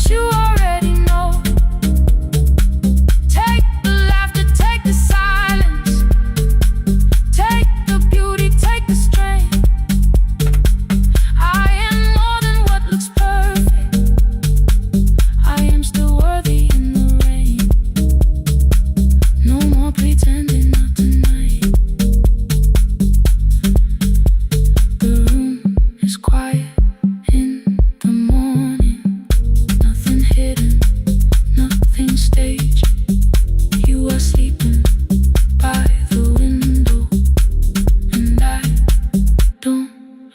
you already know. Take the laughter, take the silence, take the beauty, take the strength. I am more than what looks perfect. I am still worthy in the rain. No more pretending, not tonight. The room is quiet in the morning. Nothing hidden, nothing staged. You are sleeping by the window, and I don't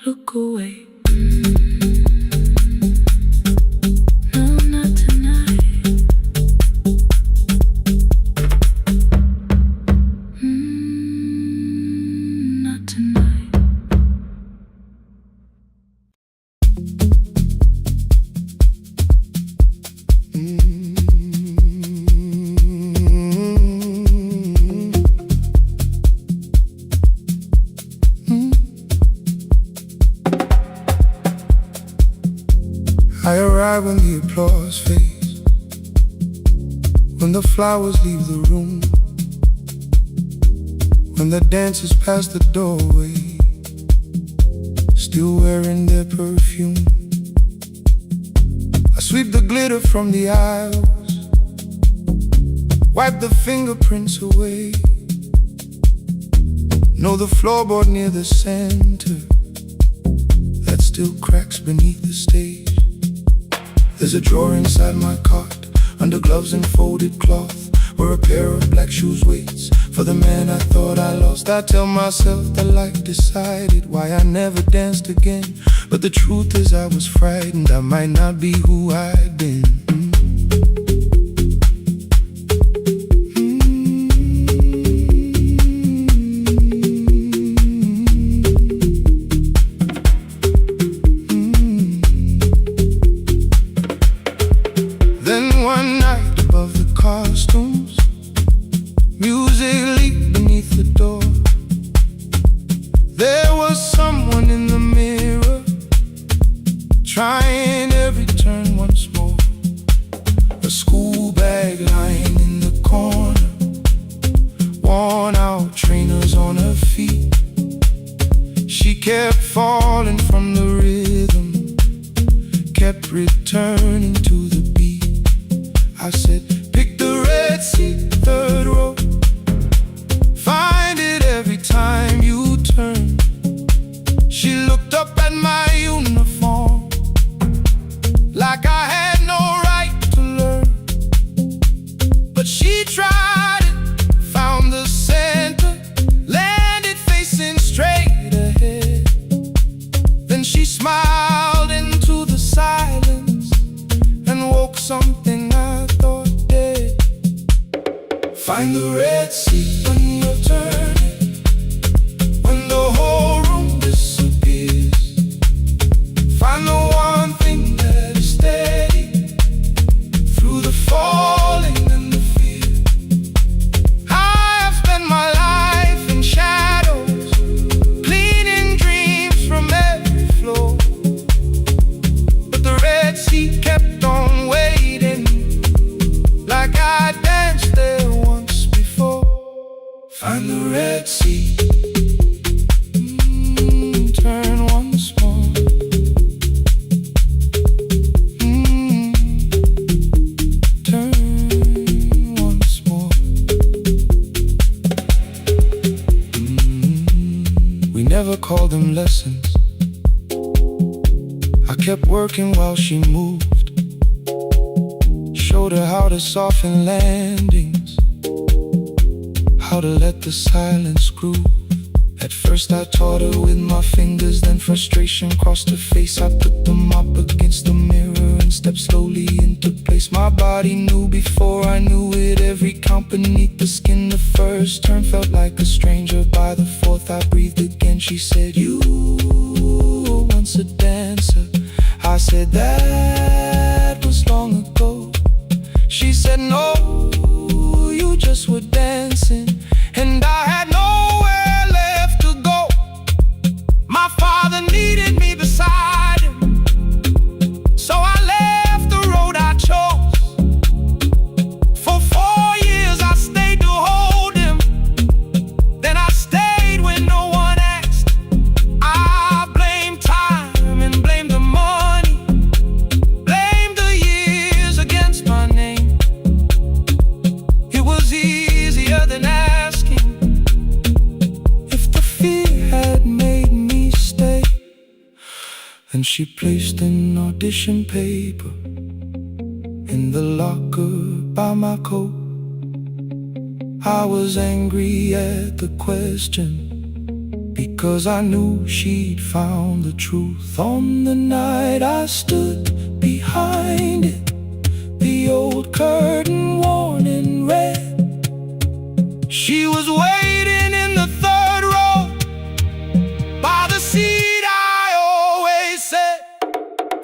look away. No, not tonight. Not tonight. I arrive when the applause fades, when the flowers leave the room, when the dancers pass the doorway, still wearing their perfume. I sweep the glitter from the aisles, wipe the fingerprints away. Know the floorboard near the center that still cracks beneath the stage. There's a drawer inside my cart, under gloves and folded cloth, where a pair of black shoes waits for the man I thought I lost. I tell myself that life decided why I never danced again, but the truth is I was frightened I might not be who I'd been. Then one night above the costumes, music leaked beneath the door. There was someone in the mirror, trying every turn once more. A school bag lying in the corner, worn out trainers on her feet. She kept falling from the rhythm, kept returning to the beat. I said, pick the red seat, third row. Find it every time you turn. She looked up at my uniform like I had no right to learn. But she tried it, found the center, landed facing straight ahead. Then she smiled into the silence and woke something I thought dead. Find the red seat when you're turning, when the whole room disappears. Find the one thing that is steady through the falling and the fear. I have spent my life in shadows, cleaning dreams from every floor, but the red seat kept on waiting, like I danced there once before. Find the red seat, turn once more. Turn once more. We never called them lessons. I kept working while she moved, showed her how to soften landings, how to let the silence groove. At first I taught her with my fingers, then frustration crossed her face. I put them up against the mirror and stepped slowly into place. My body knew before I knew it, every count beneath the skin. The first turn felt like a stranger, by the fourth I breathed again. She said, you were once a dancer. I said, that was long ago. She said, no, you just were dancing, and I had nowhere left to go. My father needed me beside him, so I left the road I chose. She placed an audition paper in the locker by my coat. I was angry at the question, because I knew she'd found the truth. On the night I stood behind it, the old curtain worn in red. She was waiting in the third row by the seat I always said,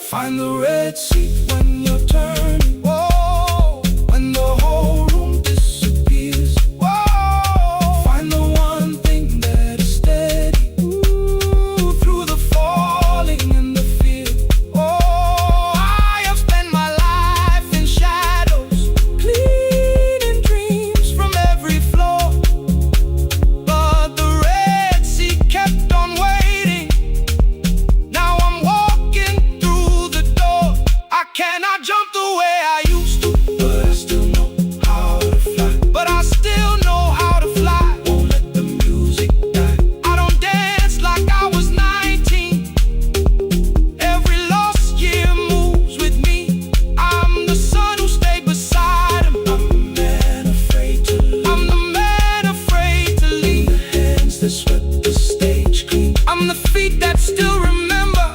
find the red seat when you're turning. Whoa, when the whole room disappears. Whoa, find the one thing that is steady. Ooh, through the falling and the fear. Oh, I have spent my life in shadows, cleaning dreams from every floor. But the red sea kept on waiting. Now I'm walking through the door. I cannot jump the way I used to, but I still know how to fly. But I still know how to fly. Won't let the music die. I don't dance like I was 19. Every lost year moves with me. I'm the son who stayed beside him. I'm the man afraid to leave. I'm the man afraid to leave. The hands that swept the stage clean. I'm the feet that still remember.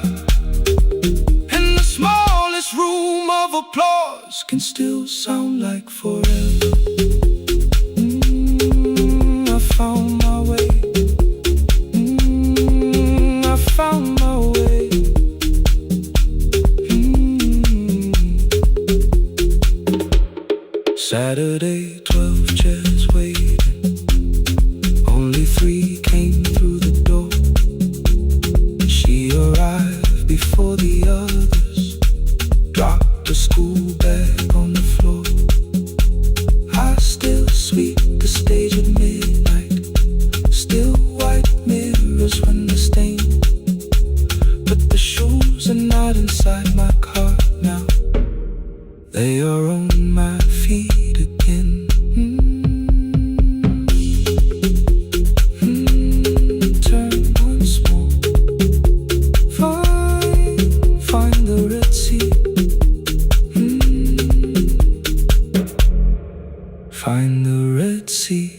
And the smallest room of applause can still sound like forever. I found my way. I found my way. Saturday, 12 chairs waiting. Only 3 came through the door. She arrived before the others, dropped a school bag on the floor. I still sweep the stage at midnight, still white mirrors when the stain. But the shoes are not inside my car now, they are on my feet again. Turn once more. Find the red sea. Find the red sea.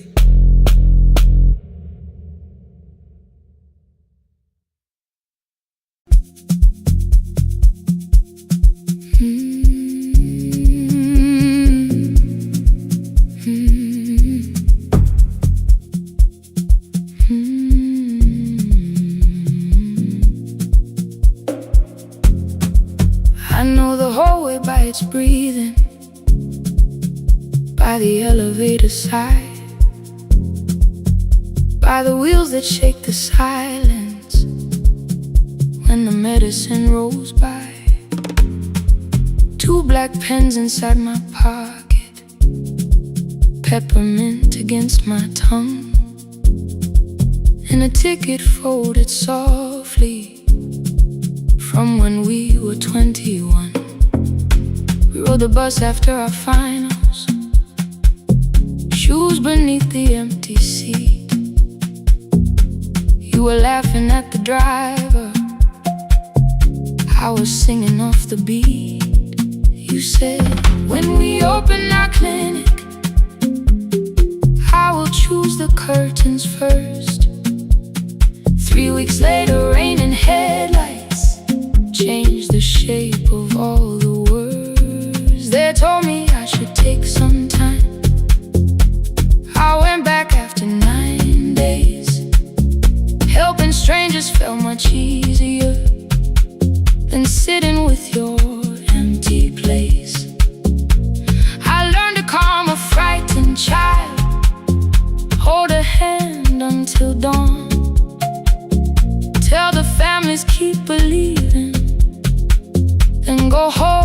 I know the hallway by its breathing, by the elevator side, by the wheels that shake the silence when the medicine rolls by. 2 black pens inside my pocket, peppermint against my tongue, and a ticket folded softly from when we were 21. We rode the bus after our finals, shoes beneath the empty seat. You were laughing at the driver, I was singing off the beat. You said, when we open our clinic, I will choose the curtains first. 3 weeks later, rain and headlights changed the shape of all the words. They told me I should take some time. I went back after 9 days. Helping strangers felt much easier than sitting with your empty place. I learned to calm a frightened child, hold a hand until dawn, tell the families keep believing, then go home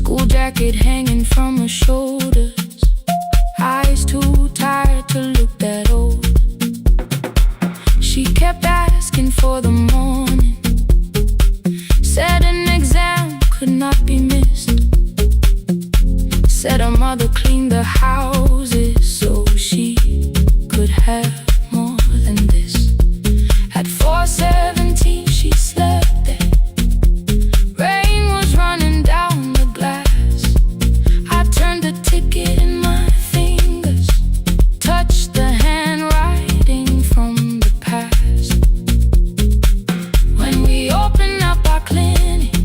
school jacket hanging from her shoulders, eyes too tired to look that old. She kept asking for the morning, said an exam could not be missed, said her mother cleaned the houses so she could have more than this. At 4:17 she slept there. Rain was running down the glass. I turned the ticket in my fingers, touched the handwriting from the past. When we open up our clinic,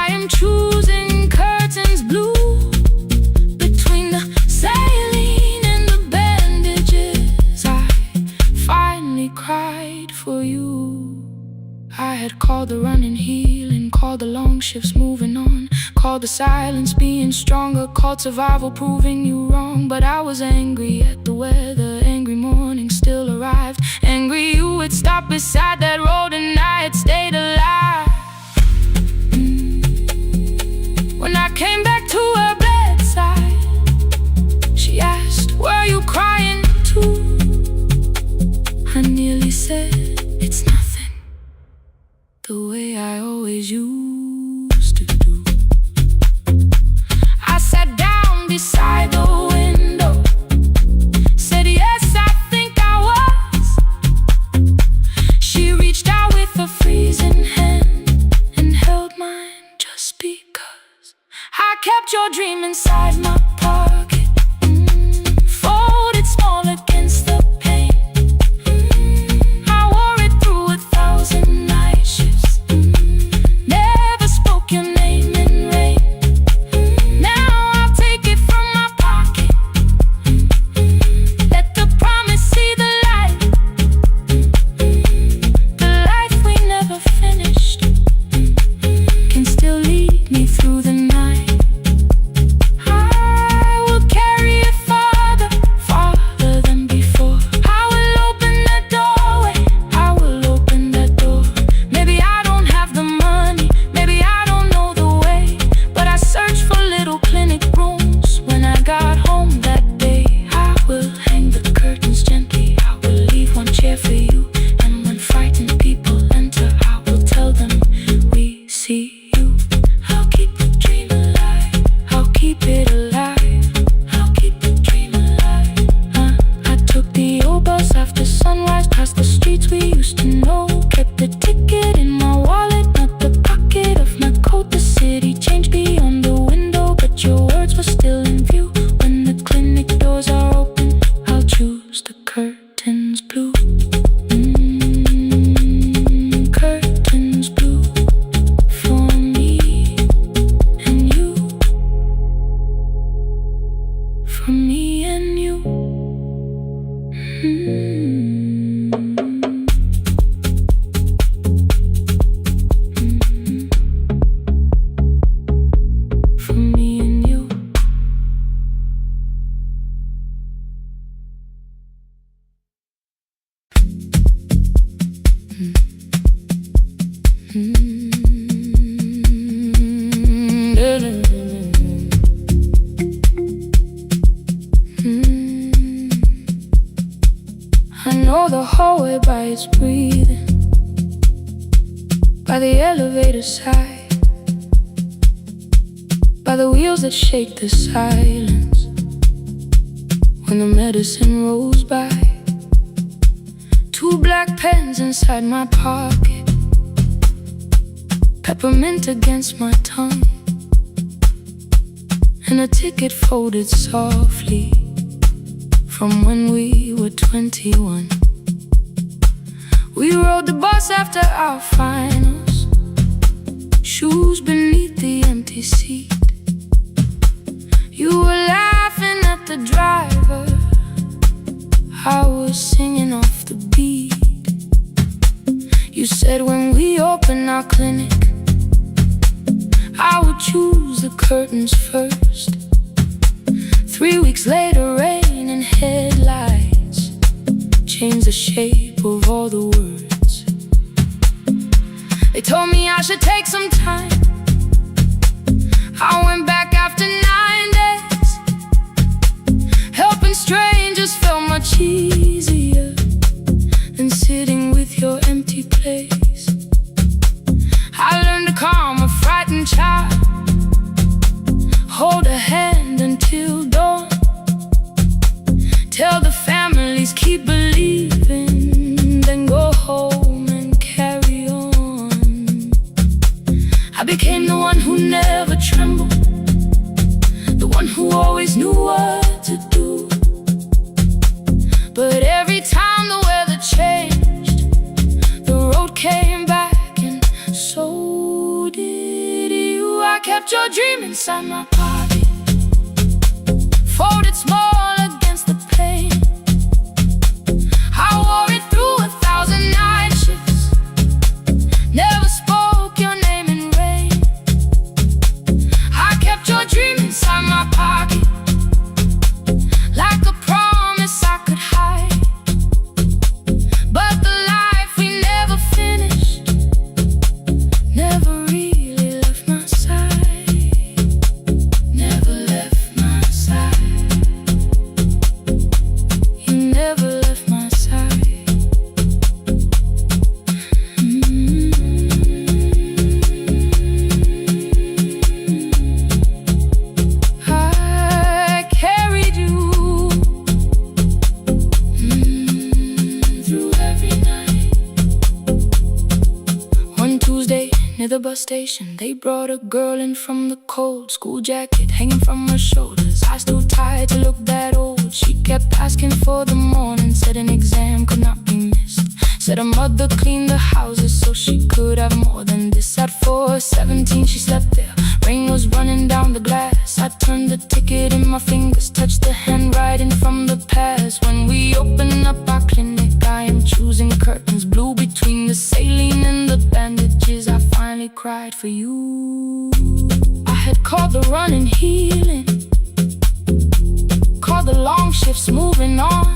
I am choosing curtains blue. Between the saline and the bandages, I finally cried for you. I had called the running healing, called the long shifts moving on, called the silence being stronger, called survival proving you wrong. But I was angry at the weather, angry morning still arrived, angry you had stopped beside that road and I had stayed alive. When I came back to her bedside, she asked, were you crying too? I nearly said, it's nothing, the way I always used to do. I sat down beside the window, said yes, I think I was. She reached out with a freezing hand and held mine just because. I kept your dream inside my pocket, folded small against the pain. I wore it through 1,000 night shifts, never spoke your name in rain. Now I'll take it from my pocket, let the promise see the light. The life we never finished can still lead me through the night. I will carry it farther, farther than before. I will open that doorway, I will open that door. Maybe I don't have the money, maybe I don't know the way, but I searched for little clinic rooms when I got home that day. I will hang the curtains gently, I will leave one chair for you, and when frightened people enter, I will tell them we see you. I'll keep the dream alive, I'll keep it alive, I'll keep the dream alive. I took the old bus after sunrise, past the streets we used to know, kept the ticket in my wallet, not the pocket of my coat. The city changed beyond the window, but your words were still in view. When the clinic doors are open, I'll choose the curtains blue. Curtains blue for me and you, for me and you. For me and you. I know the hallway by its breathing, by the elevator side, by the wheels that shake the silence when the medicine rolls by. 2 black pens inside my pocket, peppermint against my tongue, and a ticket folded softly from when we were 21. We rode the bus after our finals, shoes beneath the empty seat. You were laughing at the driver, I was singing off the beat. You said when we open our clinic, I would choose the curtains first. 3 weeks later, rain and headlights changed the shape of all the words. They told me I should take some time, I easier than sitting with your empty place. I learned to calm a frightened child, hold a hand until dawn, tell the families keep believing, then go home and carry on. I became the one who never trembled, the one who always knew what to do. But every time the weather changed, the road came back, and so did you. I kept your dream inside my pocket, folded small against the pain. I wore it through 1,000 night shifts, never spoke your name in rain. I kept your dream inside my pocket, like a promise I could hide. But the life we never finished never really left my side, never left my side. You never left my side. I carried you through every night. One Tuesday near the bus station, they brought a girl in from the cold, school jacket hanging from her shoulders, eyes too tired to look that old. She kept asking for the morning, said an exam could not be missed, said her mother cleaned the houses so she could have more than this. At 4:17 she slept there, rain was running down the glass. I turned the ticket in my fingers, touched the handwriting from the past. When we open up our clinic, I am choosing curtains blue between the saline and the bandages. I finally cried for you. I had called the running healing, called the long shifts moving on,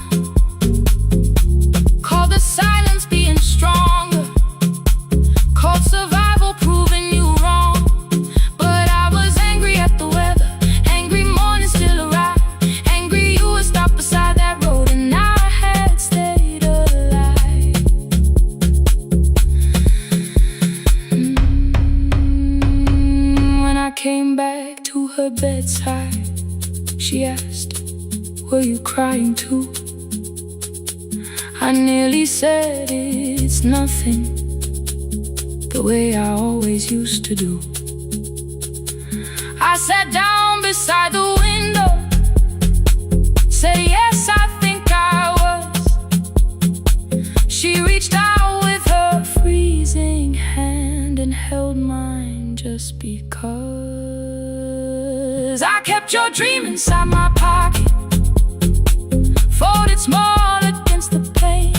called the silence being stronger, called survival proving you wrong. But I was angry at the weather, angry morning still arrived, angry you were stopped beside that road and I had stayed alive. When I came back to her bedside, she asked, were you crying too? I nearly said it's nothing, the way I always used to do. I sat down beside the window, said yes, I think I was. She reached out with her freezing hand and held mine just because. I kept your dream inside my pocket, folded small against the pain.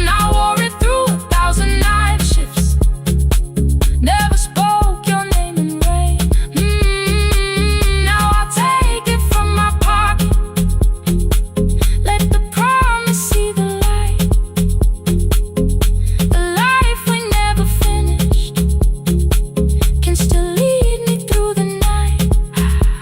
I wore it through 1,000 night shifts, never spoke your name in rain. Now I'll take it from my pocket, let the promise see the light. The life we never finished can still lead me through the night.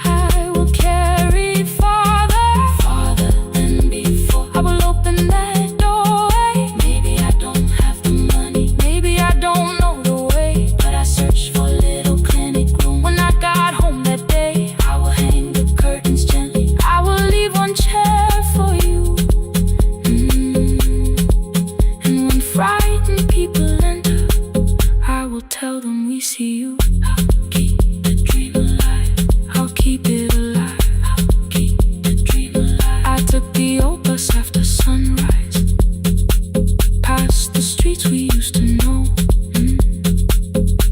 I will carry farther than before. I will open that doorway. Maybe I don't have the money, maybe I don't know the way, but I searched for a little clinic room. When I got home that day, I will hang the curtains gently, I will leave one chair for you. And when frightened people enter, I will tell them we see you. I'll keep the dream alive, I'll keep it alive, I'll keep the dream alive. I took the old bus after sunrise, past the streets we used to know.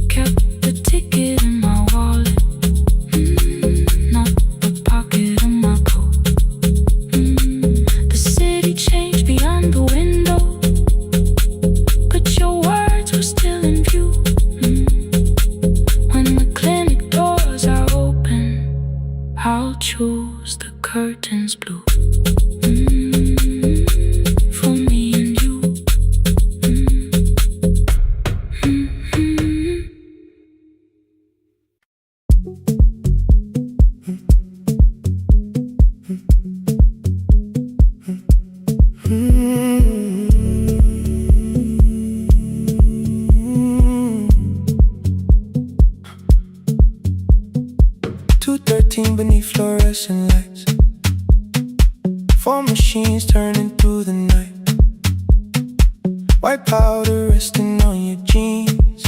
Kept the ticket in my wallet, not the pocket of my coat. The city changed beyond the window, but your words were still in view. When the clinic doors are open, I'll choose the curtains blue. For me and you. 213 beneath fluorescent lights. 4 machines turning through the night. White powder resting on your jeans.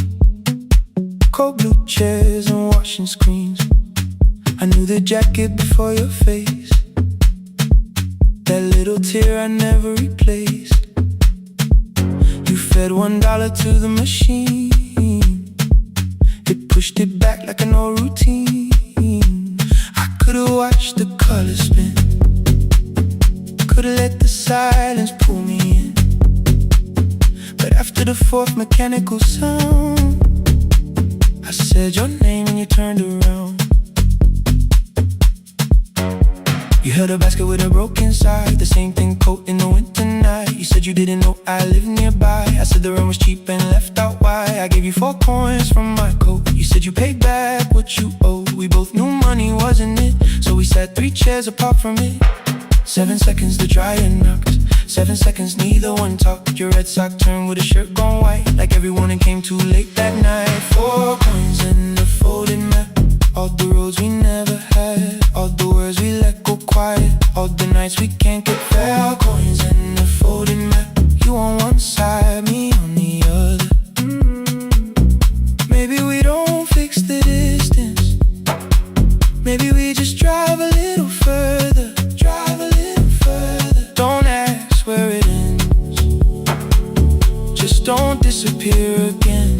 Cold blue chairs and washing screens. I knew the jacket before your face. That little tear I never replaced. You fed $1 to the machine. It pushed it back like an old routine. I could've watched the colors spin. Could've let the silence pull me in. But after the 4th mechanical sound, I said your name and you turned around. You held a basket with a broken side, the same thing coat in the winter night. You said you didn't know I lived nearby. I said the rent was cheap and left out why. I gave you 4 coins from my coat. You said you paid back what you owed. We both knew money wasn't it, so we sat 3 chairs apart from it. 7 seconds the dryer knocked. 7 seconds neither one talked. Your red sock turned with a shirt gone white, like everyone that came too late that night. 4 coins in the folded map. All the roads we never had, all the words we let go quiet, all the nights we can't get back. Coins in the folded map. You on one side, me on the other. Maybe we don't fix the distance. Maybe we just drive a little further. Drive a little further. Don't ask where it ends. Just don't disappear again.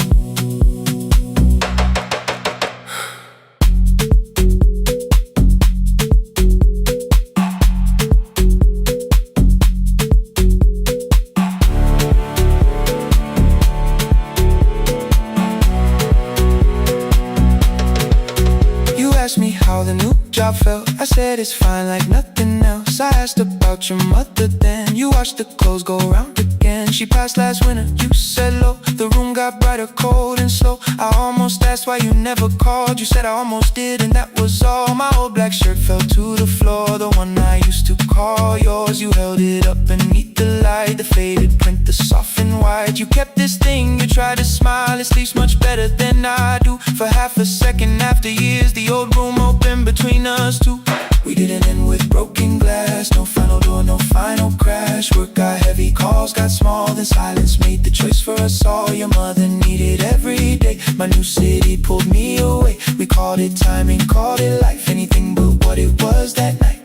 Me how the new job felt. I said it's fine like nothing else. I asked about your mother then. You watched the clothes go round again. She passed last winter, you said low. The room got brighter, cold and slow. I almost asked why you never called. You said I almost did and that was all. My old black shirt fell to the floor. The one I used to call yours. You held it up beneath the light. The faded print, the soft and white. You kept this thing, you tried to smile. It sleeps much better than I do. For half a second after years, the old room open between us two. We didn't end with broken glass. No final door, no final crash. Work got heavy, calls got small. Then silence made the choice for us all. Your mother needed every day. My new city pulled me away. We called it timing, called it life. Anything but what it was that night.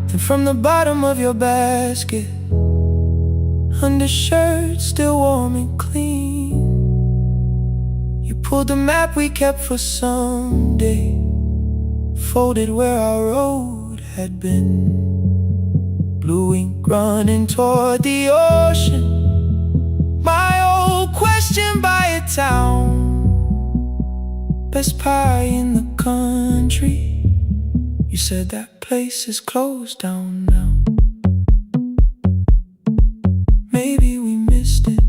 Then from the bottom of your basket, undershirt still warm and clean, you pulled the map we kept for someday, folded where our road had been. Blue ink running toward the ocean. My old question by a town. Best pie in the country. You said that place is closed down now. Maybe we missed it,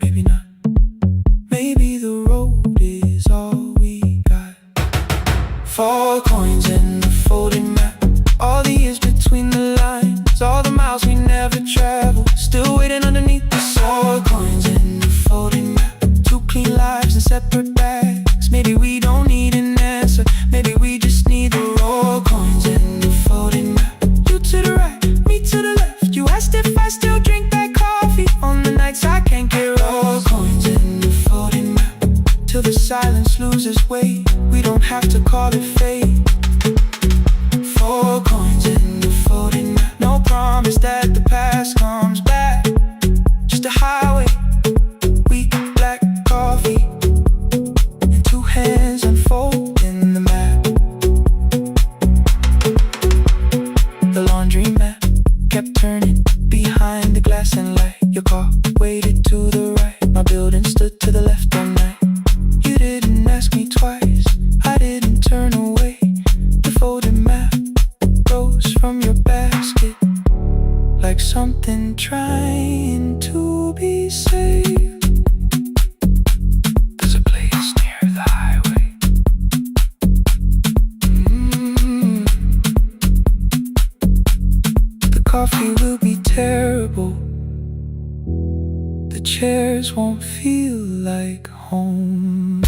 maybe not. Maybe the road is all we got. 4 coins in the folded map. All the years between the lines, all the miles we never traveled, still waiting underneath the 4 coins in the folded map. 2 clean lives in separate bags. Maybe we don't need an answer. Maybe we just need the raw coins in the folded map. You to the right, me to the left. You asked if I still drink that coffee on the nights I can't get raw coins in the folded map. Till the silence loses weight. We don't have to call it fate. 4 coins in the folded map. No promise that the past comes back. Just a highway, weak black coffee, and 2 hands unfolding the map. The laundry mat kept turning behind the glass and light. Your car waited to the right. My building stood to the left all night. You didn't ask me twice, I didn't turn away. The folded map rose from your basket like something trying to be saved. There's a place near the highway. The coffee will be terrible. The chairs won't feel like home.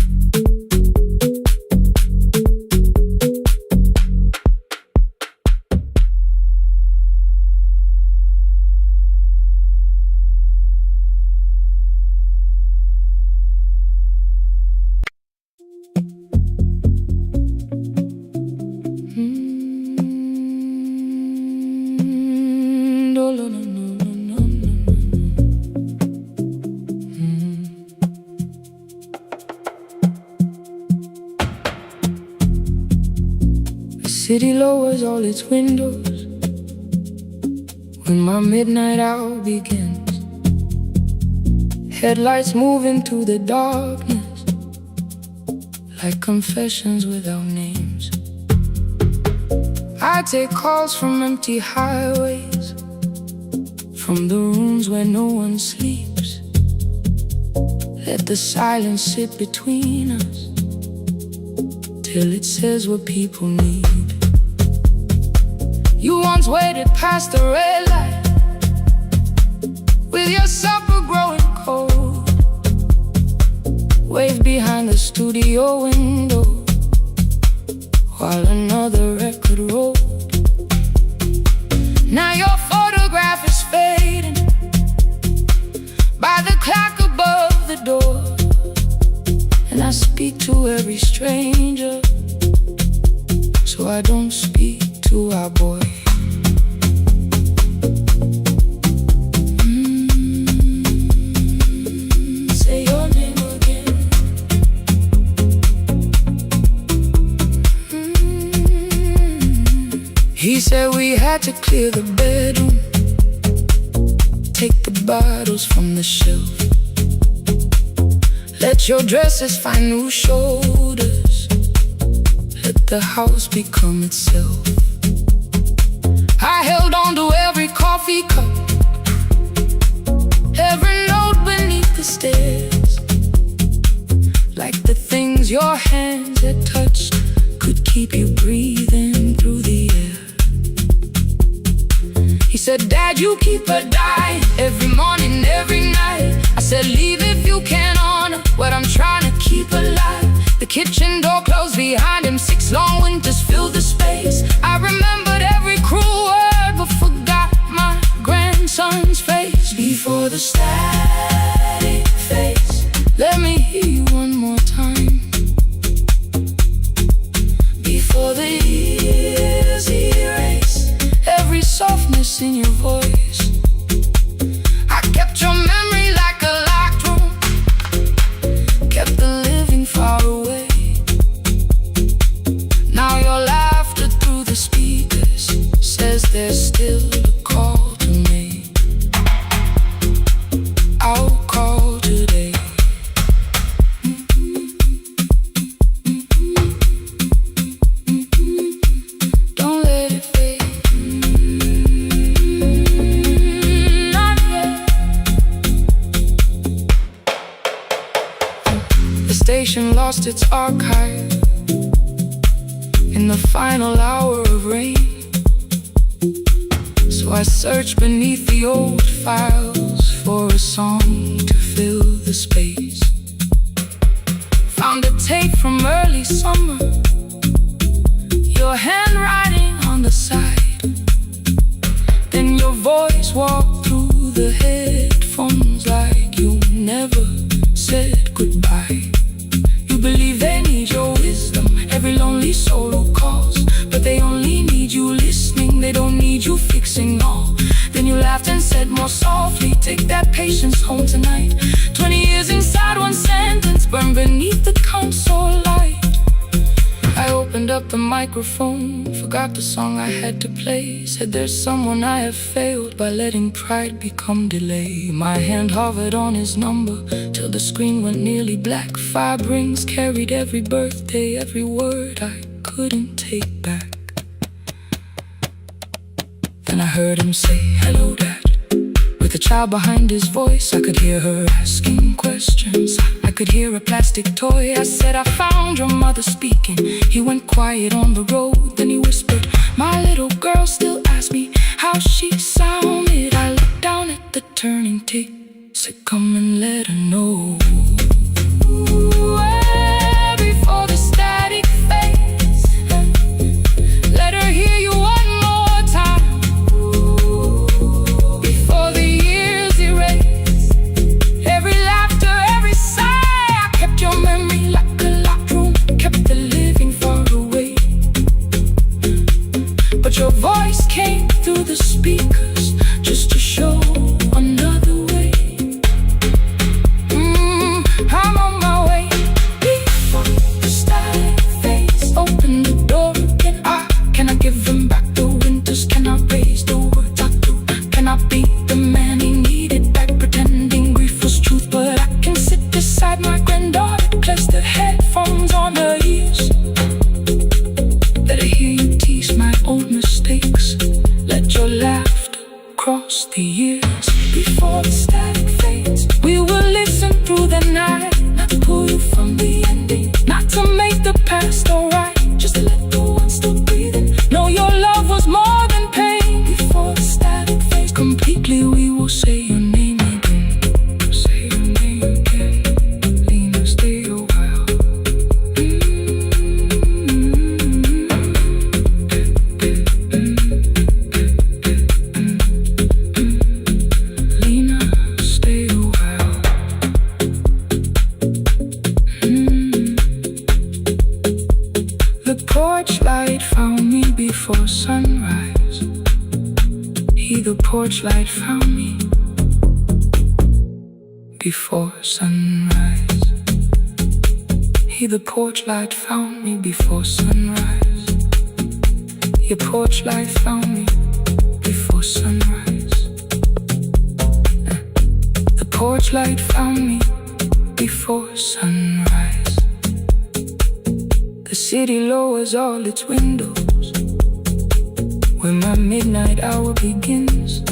city lowers all its windows when my midnight hour begins. Headlights move into the darkness like confessions without names. I take calls from empty highways, from the rooms where no one sleeps. Let the silence sit between us till it says what people need. You once waited past the red light with your supper growing cold, waved behind the studio window while another record rolled. Now your photograph is fading by the clock above the door, and I speak to every stranger, so I don't speak to our boy. Say your name again. He said we had to clear the bedroom, take the bottles from the shelf, let your dresses find new shoulders, let the house become itself. I held on to every coffee cup, every note beneath the stairs, like the things your hands had touched could keep you breathing through the air. He said, Dad, you keep her dying every morning, every night. I said, leave if you can honor what I'm trying to keep alive. The kitchen door closed behind him, 6 long winters filled the space. I remembered every cruel word but forgot my grandson's face. Before the static fades, let me hear you one more time. Before the years erase every softness in your voice, I kept your memory like a locked room, kept the living far away. Now your laughter through the speakers says there's still a call to me. I'll call today. Don't let it fade. Not yet. The station lost its archive in the final hour of rain, so I searched beneath the old files for a song to fill the space. Found a tape from early summer, your handwriting on the side, then your voice walked through the headphones like you never said goodbye. You believe they need your wisdom, every lonely soul who calls, but they only need you listening, they don't need you fixing all. Then you laughed and said more softly, take that patience home tonight. 20 years inside one sentence, burned beneath the console light. I opened up the microphone, forgot the song I had to play. Said there's someone I have failed by letting pride become delay. My hand hovered on his number till the screen went nearly black. 5 rings carried every birthday, every word I couldn't take back. Then I heard him say, hello, Dad. With a child behind his voice, I could hear her asking questions. I could hear a plastic toy. I said, I found your mother speaking. He went quiet on the road, then he whispered, my little girl still asks me how she sounded. I looked down at the turning tick, said, come and let her know. Before the static fades, let her hear you one more time. Before the years erase every laughter, every sigh, I kept your memory like a locked room, kept the living far away. But your voice came through the speakers just to show another way. I'm on my way. Before the static fades, open the door again. I can porch light found me before sunrise. The porch light found me before sunrise. Your porch light found me before sunrise. The porch light found me before sunrise. The city lowers all its windows when my midnight hour begins.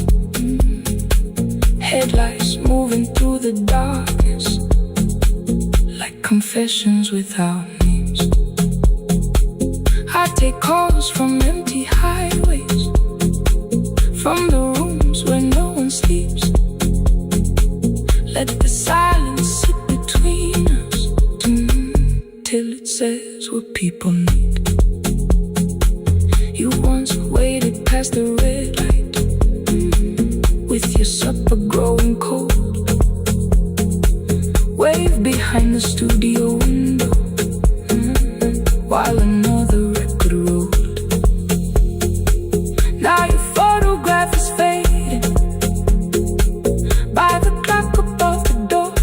Headlights moving through the darkness like confessions without names. I take calls from empty highways, from the rooms where no one sleeps. Let the silence sit between us till it says what people need. You once waited past the red light with your supper growing cold. Wave behind the studio window while another record rolled. Now your photograph is fading by the clock above the door.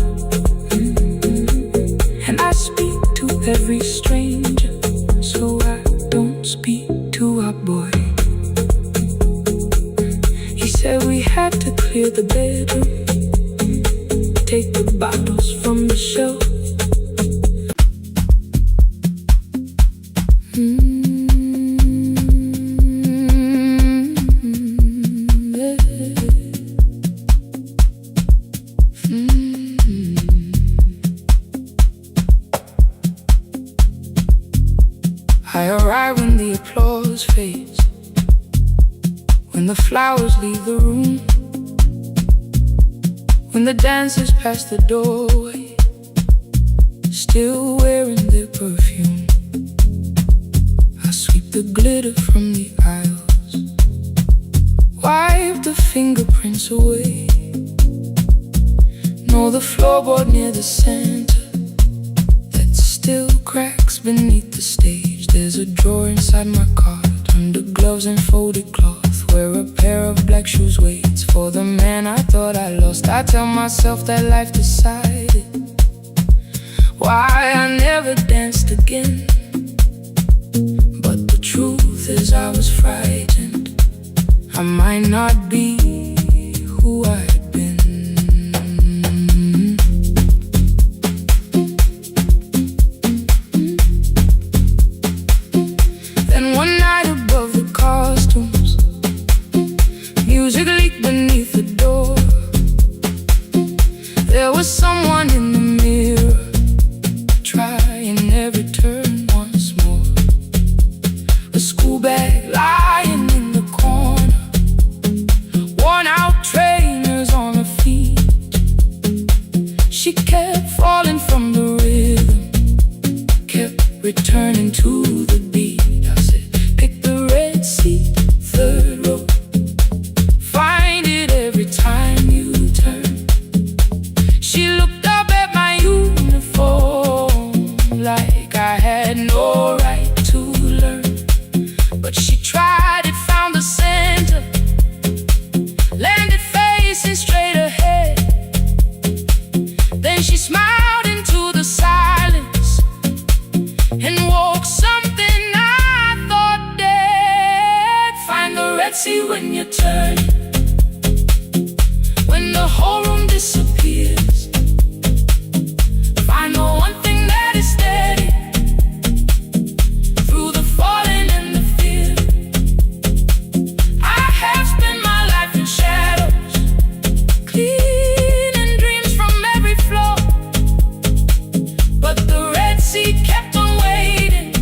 And I speak to every stranger, so I don't speak to our boy. He said we had to clear the bedroom, take the bottles from the shelf. I arrive when the applause fades, when the flowers leave the room, when the dancers pass the doorway, still wearing their perfume. I sweep the glitter from the aisles, wipe the fingerprints away. Know the floorboard near the center that still cracks beneath the stage. There's a drawer inside my cart, under gloves and folded cloth, where a pair of black shoes waits for the man I thought I lost. I tell myself that life decided why I never danced again. But the truth is I was frightened I might not be who I had been. Then one night above the costumes, music leaked beneath the door. There was someone in the mirror, trying every turn once more. A school bag lying in the corner, worn out trainers on her feet. She kept falling from the rhythm, kept returning to the beat. I said, pick the red seat, third row, find it every time you turn. She looked up at my uniform like I had no right to learn. But she tried it, found the center, landed facing straight ahead. Then she smiled into the silence and woke something I thought dead. Find the red sea when you turn, when the whole room disappears. Find the one thing that is steady through the falling and the fear. I have spent my life in shadows, cleaning dreams from every floor. But the red sea kept on waiting,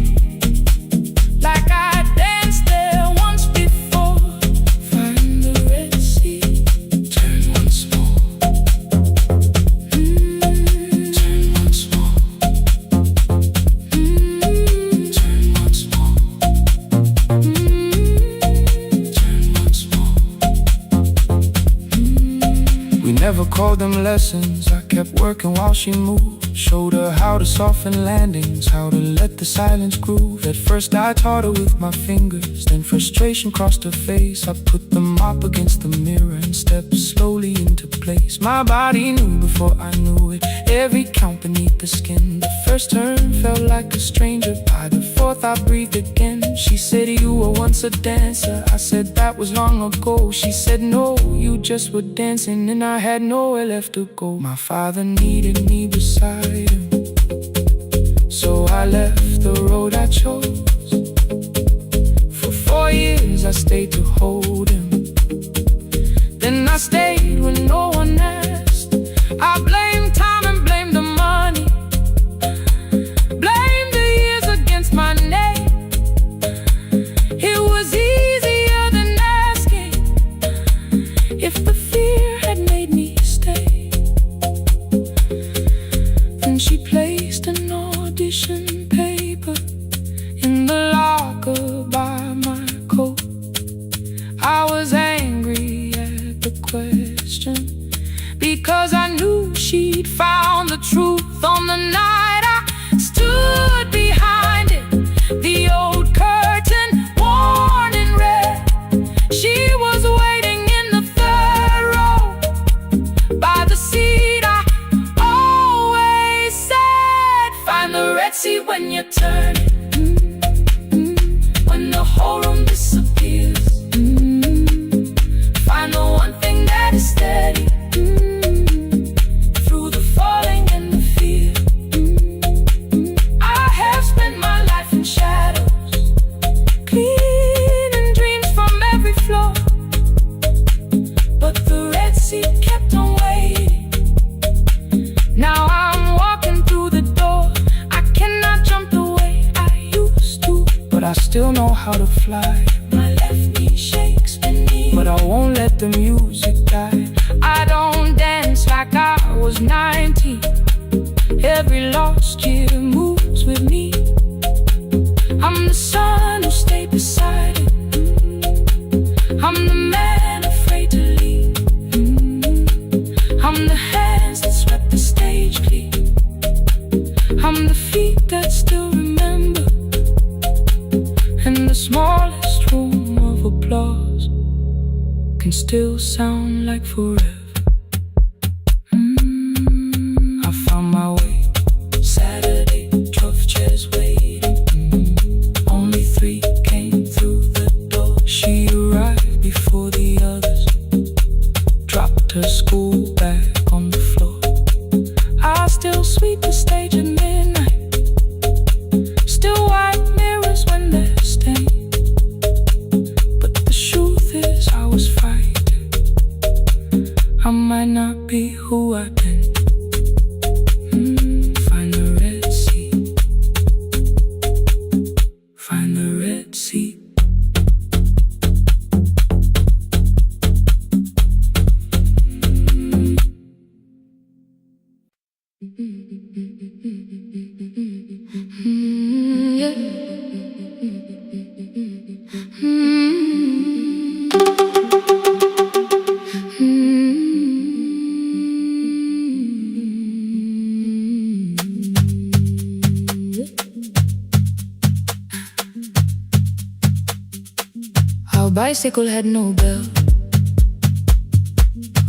like I danced there once before. Find the red sea, turn once more. Turn once more. Turn once more. Turn once more. We never called them lessons. I kept working while she moved, showed her how how to soften landings, how to let the silence groove. At first I taught her with my fingers, then frustration crossed her face. I put them up against the mirror and stepped slowly into place. My body knew before I knew it, every count beneath the skin. The first turn felt like a stranger, by the fourth I breathed again. She said, you were once a dancer. I said, that was long ago. She said, no, you just were dancing, and I had nowhere left to go. My father needed me beside him, so I left the road I chose. For 4 years I stayed to hold him, then I stayed when no one asked. I blamed time and blamed the money, blamed the years against my name. It was easier than asking if the fear had made me stay. Then she placed an audition paper in the locker by my coat. I was angry at the question, because I knew she'd found the truth on the night I stood behind it. The old curtain, worn in red, she was waiting in the third row by the seat I always said, find the red seat when you turn it, when the whole room disappears. Find the one thing that is steady through the falling and the fear. I have spent my life in shadows, cleaning dreams from every floor, but the red seat kept on waiting. Now I'm walking through the door. I cannot jump the way I used to, but I still know how to fly. My left knee shakes beneath, but I won't let the music die. I don't dance like I was 19. Every lost year moves with me. I'm the son who stayed beside it. I'm the man afraid to leave. I'm the hands that swept the stage clean. I'm the feet that still remember, and the smallest room of applause can still sound like forever. I found my way. Saturday, 12 chairs waiting. Only 3 came through the door. She arrived before the others, dropped her school bag on the floor. I still sweep the stage at midnight, still wipe mirrors when they're stained. But the truth is I was fighting. I might not be who I've been. Find the red seat. Find the red seat. Our bicycle had no bell,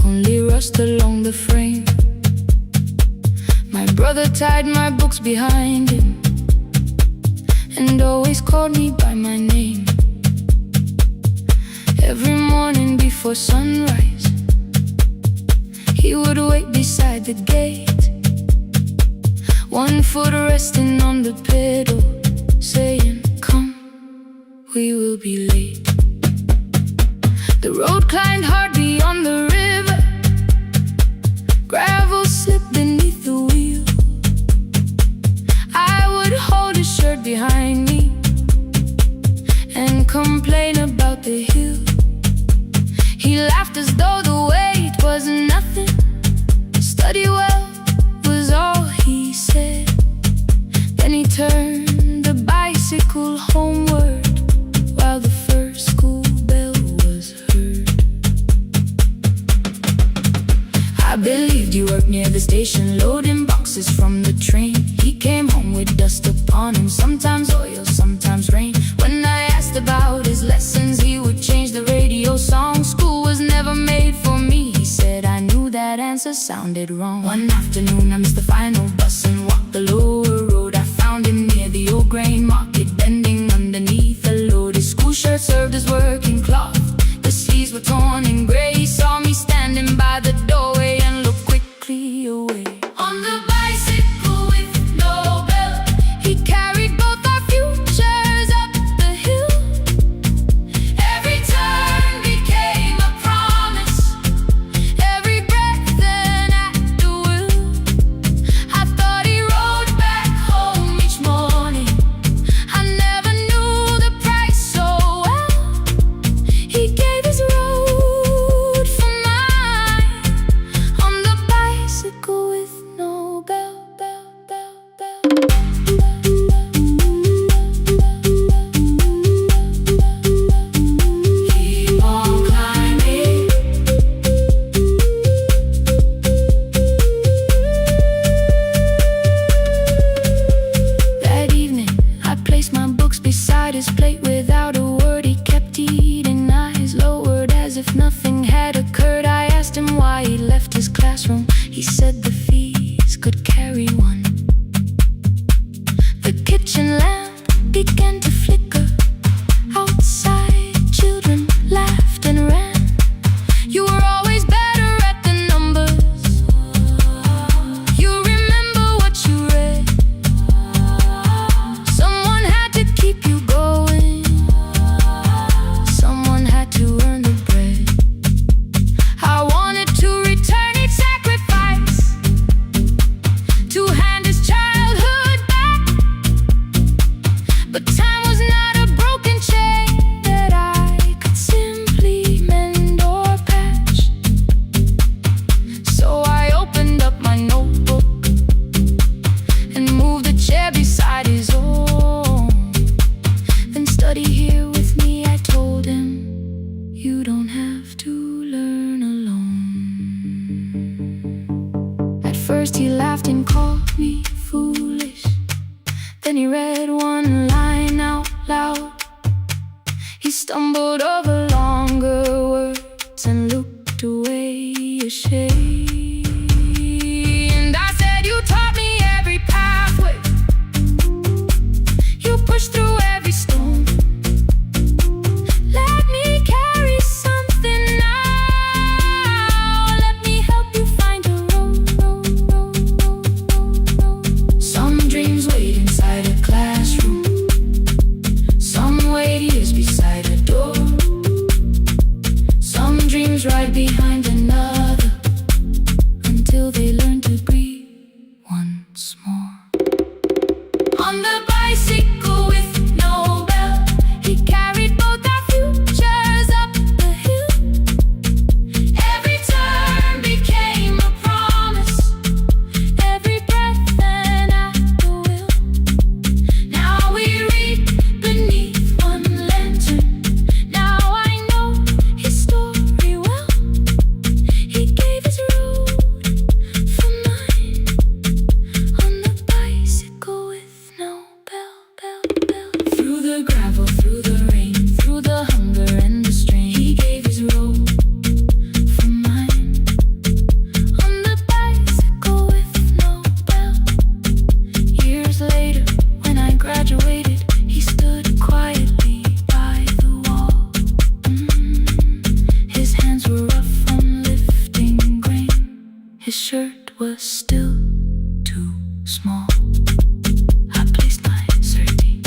only rust along the frame. My brother tied my books behind him and always called me by my name. Every morning before sunrise, he would wait beside the gate, one foot resting on the pedal, saying, come, we will be late. The road climbed hard beyond the river, gravel slipped beneath the wheel. I would hold his shirt behind me and complain about the hill. He laughed as though the weight was nothing. Study well was all he said. Then he turned the bicycle homeward while the first school bell was heard. I believed you worked near the station, loading boxes from the train. He sounded wrong. One afternoon I missed the final bus and walked the lower road. I found him near the old grain market, bending underneath a load. His school shirt served as working cloth, the sleeves were torn and gray. He saw me standing by the doorway and looked quickly away. On the bicycle with no belt, he carried both our futures up the hill. Every turn became a promise, every breath an act of will. I thought he rode back home each morning. I never knew the price so well. He gave his road for mine on the bicycle with no bell. Keep on climbing. That evening, I placed my books beside his plate without a word. He kept eating, eyes lowered as if nothing had occurred. I asked him why he left his classroom. He said the fees could carry one. The kitchen lamp began to flicker. Outside, children laughed and ran. You were always better at the numbers. You remember what you read. Someone had to keep you going. Someone had to earn the bread. I wanted to return each sacrifice, to hand his childhood back. But time was not a broken chain that I could simply mend or patch. So I opened up my notebook and moved the chair beside his own. Then study here with me, I told him. You don't have to learn alone. At first he laughed and called me foolish. Then he read one line out loud. He stumbled over longer words and looked away ashamed. And I said, you taught me every pathway. You pushed through every stone. Let me carry something now. Let me help you find a road. Some dreams wait inside a classroom. Some wait years beside a door. Some dreams right behind another, until they learn to breathe once more. On the bicycle with no bell, he carried both our futures up the hill. Every turn became a promise, every breath an act of will. Now we read beneath one lantern. Now I know his story well. He gave his road for mine on the bicycle with no bell. Through the gravel, through the rain, through the hunger and the strain, he gave his road for mine on the bicycle with no bell. Years later, when I graduated, he stood quietly by the wall. His hands were rough from lifting grain. His shirt was still too small. I placed my sardine.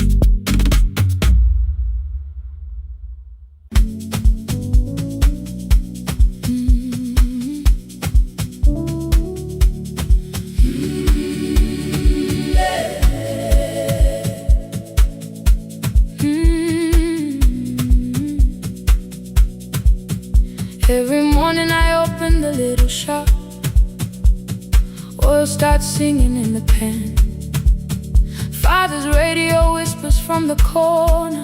Every morning I open the little shop. Oil starts singing in the pan. Father's radio whispers from the corner,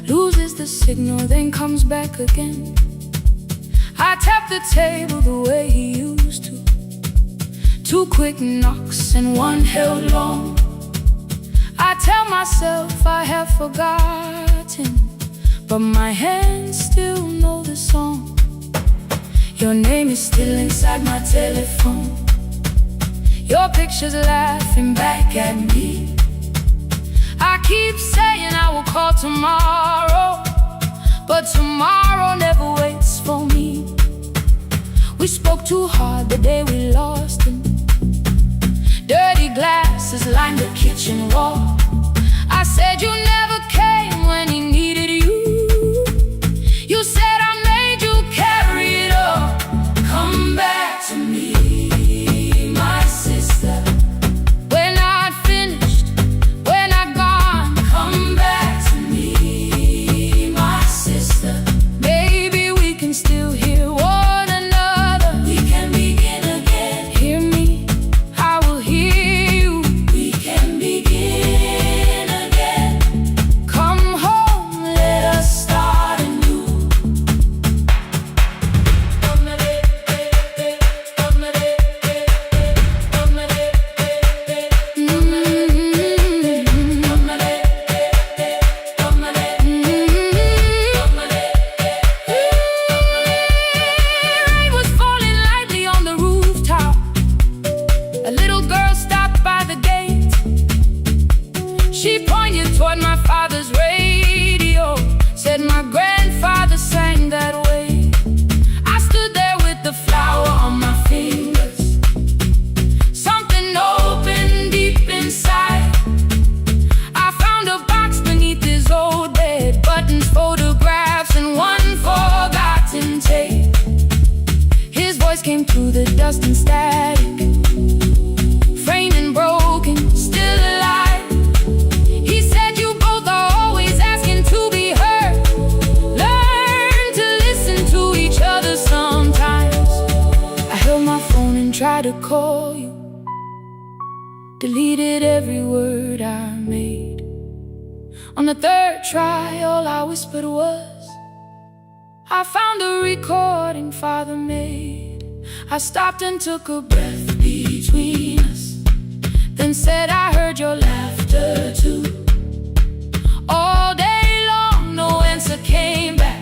loses the signal, then comes back again. I tap the table the way he used to. 2 quick knocks and one held long. I tell myself I have forgotten, but my hands still know the song. Your name is still inside my telephone. Your picture's laughing back at me. I keep saying I will call tomorrow, but tomorrow never waits for me. We spoke too hard the day we lost him. Dirty glasses lined the kitchen wall. I said you never came when he needed you. You said I made you carry it all. Come back to me, my sister. We're not finished, we're not gone. Come back to me, my sister. Maybe we can still hear one another. We can begin again. Hear me, I will hear you. We can begin again. Come home, let us start anew. Rain was falling lightly on the rooftop. A little girl stopped by the gate. She pointed toward my father's radio, said my grandfather sang that way. I stood there with the flower on my fingers. Something opened deep inside. I found a box beneath his old bed, buttons, photographs, and one forgotten tape. His voice came through the dust and static, framed and broken, still alive. He said you both are always asking to be heard. Learn to listen to each other sometimes. I held my phone and tried to call you, deleted every word I made. On the third try, all I whispered was, I found a recording Father made. I stopped and took a breath between us, then said I heard your laughter too. All day long, no answer came back,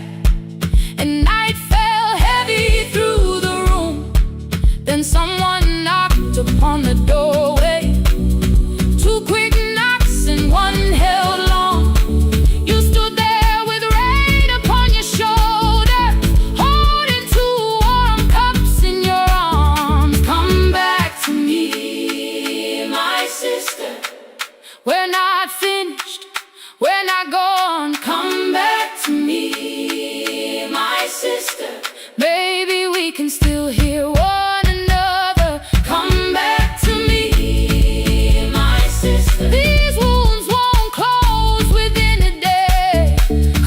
and night fell heavy through the room. Then someone knocked upon the doorway. Two quick knocks and one held long. You stood there with rain upon your shoulder, holding two warm cups in your arms. Come back to me, my sister. We're not finished, we're not gone. Come back to me, my sister. Maybe we can still hear one another. Come back to me, my sister. These wounds won't close within a day.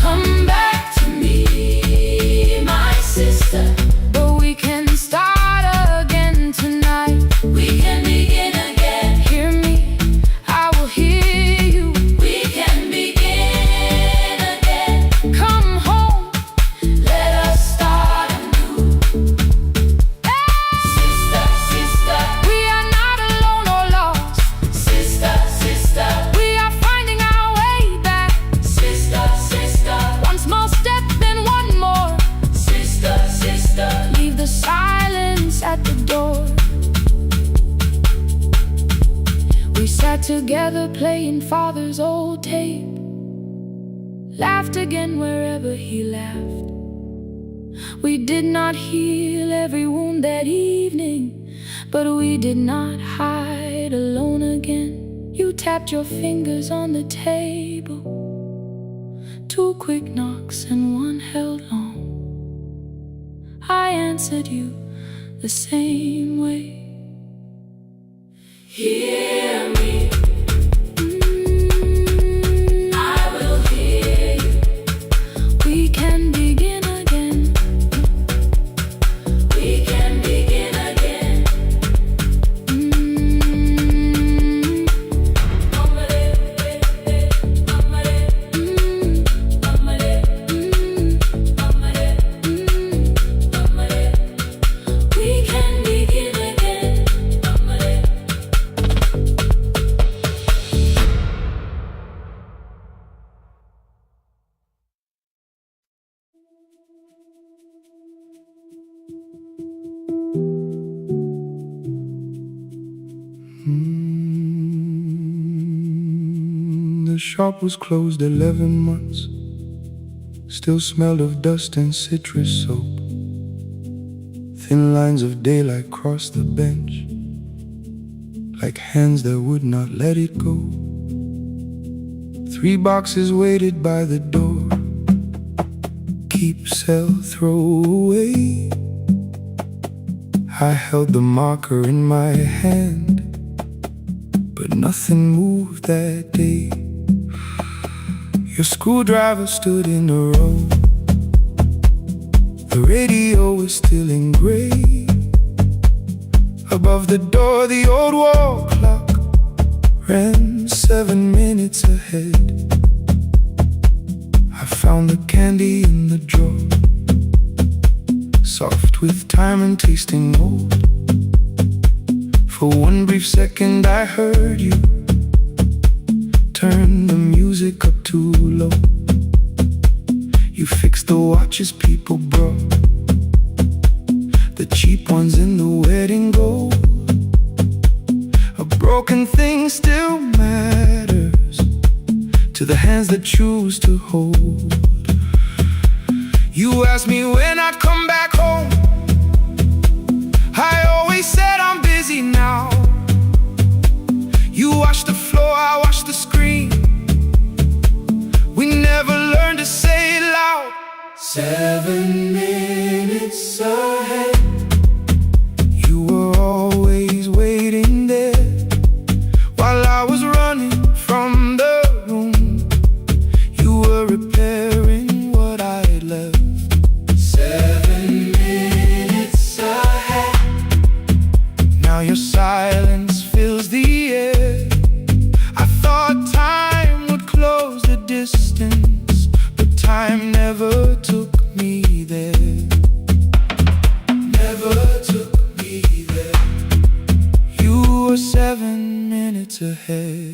Come back to me, my sister. But we can start again tonight. We can begin again. Hear me, I will hear you. We can begin again. Come home, let us start anew. Sister, sister, we are not alone or lost. Sister, sister, we are finding our way back. Sister, sister, one small step, then one more. Sister, sister, leave the silence at the door. We sat together playing Father's old tape, laughed again wherever he laughed. We did not heal every wound that evening, but we did not hide alone again. You tapped your fingers on the table, two quick knocks and one held long. I answered you the same way. Hear me, I will hear you. We can begin again. We can begin again. We can begin again. The shop was closed 11 months. Still smelled of dust and citrus soap. Thin lines of daylight crossed the bench, like hands that would not let it go. 3 boxes waited by the door. Keep, sell, throw away. I held the marker in my hand, but nothing moved that day. Your screwdriver stood in a row. The radio was still in gray. Above the door, the old wall clock ran 7 minutes ahead. I found the candy in the drawer, soft with time and tasting old. For one brief second I heard you turn the music up too low. You fixed the watches people brought, the cheap ones in the wedding gold. A broken thing still matters to the hands that choose to hold. You asked me when I'd come back home. I always said I'm busy now. You washed the floor, I washed the screen. We never learned to say it loud. 7 minutes ahead. You were always waiting there while I was running from the room. You were repairing what I had left. 7 minutes ahead. Now your silence fills the air. I thought time would close the distance, but time never took me there. Never took me there. You were 7 minutes ahead.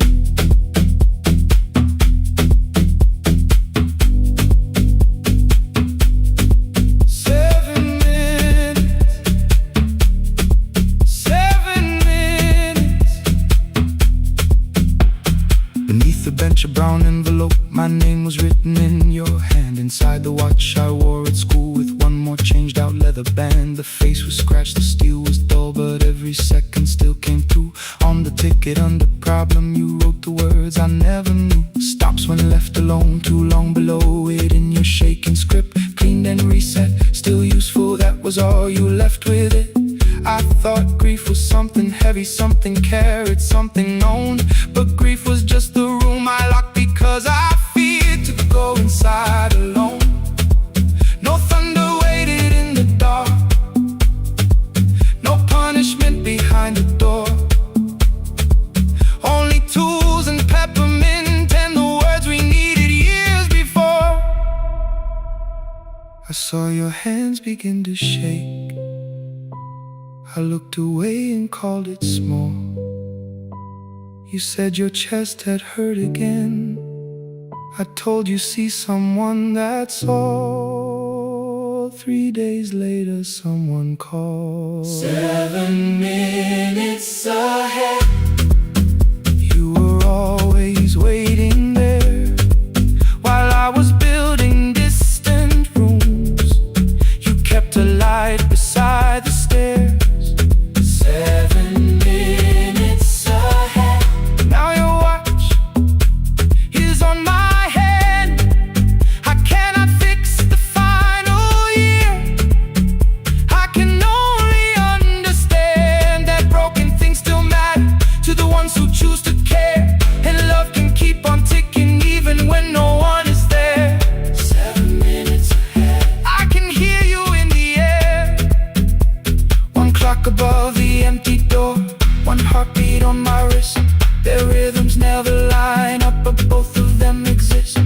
A brown envelope, my name was written in your hand. Inside the watch I wore at school with one more changed out leather band. The face was scratched, the steel was dull, but every second still came through. On the ticket under problem you wrote the words I never knew. Stops when left alone, too long below it in your shaking script. Cleaned and reset, still useful, that was all you left with it. I thought grief was something heavy, something carried, something known. But grief was just the room I locked because I feared to go inside alone. No thunder waited in the dark, no punishment behind the door. Only tools and peppermint and the words we needed years before. I saw your hands begin to shake. I looked away and called it small. You said your chest had hurt again. I told you see someone, that's all. 3 days later someone called. 7 minutes ahead. You were always waiting there while I was building distant rooms. You kept a light beside the stairs. 7 minutes ahead. Now your watch is on my hand. I cannot fix the final year. I can only understand that broken things still matter to the ones who choose to care. And love can keep on ticking even when no one is there. 7 minutes ahead. I can hear you in the air. One clock above the empty door, one heartbeat on my wrist. Their rhythms never line up, but both of them exist.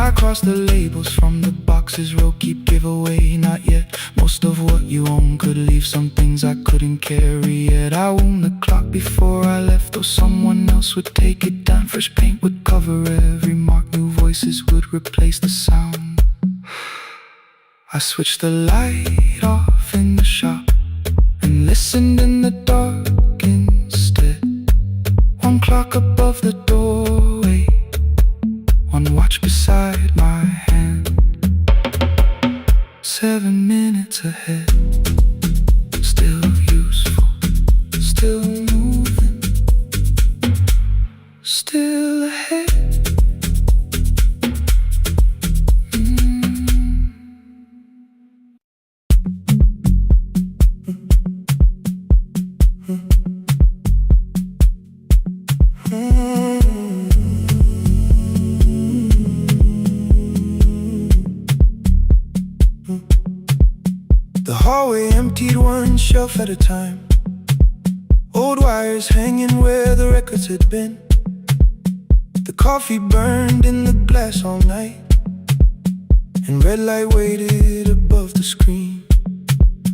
I cross the labels from the boxes, row keep giveaway, not yet. Most of what you own could leave some things I couldn't carry yet. I wound the clock before I left, though someone else would take it down. Fresh paint would cover every mark, new voices would replace the sound. I switched the light off in the shop and listened in the dark the doorway, one watch beside my hand. 7 minutes ahead, still useful, still moving, still ahead. The hallway emptied one shelf at a time, old wires hanging where the records had been. The coffee burned in the glass all night, and red light waited above the screen.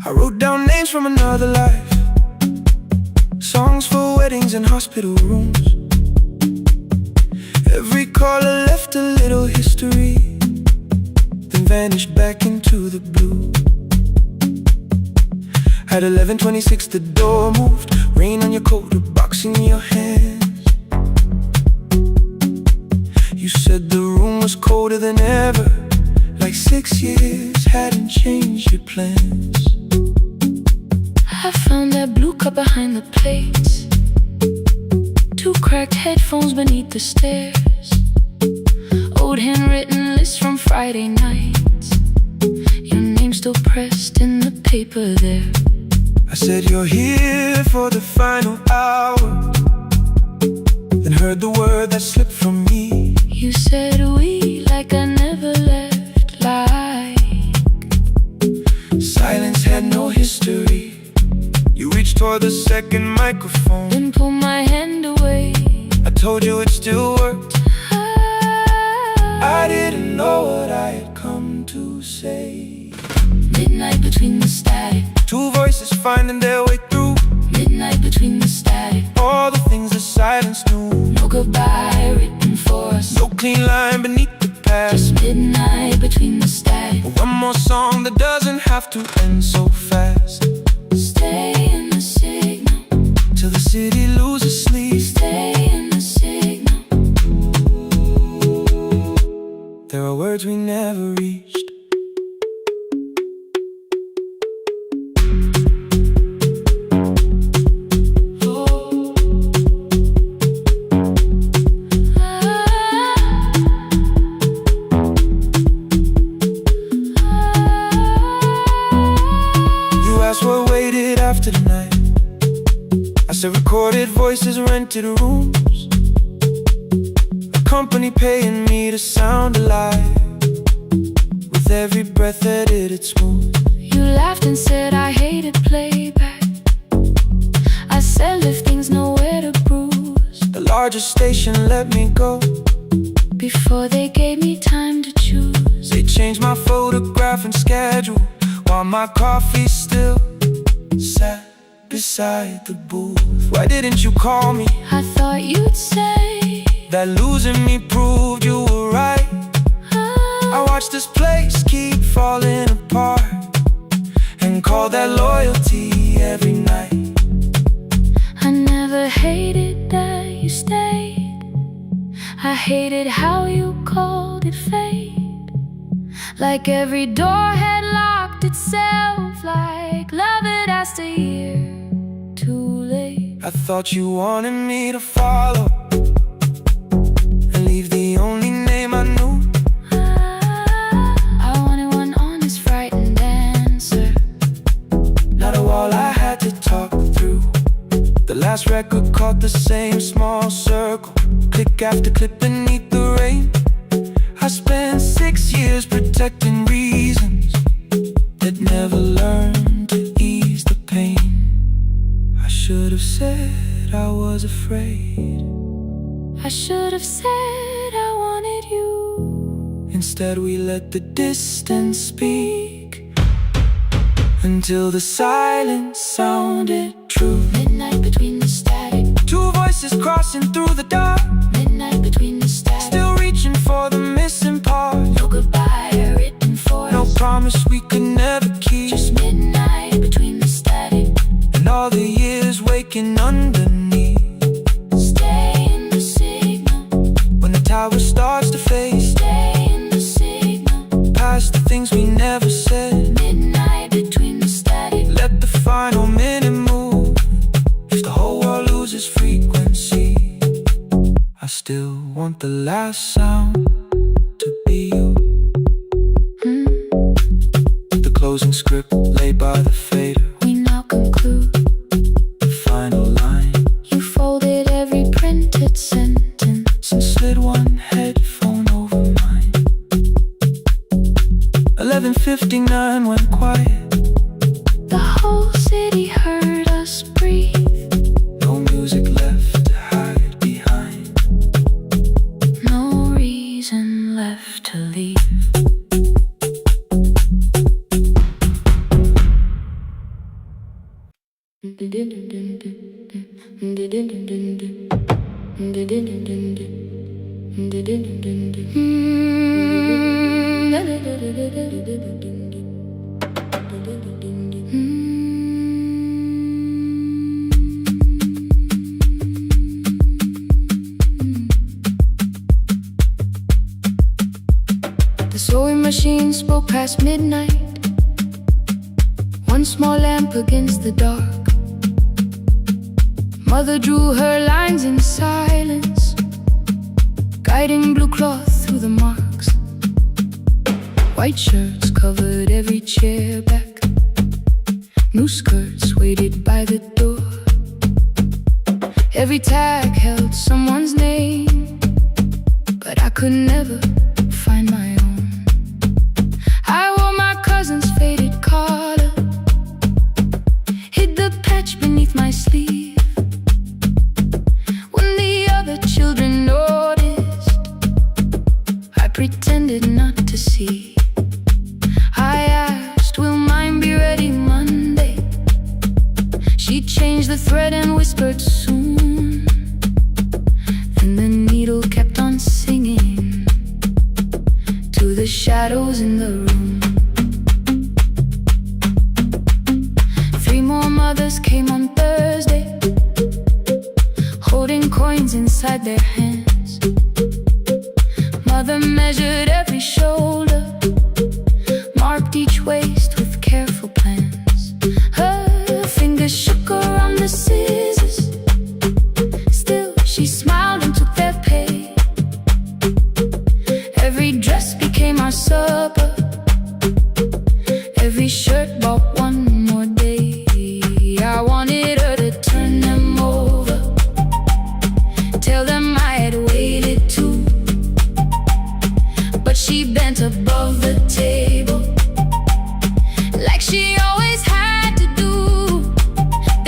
I wrote down names from another life, songs for weddings and hospital rooms. Every caller left a little history, then vanished back into the blue. At 11:26 the door moved, rain on your coat, a box in your hands. You said the room was colder than ever, like 6 years hadn't changed your plans. I found that blue cup behind the plates, 2 cracked headphones beneath the stairs, old handwritten lists from Friday nights, your name still pressed in the paper there. I said you're here for the final hour, then heard the word that slipped from me. You said we like I never left, like silence had no history. You reached for the second microphone, then pulled my hand away. I told you it still worked. I didn't know what I had come to say. Midnight between the static, 2 voices finding their way through. midnight between the static, All the things the silence knew. no goodbye written for us, No clean line beneath the past. just midnight between the static. One more song that doesn't have to end so fast. Stay in the signal, Till the city loses sleep. stay in the signal. There are words we never reached. What waited after the night? I said recorded voices, rented rooms, a company paying me to sound alive, with every breath edited smooth. You laughed and said I hated playback. I said lifting's nowhere to bruise, The largest station let me go before they gave me time to choose. They changed my photograph and schedule, while my coffee still sat beside the booth. Why didn't you call me? I thought you'd say That losing me proved you were right. I watched this place keep falling apart, and call that loyalty every night. I never hated that you stayed, I hated how you called it fate, like every door had locked itself, like love had asked a year too late. I thought you wanted me to follow and leave the only name I knew. I wanted one honest, frightened answer, Not a wall I had to talk through. The last record caught the same small circle, click after click beneath the rain. I spent 6 years protecting reasons that never learned to ease the pain. I should have said I was afraid. I should have said I wanted you. Instead we let the distance speak, until the silence sounded true. Midnight between the static, 2 voices crossing through the dark, midnight between the static, still reaching for the missing part. no goodbye written for No us, promise we could never keep. just midnight between the static, And all the years waking underneath. stay in the city. want the last sound to be you. The closing script laid by the fader. We now conclude The final line. You folded every printed sentence And slid one headphone over mine. 11:59 went quiet. The whole city heard us breathe. No music left to hide behind. No reason left to leave. The sewing machine spoke past midnight. One small lamp against the dark. Mother drew her lines in silence, guiding blue cloth through the marks. White shirts covered every chair back. New skirts waited by the door. Every tag held someone's name, but I could never find my own. I wore my cousin's faded collar, hid the patch beneath my sleeve. When the other children noticed, I pretended not to see. I asked, will mine be ready Monday? She changed the thread and whispered soon. Then the needle kept on singing to the shadows in the room. 3 more mothers came on Thursday, holding coins inside their hands. Mother measured every shoulder, marked each waist with careful plans. Her fingers shook around the scissors. Still she smiled and took their pay. Every dress became our supper. Every shirt bought one more day. I wanted her to turn them over, tell them I had waited too. But she bent above the table, like she always had to do.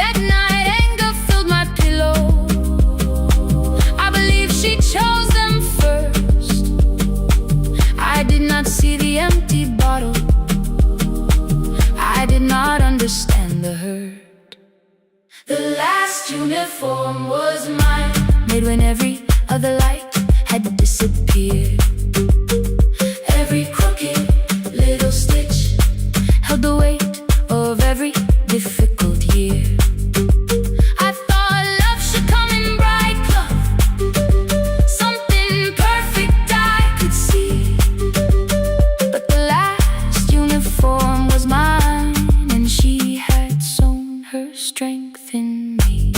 That night anger filled my pillow. I believe she chose them first. I did not see the empty bottle. I did not understand the hurt. The last uniform was mine, made when every other light had disappeared. Every crooked little stitch held the weight of every difficult year. I thought love should come in bright cloth, something perfect I could see. But the last uniform was mine, and she had sown her strength in me.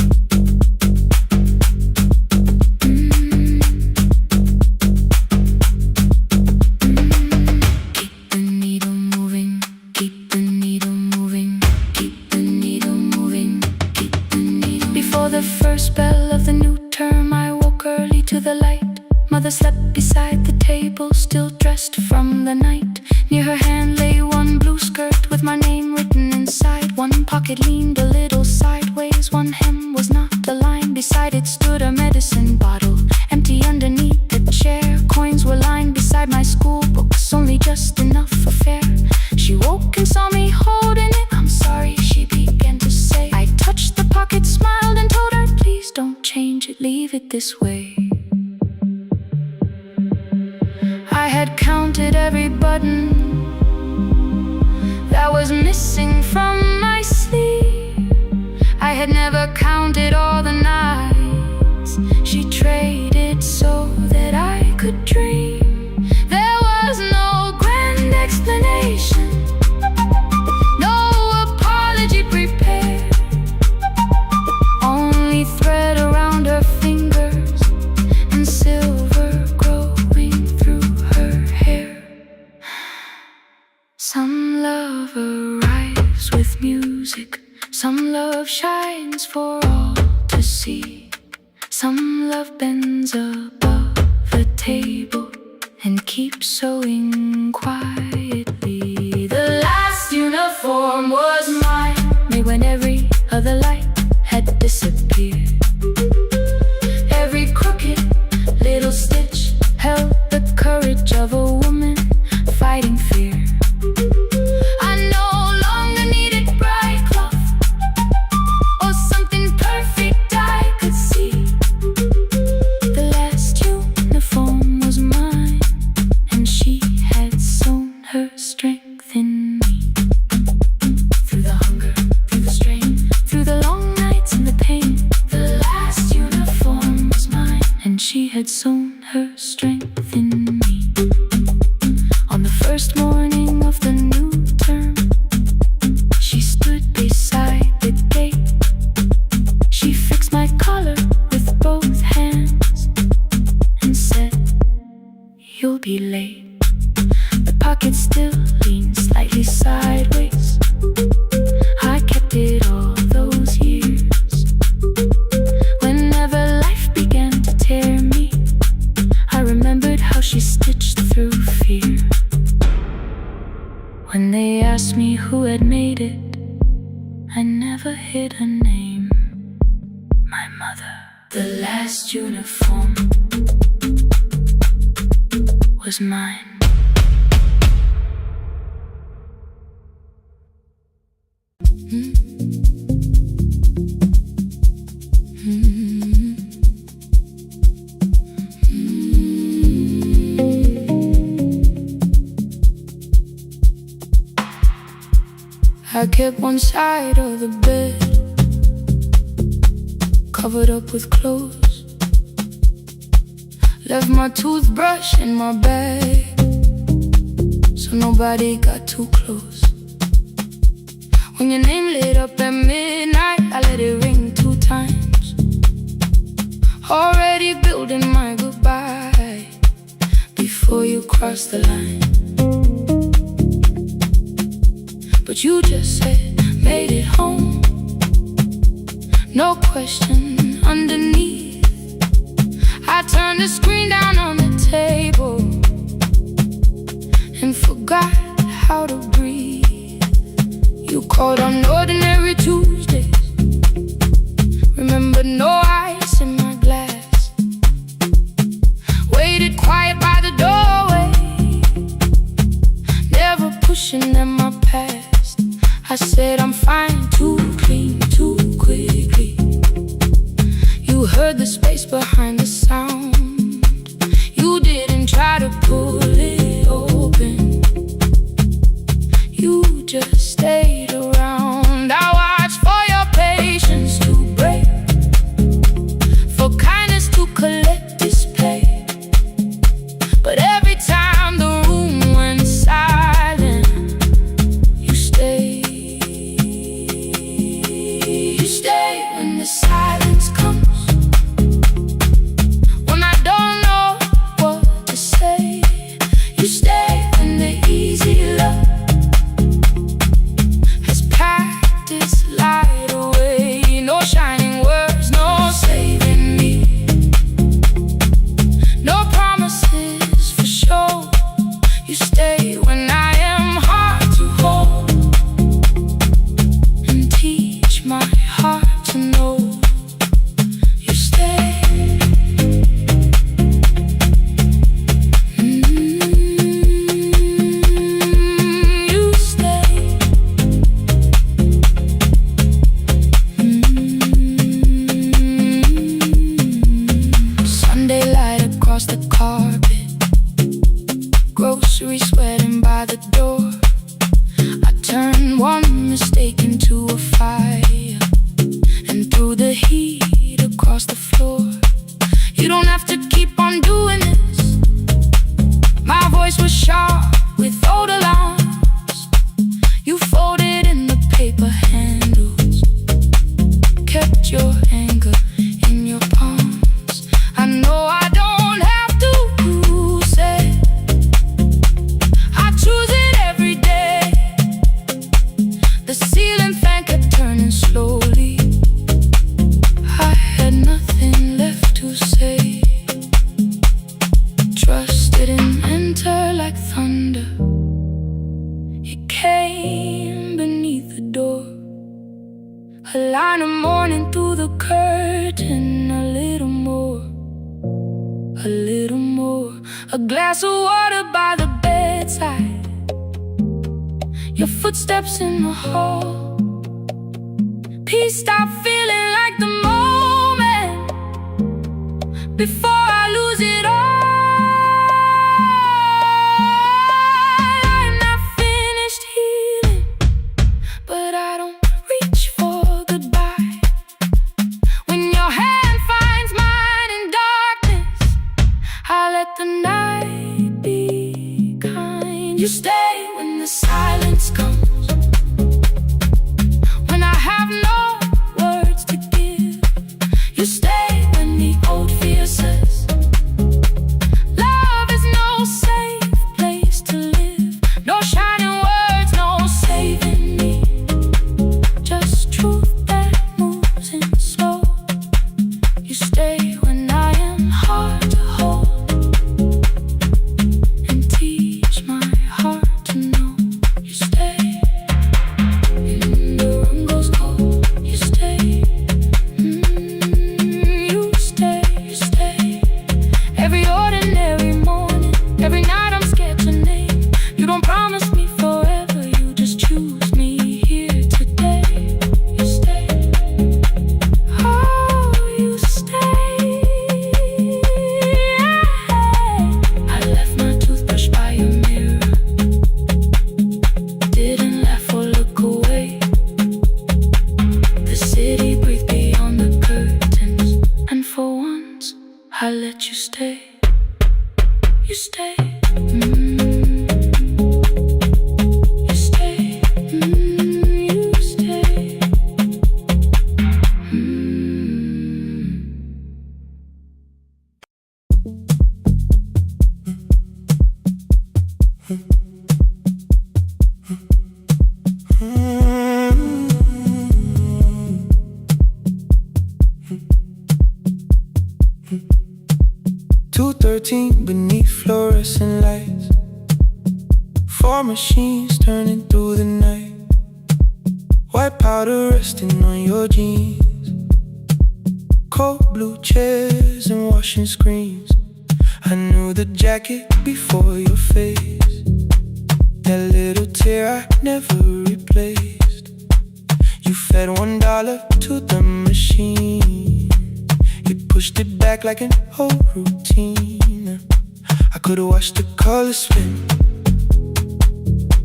Keep the needle moving, keep the needle moving, keep the needle moving, keep the needle. Before the first bell of the new term, I woke early to the light. Mother slept beside the table, still dressed from the night. Near her hand lay one blue skirt with my name written inside. One pocket leaned a little sideways, one hem was not aligned. Beside it stood a medicine bottle, empty underneath the chair. Coins were lined beside my school books, only just enough for fare. She woke and saw me holding it. I'm sorry, she began to say. I touched the pocket, smiled and told her, please don't change it, leave it this way. I had counted every button that was missing from my sleeve. I had never counted all the nights she traded so that I could dream. There was no grand explanation, no apology prepared, only thread around her fingers and silver to see. Some love bends above the table and keeps sewing quietly. The last uniform was mine, made when every other light had disappeared. Every crooked little stitch held the courage of a woman fighting fear. I no longer needed bright cloth or something perfect I could see. The last uniform was mine, and she had sewn her strength in me. Through the hunger, through the strain, through the long nights and the pain, the last uniform was mine, and she had sewn her strength in me. On the first morning of the new term, she stood beside the gate. She fixed my collar with both hands and said, "You'll be late." The pocket still leaned slightly sideways. I kept it all those years. Whenever life began to tear me, I remembered how she stitched through fear. When they asked me who had made it, I never hid her name. My mother. The last uniform was mine. I kept one side of the bed covered up with clothes, left my toothbrush in my bag so nobody got too close. When your name lit up at midnight, I let it ring 2 times, already building my goodbye before you crossed the line. But you just said, made it home, no question underneath. I turned the screen down on the table and forgot how to breathe. You called on ordinary Tuesdays, remember no ice in my glass. Waited quiet by the doorway, never pushing at my past. I said I'm fine, too clean, too quickly. You heard the space behind the sound. You didn't try to pull it open, you just stayed around. I watched for your patience to break, for kindness to collect display. But every time the room went silent, you stayed. When the silence comes, when I don't know what to say, you stay. When the easy love has packed its light away, no shining words, no saving me, no promises for sure. You stay when I am hard to hold and teach my heart to know. You stay. You stay. Sunday light across the carpet, groceries sweating by the door. I turned one mistake into a fire, and through the heat across the floor. You don't have to keep on doing this. My voice was sharp with old alarms. You folded in the paper handles, kept your anger in your palms. I know I don't have to say, I choose it every day. The ceiling fan kept turning slowly. I lying through the curtain. A little more, a little more. A glass of water by the bedside. Your footsteps in the hall. Peace, stop feeling like the moment before I lose it all. I'm not finished healing, but I don't reach for goodbye. When your hand finds mine in darkness, I let the night be kind. You stay when the silence comes, when I have no words to give. You stay when the old fear says love is no safe place to live. No shining words, no saving me, just truth that moves in slow. You stay when I am hard to hold, and teach my heart to know. You stay when the room goes cold. You stay, you stay, you stay. Every ordinary morning, every night I'm scared to name. You don't promise me forever, you just choose me here today. You stay, oh, you stay. I left my toothbrush by your mirror, didn't laugh or look away. The city breathed beyond the curtains, and for once I let you stay. You stay, you stay, you stay. 2:13 beneath fluorescent lights, 4 machines turning through the night. White powder resting on your jeans, cold blue chairs and washing screens. I knew the jacket before your face, that little tear I never replaced. You fed $1 to the machine, you pushed it back like an old routine. I could've watched the colors spin,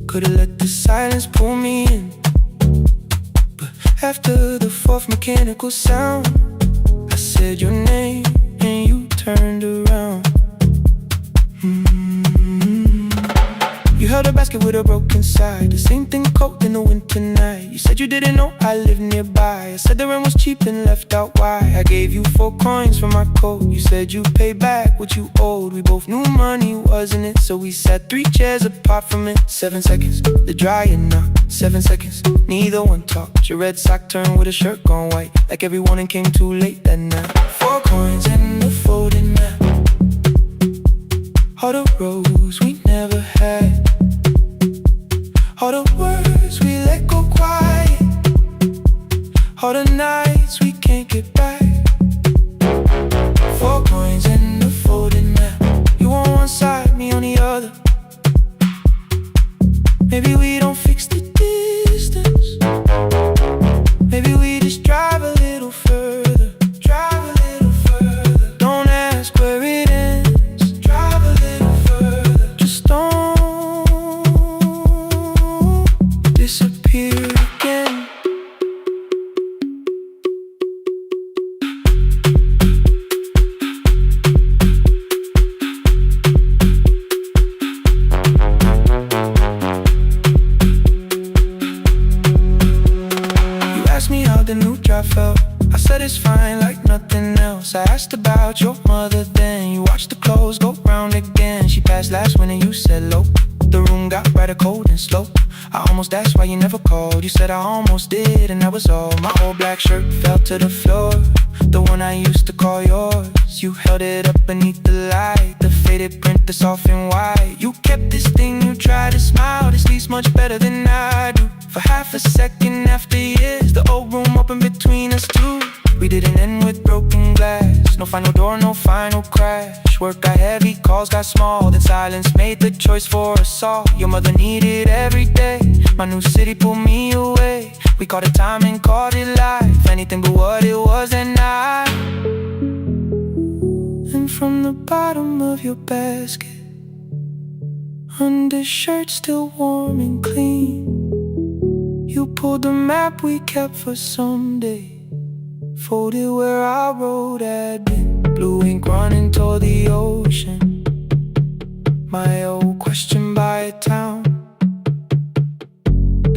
could've let the silence pull me in. But after the 4th mechanical sound, I said your name and you turned around. You held a basket with a broken side, the same thing cold in the winter night. You said you didn't know I lived nearby. I said the rent was cheap and left out why. I gave you 4 coins for my coat. You said you'd pay back what you owed. We both knew money wasn't it, so we sat 3 chairs apart from it. 7 seconds, the dryer knocked. 7 seconds, neither one talked. Your red sock turned with a shirt gone white, like every morning came too late that night. 4 coins and a folding map, all the roads we never had, all the words we let go quiet, all the nights we can't get back. 4 coins and a folding map, you on one side, me on the other. Maybe we don't fix the distance, maybe we just drive a little further. Drive a little further, don't ask where it ends. Drive a little further, just don't disappear again. You asked me how the new drive felt, I said it's fine like nothing else. I asked about your mother then, you watched the clothes go round again. She passed last winter, you said low. The room got brighter, cold and slow. I almost asked why you never called. You said I almost did and that was all. My old black shirt fell to the floor, the one I used to call yours. You held it up beneath the light, the faded print that's off in white. You kept this thing, you tried to smile, this leaves much better than I do. For half a second after years, the old room opened between us two. didn't end with broken glass. No final door, no final crash. Work got heavy, calls got small, then silence made the choice for us all. Your mother needed every day. My new city pulled me away. We called it time and called it life. Anything but what it was at night. And from the bottom of your basket, undershirt still warm and clean, you pulled the map we kept for someday, folded where our road had been. Blue ink running toward the ocean. My old question by a town.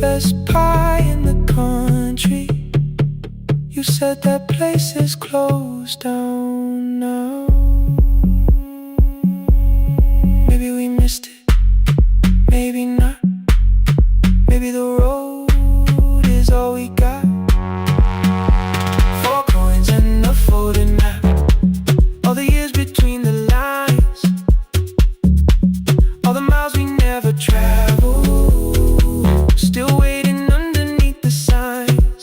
Best pie in the country. You said that place is closed down now. Maybe we missed it, maybe not. Maybe the road is all we got. 4 coins and a folded map. All the years between the lines, all the miles we never traveled, still waiting underneath the signs.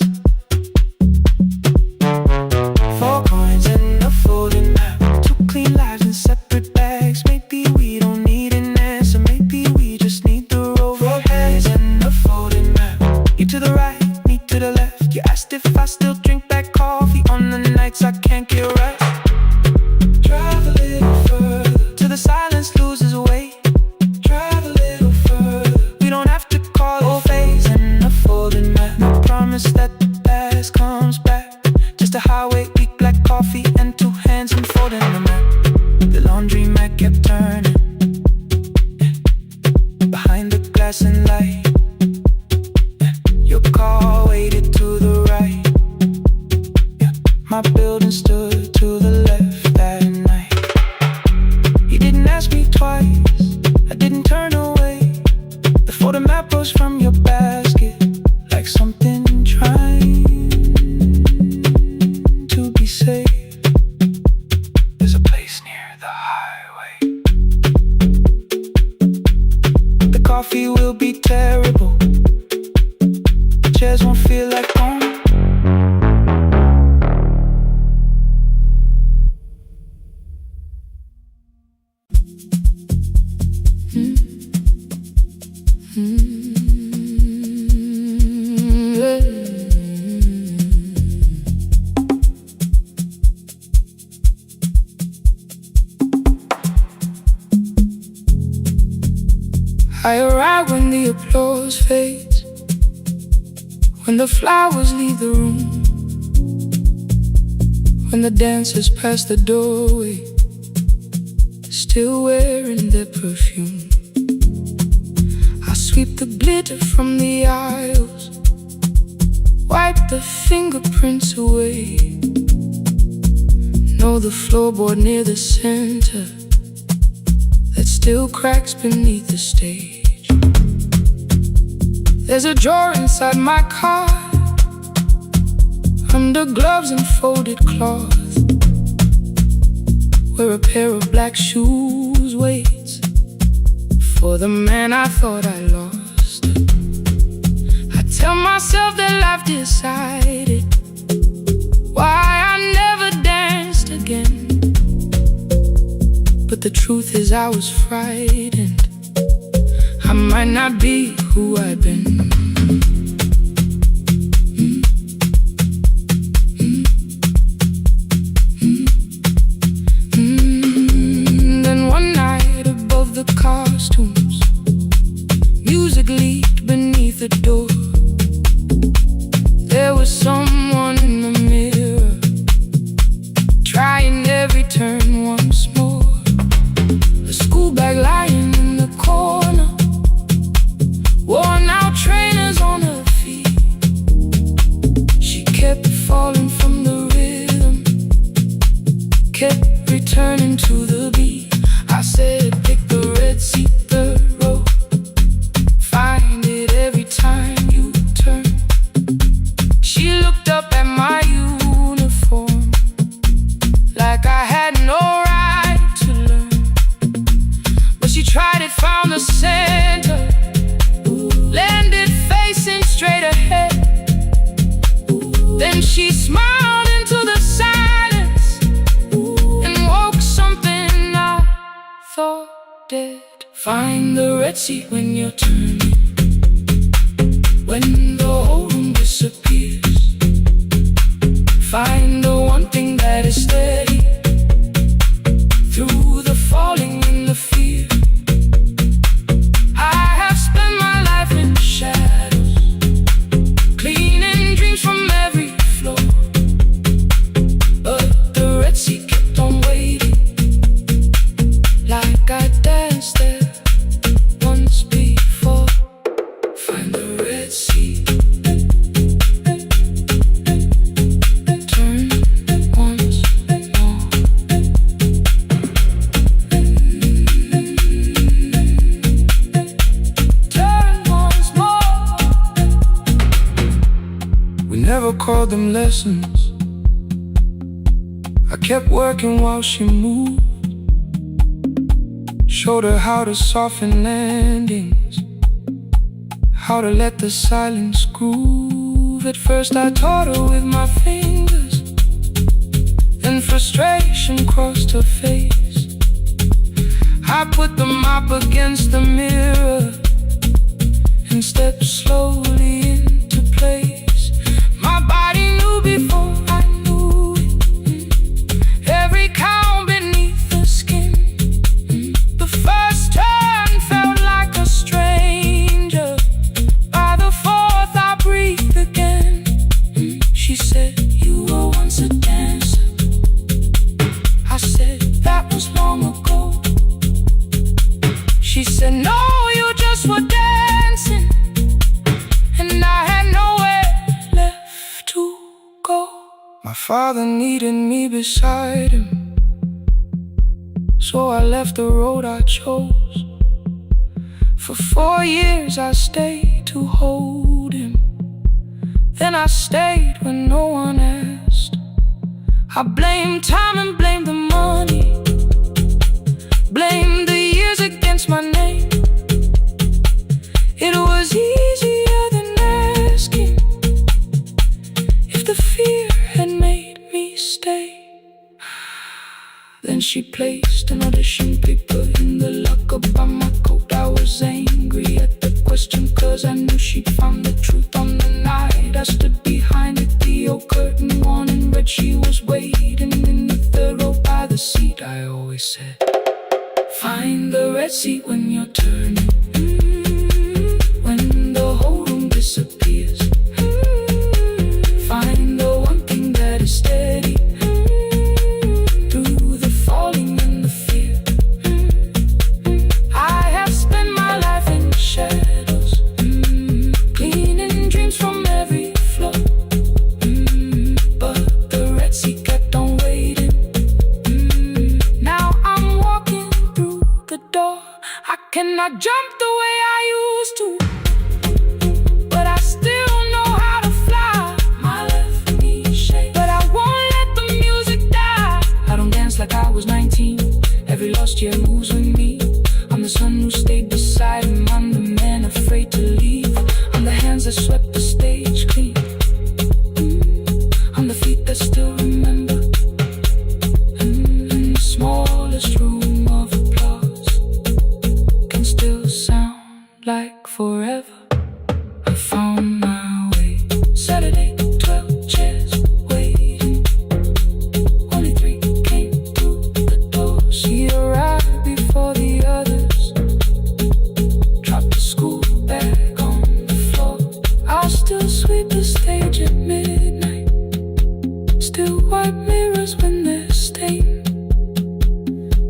4 coins and a folded map. 2 clean lives in separate bags. Maybe we don't need an answer, maybe we just need the road. 4 hands and a folded map. You to the right, me to the left. You asked if I still drink that coffee on the nights I can't get right. Drive a little further till the silence loses weight. Drive a little further, we don't have to call it phase and a folded map. No promise that the past comes back, just a highway, weak black coffee and 2 hands and folding the map. The laundry mat kept turning, behind the glass and light. Your car waited to the right. My building stood to the left that night. You didn't ask me twice, I didn't turn away. The photo map rose from your basket like something trying to be safe. There's a place near the highway. The coffee will be terrible, the chairs won't feel like home. I arrive when the applause fades, when the flowers leave the room, when the dancers pass the doorway, still wearing their perfume. I sweep the glitter from the aisles, wipe the fingerprints away. Know the floorboard near the center that still cracks beneath the stage. There's a drawer inside my car, under gloves and folded cloth, where a pair of black shoes waits for the man I thought I lost. I tell myself that life decided why I never danced again, but the truth is I was frightened. I might not be who I've been. Then one night above the costumes, music leaked beneath the door. There was someone in the mirror, trying every turn once more. A school bag lying in the corner, worn out trainers on her feet. She kept falling from the rhythm, kept returning to the beat. I said, pick the red seat, the road, find it every time you turn. She looked up at my uniform like I had no right to learn, but she tried it, found the center, landed facing straight ahead. Then she smiled into the Find the Red Sea when you're turning, when the whole room disappears. Find the one thing that is steady through the falling and the fear. I have spent my life in shadows, cleaning dreams from every floor, but the Red Sea kept on waiting, like I danced there once before. Find the Red Sea, turn once more. Turn once more. We never called them lessons. I kept working while she moved, showed her how to soften landings, how to let the silence groove. At first I taught her with my fingers, then frustration crossed her face. I put the mop against the mirror and stepped slowly into place. My body knew before I knew it, every count beneath the skin. The first turn felt like a stranger. By the fourth I breathed again. She said, "You were once a dancer." I said, "That was long ago." She said, "No, you just were dancing." And I had nowhere left to go. My father needed me beside him, so I left the road I chose. For 4 years I stayed to hold him, then I stayed when no one asked. I blamed time and blamed the money, blamed the years against my name. It was easier than asking if the fear had made me stay. Then she placed an audition paper in the locker by my coat. I was angry at the question, cause I knew she'd found the truth on the night I stood behind it. The old curtain worn in red, she was waiting in the third row by the seat. I always said, find the Red Sea when you're turning, when the whole room disappears. Find the one thing that is steady through the falling and the fear. I have spent my life in shadows, cleaning dreams from every floor, but the Red Sea kept on waiting. Now I'm walking through the door. I cannot jump the way I used to, but I still know how to fly. My left knee shakes, but I won't let the music die. I don't dance like I was 19. Every lost year moves with me. I'm the son who stayed beside him. I'm the man afraid to leave. I'm the hands that swept the stage clean. I'm the feet that still remember. In the smallest room of applause can still sound like forever. I found my way. Saturday, 12 chairs waiting. Only 3 came through the door. She arrived before the others, dropped the school bag on the floor. I'll still sweep the stage at midnight, still wipe mirrors when they're stained.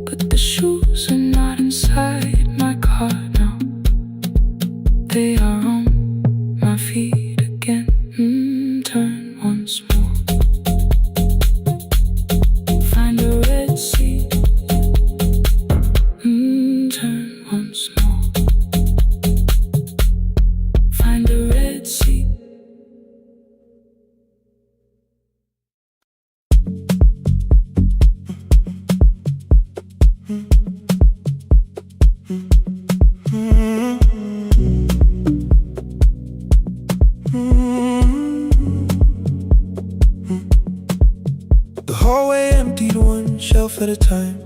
But the shoes are not inside my car now. They are on my feet again. Turn once more. Find a Red Sea. Turn once more. Find a Red Sea. The hallway emptied one shelf at a time.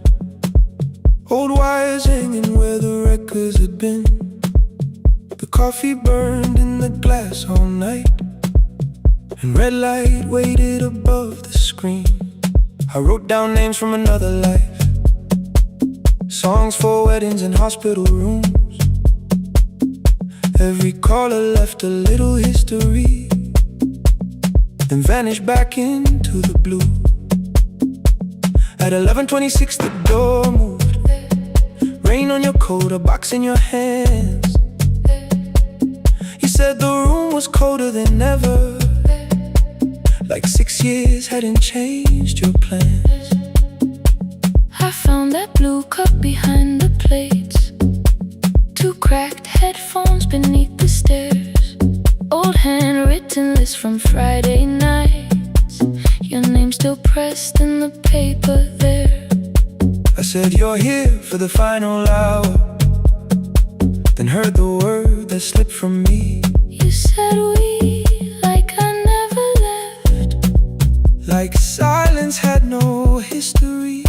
Old wires hanging where the records had been. The coffee burned in the glass all night, and red light waited above the screen. I wrote down names from another life, songs for weddings and hospital rooms. Every caller left a little history, then vanished back into the blue. At 11:26 the door moved. Rain on your coat, a box in your hands. You said the room was colder than ever, like 6 years hadn't changed your plans. I found that blue cup behind the plates, 2 cracked headphones beneath the stairs, old handwritten list from Friday nights, your name still pressed in the paper there. I said, you're here for the final hour, then heard the word that slipped from me. You said we, like I never left, like silence had no history.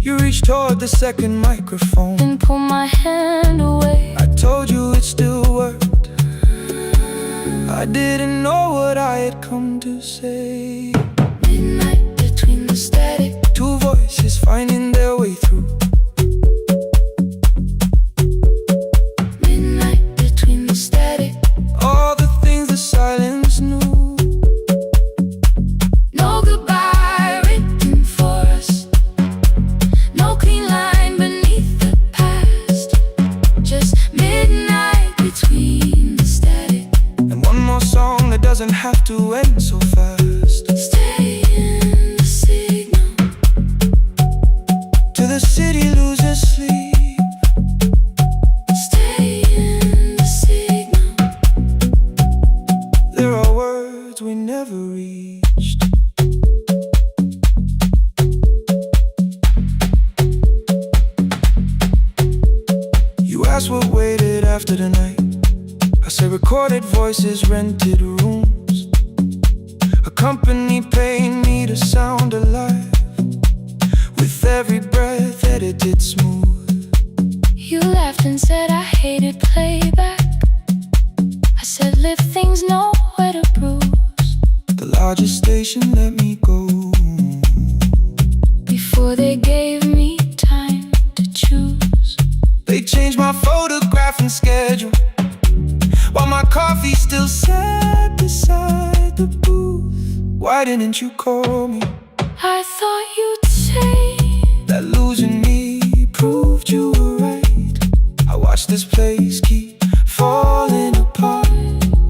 You reached toward the second microphone, then pulled my hand away. I told you it still worked. I didn't know what I had come to say. Midnight between the static, 2 voices finding their way through. midnight between the static, All the things the silence knew. no goodbye written for us, no clean line beneath the past, just midnight between the static. And one more song that doesn't have to end so fast. Stay in the signal, Till the city loses sleep. stay in the signal. There are words we never reached. You asked what waited after the night. I say recorded voices, rented rooms. A company paying me to sound alive, with every breath edited smooth. You laughed and said I hated playback. I said live things nowhere to bruise. The largest station let me go. Before they gave me time to choose, They changed my photograph and schedule, while my coffee still sat beside the booth. Why didn't you call me? I thought you'd say That losing me proved you were right. I watched this place keep falling apart,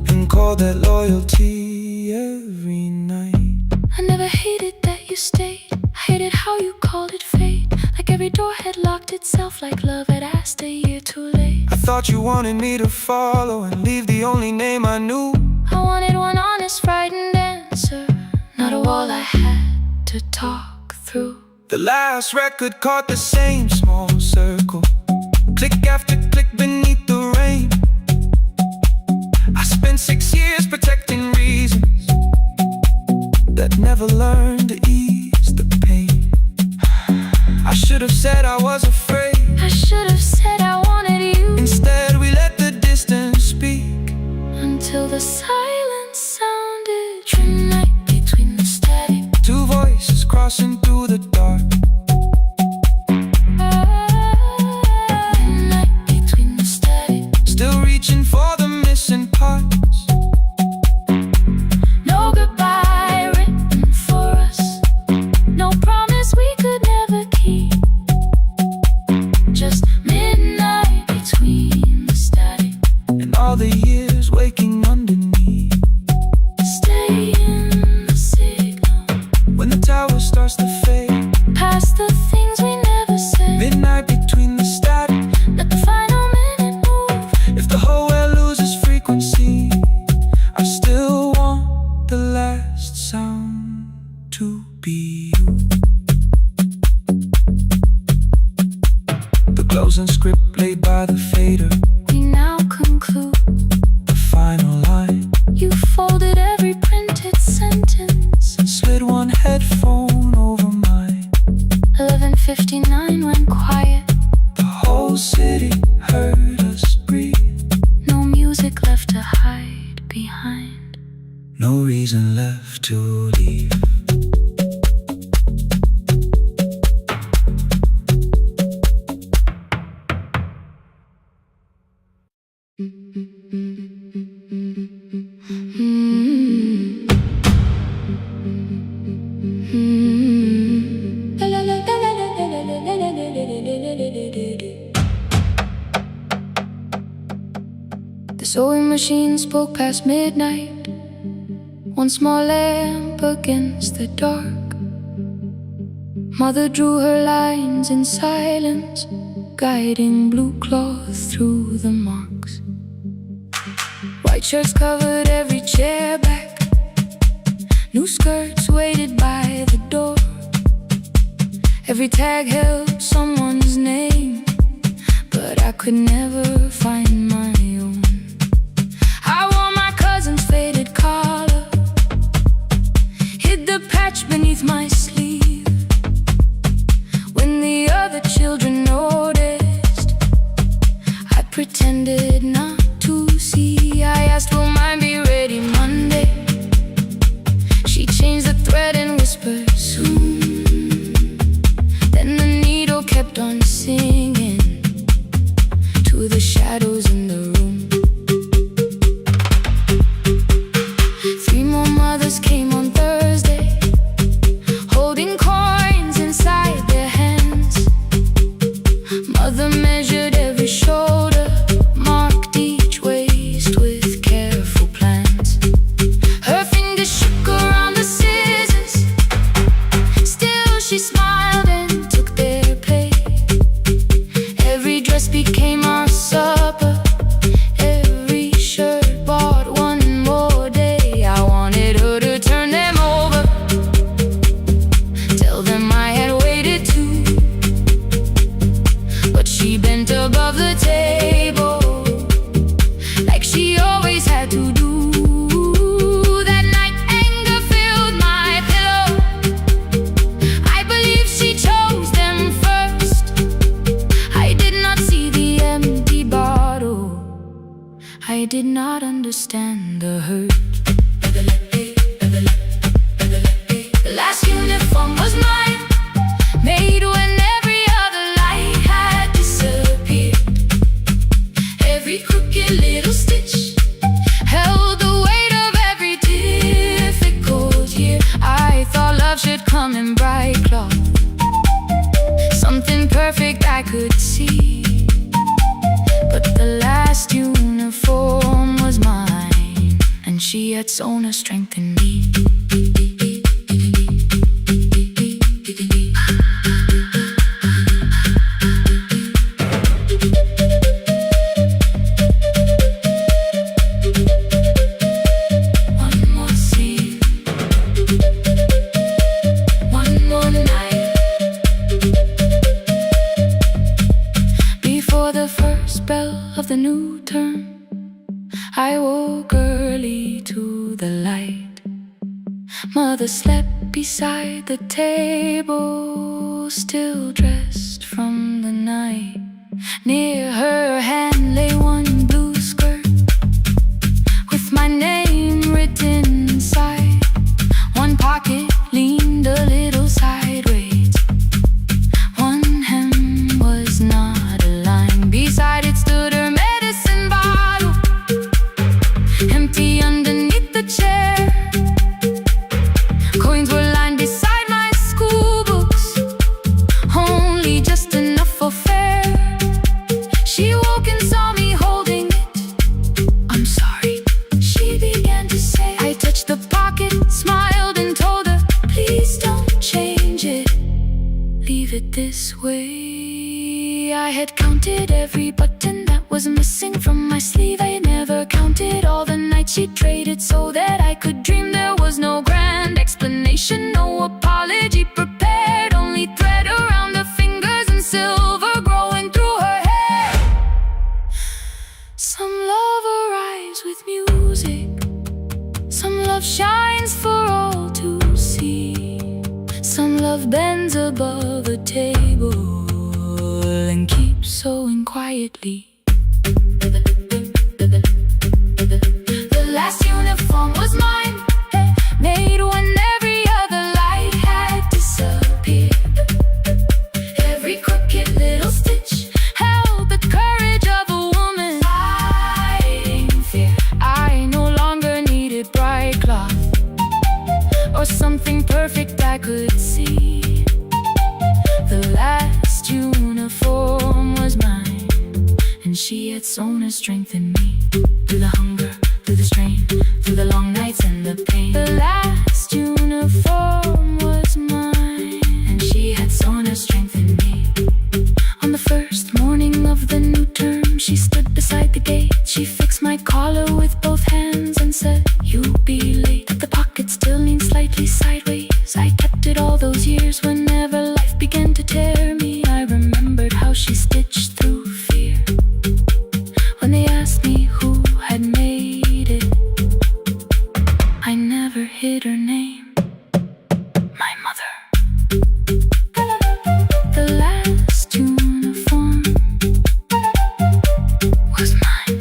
and called that loyalty every night. I never hated that you stayed. I hated how you called it fate, like every door had locked itself, like love had asked a year too late. I thought you wanted me to follow and leave the only name I knew. I wanted one honest, frightened answer, not a wall I had to talk through. The last record caught the same small circle, click after click beneath the rain. I spent 6 years protecting reasons that never learned to ease the pain. I should have said I was afraid. I should have said I wanted you. Instead we let the distance speak, Until the silence sounded. Midnight between the static, 2 voices crossing through the dark. midnight between the static, Still reaching for the missing parts. no goodbye written for us, no promise we could never keep, just midnight between the static, And all the years waking underneath. stay in the signal, When the tower starts to fade, past the things we never said, midnight between the static. let the final minute move. If the whole world loses frequency, I still want the last sound to be you. The closing script played by the fader, We now conclude. the final line. You folded every printed sentence. And slid one headphone over mine. 11:59 went quiet. Sewing machine spoke past midnight, one small lamp against the dark. Mother drew her lines in silence, guiding blue cloth through the marks. White shirts covered every chair back, new skirts waited by the door. Every tag held someone's name, but I could never find my own. I wore my cousin's faded collar, hid the patch beneath my sleeve. When the other children noticed, I pretended not to see. I asked, will mine be ready Monday? She changed the thread and whispered, soon. Then the needle kept on singing to the shadows in the room. 3 more mothers came on Thursday, holding coins inside their hands. Mother measured every shoulder, marked each waist with careful plans. Her fingers shook around the scissors, still she smiled and took their pay. Every dress became our supper, every shirt bought one more day. I wanted her to turn them over, tell them I had waited too. But she bent above the table, like she always had to do. That night anger filled my pillow, I believe she chose them first. I did not see the empty bottle, I did not understand the hurt. The last uniform was mine, made when every other light had disappeared. Every crooked little stitch held the weight of every difficult year. I thought love should come in bright cloth, something perfect I could see. But the last uniform was mine, and she had sewn her strength in me. One more scene, one more night. Before the first bell of the new term, I woke early to the light. Mother slept beside the table, still dressed from the night. Near her hand lay one blue skirt with my name written inside. One pocket leaned a little sideways, one hem was not aligned. Beside it stood her medicine bottle, empty underneath the chair. Coins were lined beside my school books, only just enough for fare. She woke and saw me holding it. I'm sorry, she began to say. I touched the pocket, smiled and told her, please don't change it, leave it this way. I had counted every button that was missing from my sleeve. I never counted all the nights she traded so that I could dream. There was no grand explanation, no apology prepared, only thread around her fingers and silver growing through her hair. Some love arrives with music, some love shines for all to see. Some love bends above a table and keeps sewing quietly. The last uniform was mine, made when every other light had disappeared. Every crooked little stitch held the courage of a woman fighting fear. I no longer needed bright cloth or something perfect I could see. The last uniform was mine, and she had sown her strength in me. Through the hunger, through the strain, through the long nights and the pain. The last uniform was mine, and she had sown her strength in me. On the first morning of the new term, she stood beside the gate. She fixed my collar with both hands and said, "You'll be late." The pocket still leaned slightly sideways. I kept it all those years. Whenever life began to tear me, I remembered how she stitched through fear. When they asked me who had made it, I never hid her name. My mother. The last uniform was mine.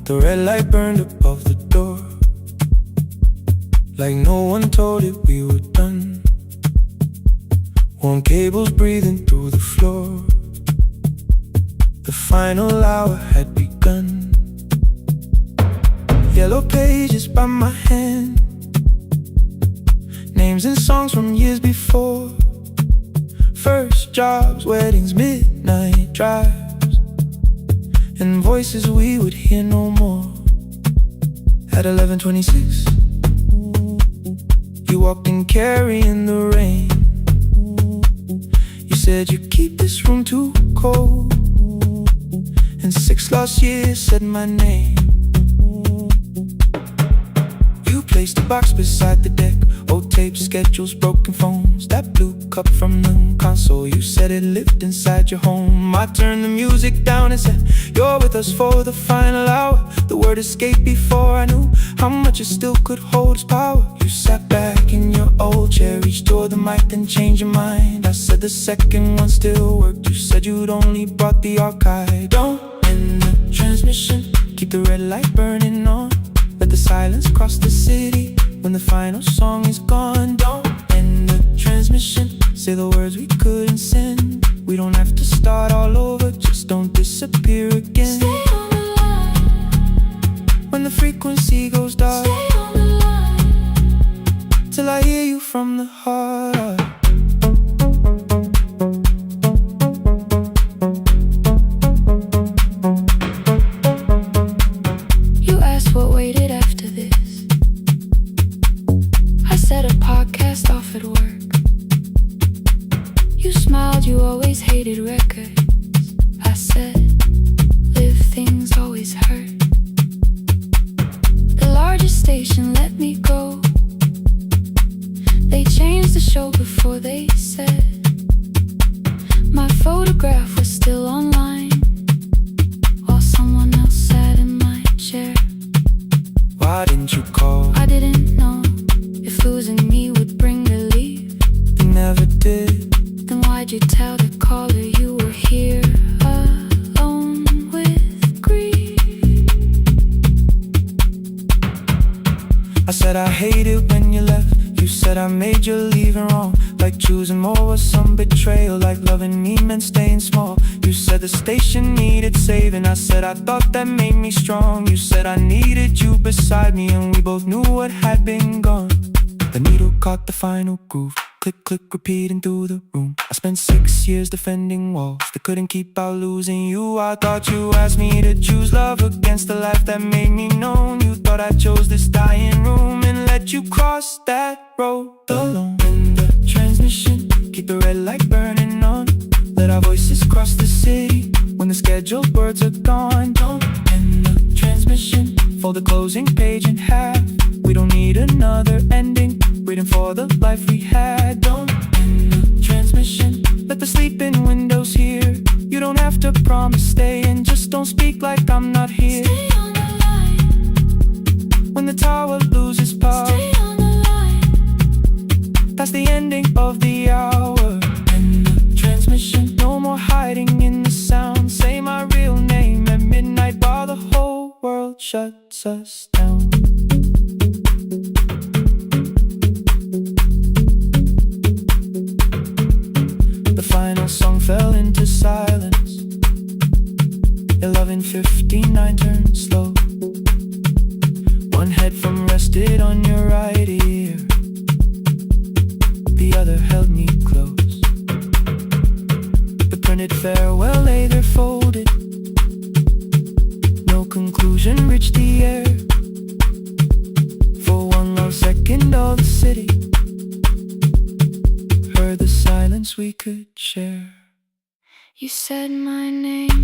The red light burned above the door, like no one told it we were done. Warm cables breathing through the floor. The final hour had begun. Yellow pages by my hand, names and songs from years before. First jobs, weddings, midnight drives, and voices we would hear no more. At 11:26, you walked in carrying the rain. You said you keep this room too cold, and 6 lost years said my name. You placed a box beside the deck, old tapes, schedules, broken phones, that blue cup from the console. You said it lived inside your home. I turned the music down and said, "You're with us for the final hour." The word escaped before I knew how much it still could hold its power. You sat back in your old chair, reached toward the mic, then changed your mind. I said the second one still worked. You said you'd only brought the archive. Don't end the transmission, keep the red light burning on. Let the silence cross the city when the final song is gone. Don't end the transmission, say the words we couldn't send. We don't have to start all over, just don't disappear again. Stay on the line. When the frequency goes dark, Stay on the line. till I hear you from the heart. You asked what waited after this. I said a podcast off at work. You smiled, you always hated records. I said, live things always hurt. The largest station let me go. They changed the show before they said my photograph was still online, while someone else sat in my chair. Why didn't you call? I didn't know if losing me would bring relief. You never did. Then why'd you tell the caller you were here alone with grief? I said I hate it when you left. You said I made you leaving wrong, like choosing more was some betrayal, like loving me meant staying small. You said the station needed saving. I said I thought that made me strong. You said I needed you beside me, and we both knew what had been gone. The needle caught the final groove, click, click, repeating through the room. I spent 6 years defending walls that couldn't keep out losing you. I thought you asked me to choose love against the life that made me known. You thought I chose this dying room and let you cross that road alone. In the transmission, keep the red light burning on. Let our voices cross the city when the scheduled words are gone. Don't end the transmission, fold the closing page in half. We don't need another ending, waiting for the life we had. Don't end the transmission, let the sleeping windows hear. You don't have to promise staying, just don't speak like I'm not here. Stay on the line. When the tower loses power, Stay on the line. that's the ending of the hour. End the transmission, no more hiding in the sound. Say my real name at midnight. shuts us down. The final song fell into silence. 11:59 turned slow. One headphone rested on your right ear, the other held me close. The printed farewell lay there folded. No conclusion reached the air. For one long second all the city heard the silence we could share. You said my name,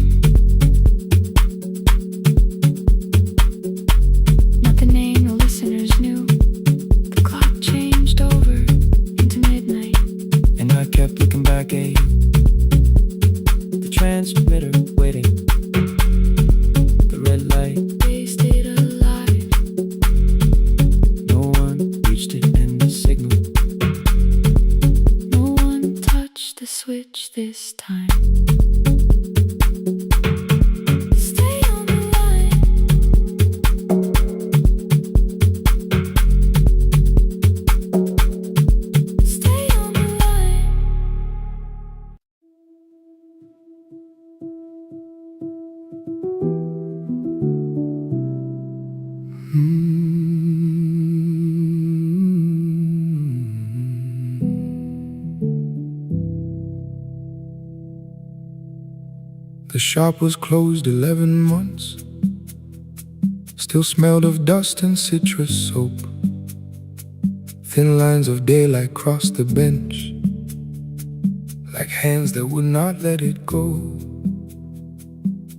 not the name the listeners knew. The clock changed over into midnight, and I kept looking back at you. The transmitter waiting, the red light, they stayed alive. No one reached it and the signal. No one touched the switch this time. The shop was closed 11 months. Still smelled of dust and citrus soap. Thin lines of daylight crossed the bench, like hands that would not let it go.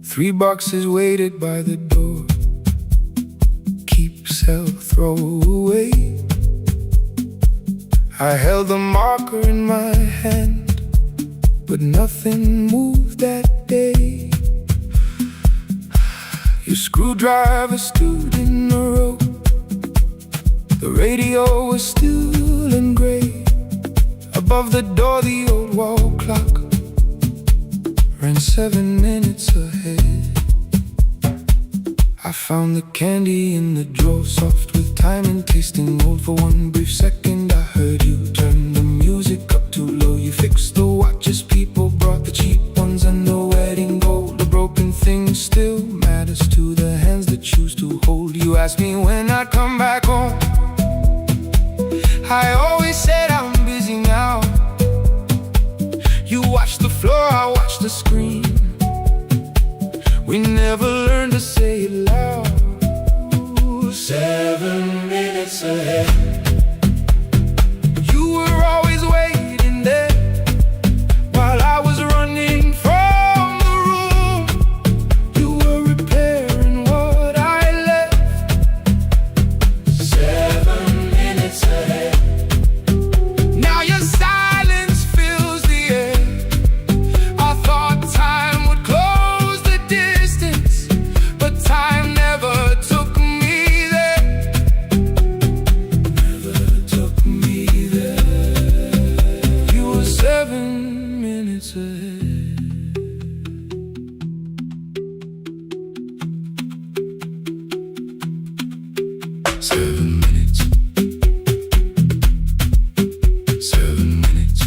3 boxes waited by the door. Keep, sell, throw away. I held the marker in my hand, but nothing moved that day. Your screwdriver stood in a row. The radio was still and gray. Above the door the old wall clock ran 7 minutes ahead. I found the candy in the drawer, soft with time and tasting old. For one brief second I heard you turn the music up too low. You fixed the watches, people brought the cheap ones and the wedding gold. The broken thing still matters to the hands that choose to hold. You asked me when I'd come back home. I always said I'm busy now. You watched the floor, I watched the screen. We never learned to say it loud. 7 minutes ahead. You were always waiting there while I was running from the room. You were repairing what I left. 7 minutes ahead. Now your silence fills the air. I thought time would close the distance, but time never took me there. Never took me there. You were 7 minutes ahead. Seven minutes. 7 minutes.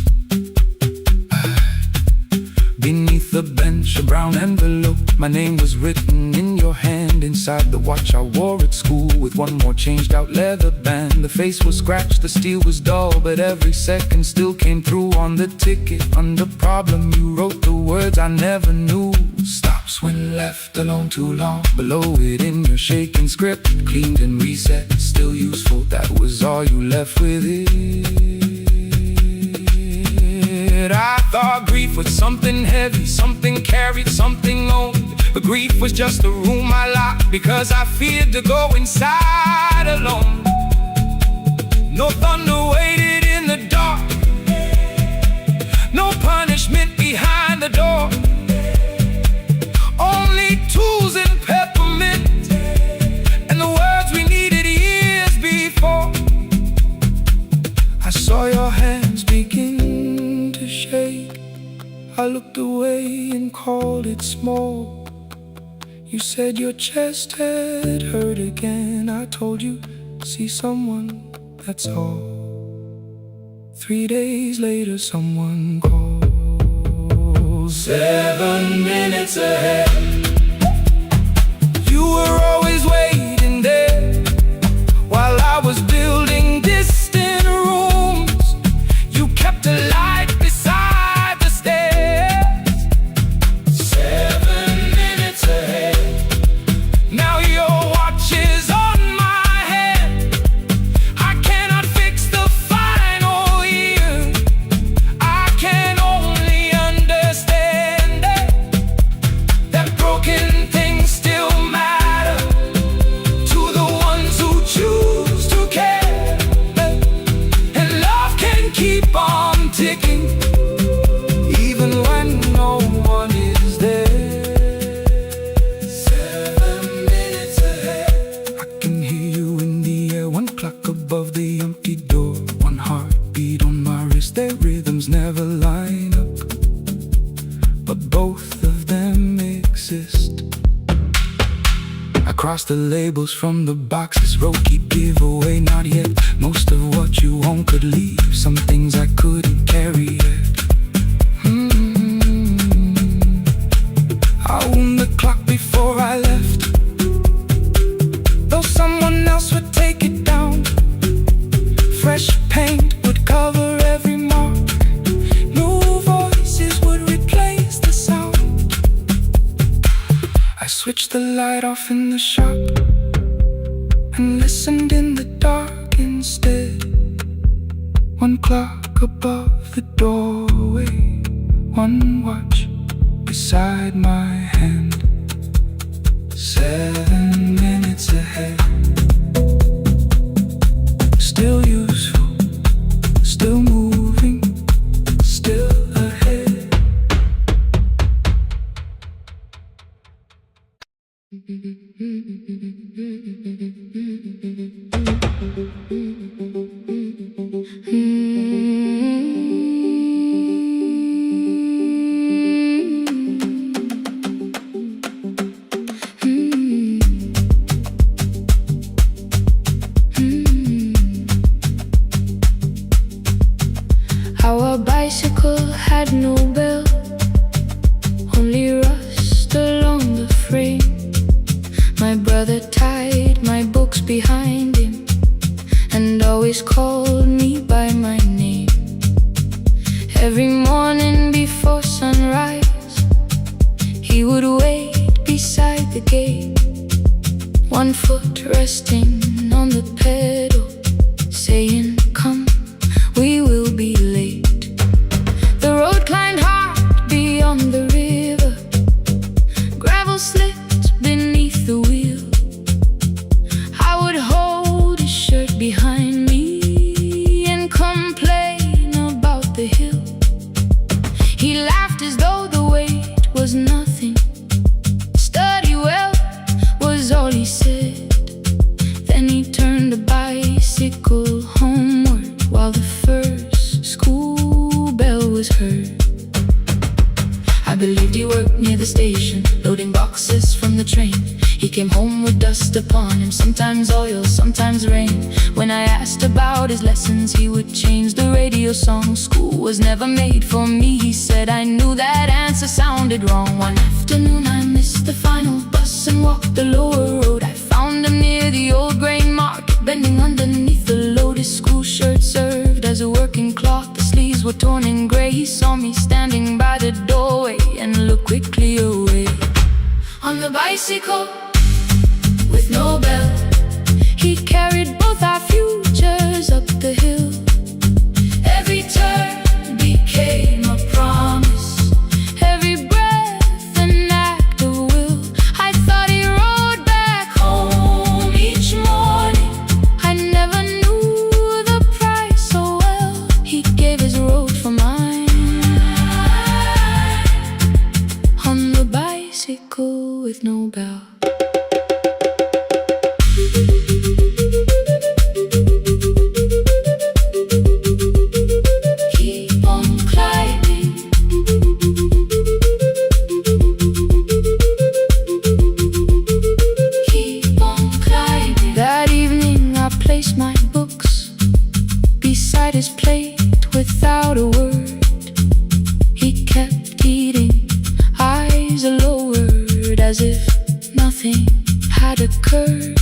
Beneath the bench, a brown envelope. My name was written in your hand. Inside the watch I wore at school, with one more changed out leather band. The face was scratched, the steel was dull, but every second still came through on the ticket. Under problem you wrote the words I never knew. Stops when left alone too long. Below it in your shaking script, cleaned and reset, still useful. That was all you left with it. I thought grief was something heavy, something carried, something owned. But grief was just a room I locked because I feared to go inside alone. No thunder waited in the dark, no punishment behind the door. Only tools and peppermint, and the words we needed years before. I saw your hands begin to shake. I looked away and called it small. You said your chest had hurt again. I told you, see someone, that's all. 3 days later, someone calls. 7 minutes ahead. You were always waiting there while I was building distant rooms. You kept a light beside the stairs. 7 minutes ahead. Now your watch is on my hand. I cannot fix the final year. I can only understand that broken things still matter to the ones who choose to care. And love can keep on ticking even when no one is there. 7 minutes ahead. I can hear you in the air, one clock above the empty door, one heartbeat on my wrist. Their rhythms never line up, but both of them exist. I cross the labels from the boxes, wrote keep, give away, not yet. Most of what you own could leave, some things I couldn't carry yet. I wound the clock before I left, though someone else would take it down. Fresh paint would cover every mark, new voices would replace the sound. I switched the light off in the shop and listened in the dark instead. One clock above the doorway, one watch beside my hand. 7 minutes ahead. Still useful, still moving, still ahead. Our bicycle had no bell, only rust along the frame. My brother tied my books behind him and always called me by my name. Every morning before sunrise, he would wait beside the gate, one foot resting on the pedal, saying, "Come, we will be late." The road climbed hard beyond the river, gravel slipped beneath the wheel. I would hold his shirt behind me and complain about the hill. He laughed as though the weight was nothing. Study well was all he said. Then he turned the bicycle homeward while the first school bell was heard. I believed he worked near the station, loading boxes from the train. He came home with dust upon him, sometimes oil, sometimes rain. When I asked about his lessons, he would change the radio song. School was never made for me, he said. I knew that answer sounded wrong. One afternoon I missed the final bus and walked the lower road. I found him near the old grain market, bending underneath the loaded school shirt served as a working cloth. The sleeves were torn and gray. He saw me standing by the doorway and looked quickly away. On the bicycle with no bell, he carried both our futures up the hill. Every turn became a promise, every breath an act of will. I thought he rode back home each morning. I never knew the price so well. He gave his road for mine. On the bicycle with no bell. repeating, eyes lowered as if nothing had occurred.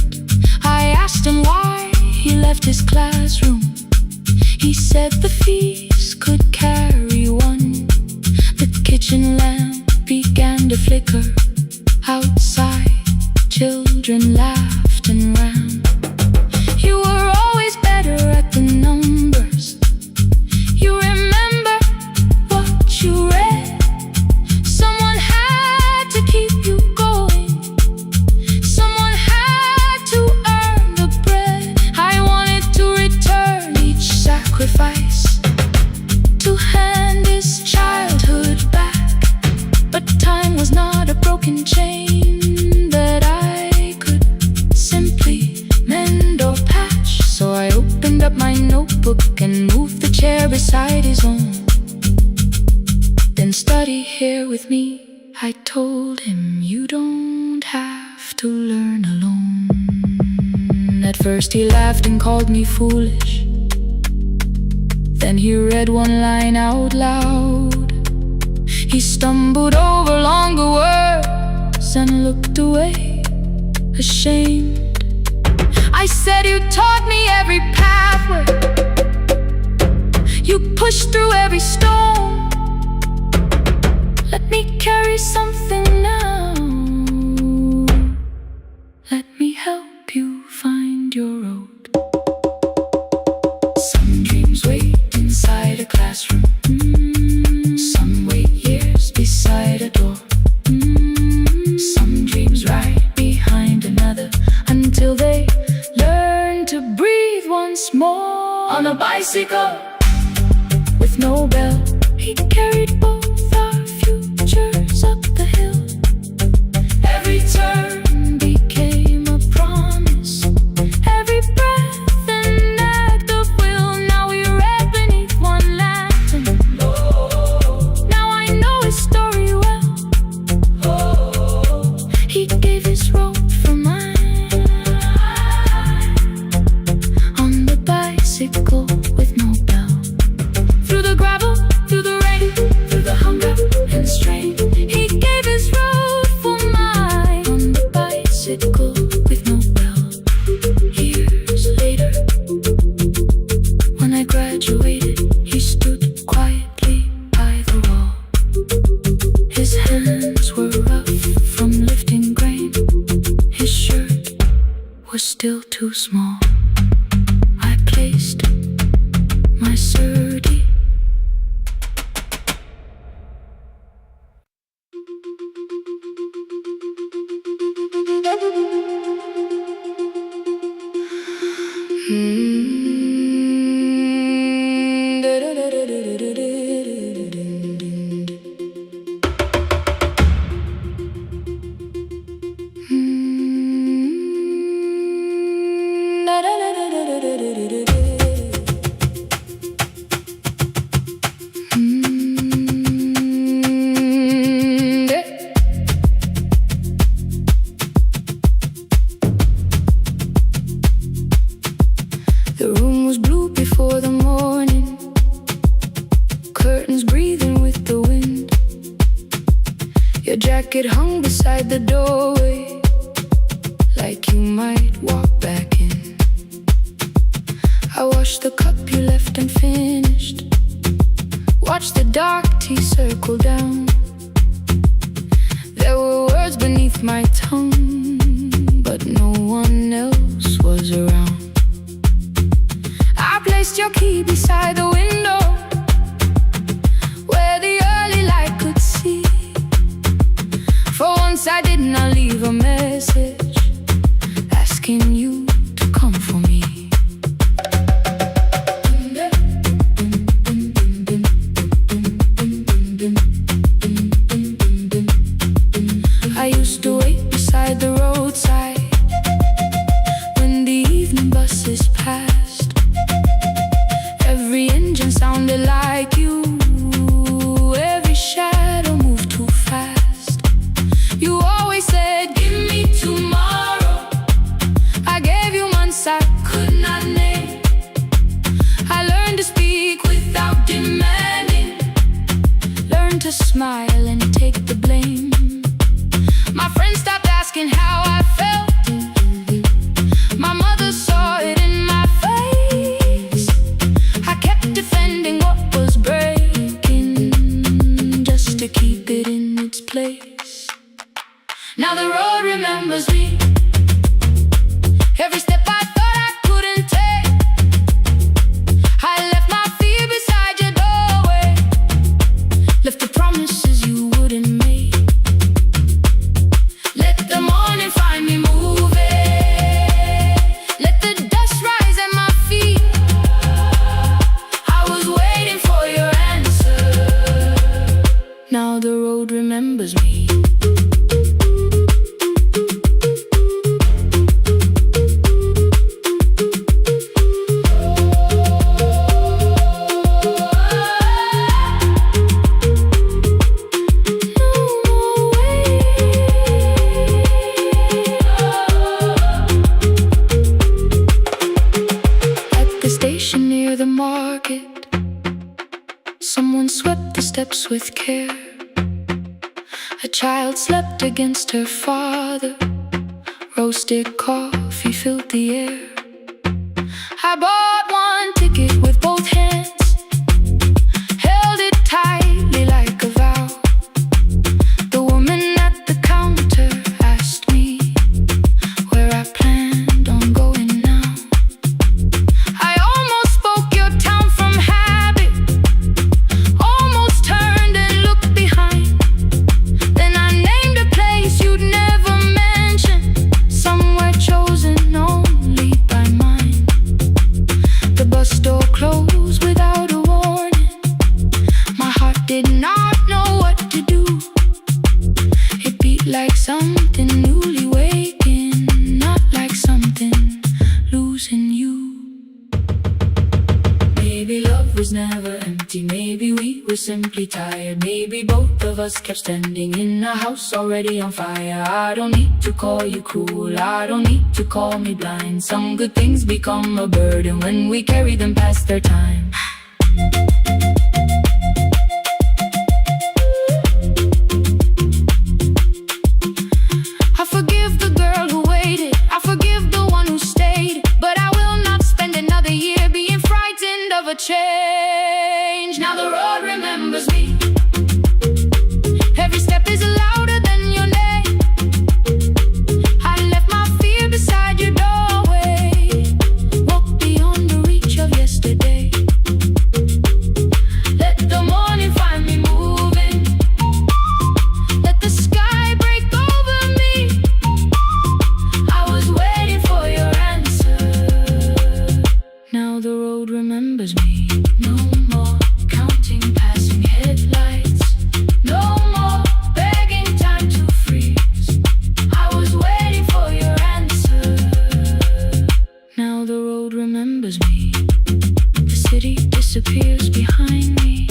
I asked him why he left his classroom. He said the fees could carry one. The kitchen lamp began to flicker. Outside, children laughed and ran. You were always better at the numbers. You remember what you read. Someone had to keep you going. Someone had to earn the bread. I wanted to return each sacrifice, to hand his childhood back. But time was not a broken chain that I could simply mend or patch. So I opened up my notebook and moved the chair beside his own. Then study here with me, I told him. You don't have to learn alone. At first he laughed and called me foolish. Then he read one line out loud. He stumbled over longer words and looked away, ashamed. I said, you taught me every pathway. You pushed through every stone. Let me carry something now. Let me help you find your road. Some dreams wait inside a classroom. Some wait years beside a door. Some dreams right behind another, until they learn to breathe once more. On a bicycle with no bell, he carried both our futures up the hill. Every turn became a promise, every breath an act of will. Now we read beneath one lantern. Now I know his story well. He gave his road for mine. On the bicycle with no bell, through the gravel, through the rain, through the hunger and strain. He gave his road for mine. On the bicycle with no bell. Years later, when I graduated, he stood quietly by the wall. His hands were rough from lifting grain. His shirt was still too small. I placed my sturdy The room was blue before the morning, curtains breathing with the wind. Your jacket hung beside the doorway, like you might walk back in. I washed the cup you left unfinished, watched the dark tea circle down. There were words beneath my tongue, but no one else was around. I placed your key beside the window, where the early light could see. For once I did not leave a message asking you to come for me. I used to wait beside the roadside when the evening buses passed. Every engine sound smile and take the blame. My friends stopped asking how I felt. My mother saw it in my face. I kept defending what was breaking, just to keep it in its place. Now the road remembers me. Every step I thought I couldn't take, I left my fear beside your doorway, left the promises you wouldn't make. Let the morning find me moving, let the dust rise at my feet. I was waiting for your answer. Now the road remembers me. Near the market, someone swept the steps with care. A child slept against her father. Roasted coffee filled the air. I bought one ticket with both hands, held it tightly like a vow. The woman at the counter asked me where I planned on going now. I almost spoke your town from habit, almost turned and looked behind. Then I named a place you'd never mention, somewhere chosen only by mine. The bus door closed without a warning. My heart did not know what to do. It beat like something newly waking, not like something losing you. Maybe love was never empty, maybe we were simply tired. Maybe both of us kept standing in a house already on fire. I don't need to call you cruel, I don't need to call me blind. Some good things become a burden when we carry them past their time. I forgive the girl who waited, I forgive the one who stayed, but I will not spend another year being frightened of a change. Now the road remembers me. Every step is louder than your name. I left my fear beside your doorway, walked beyond the reach of yesterday. Let the morning find me moving, let the sky break over me. I was waiting for your answer. Now the road remembers me. No more counting passing headlights, no more begging time to freeze. I was waiting for your answer. Now the road remembers me. The city disappears behind me.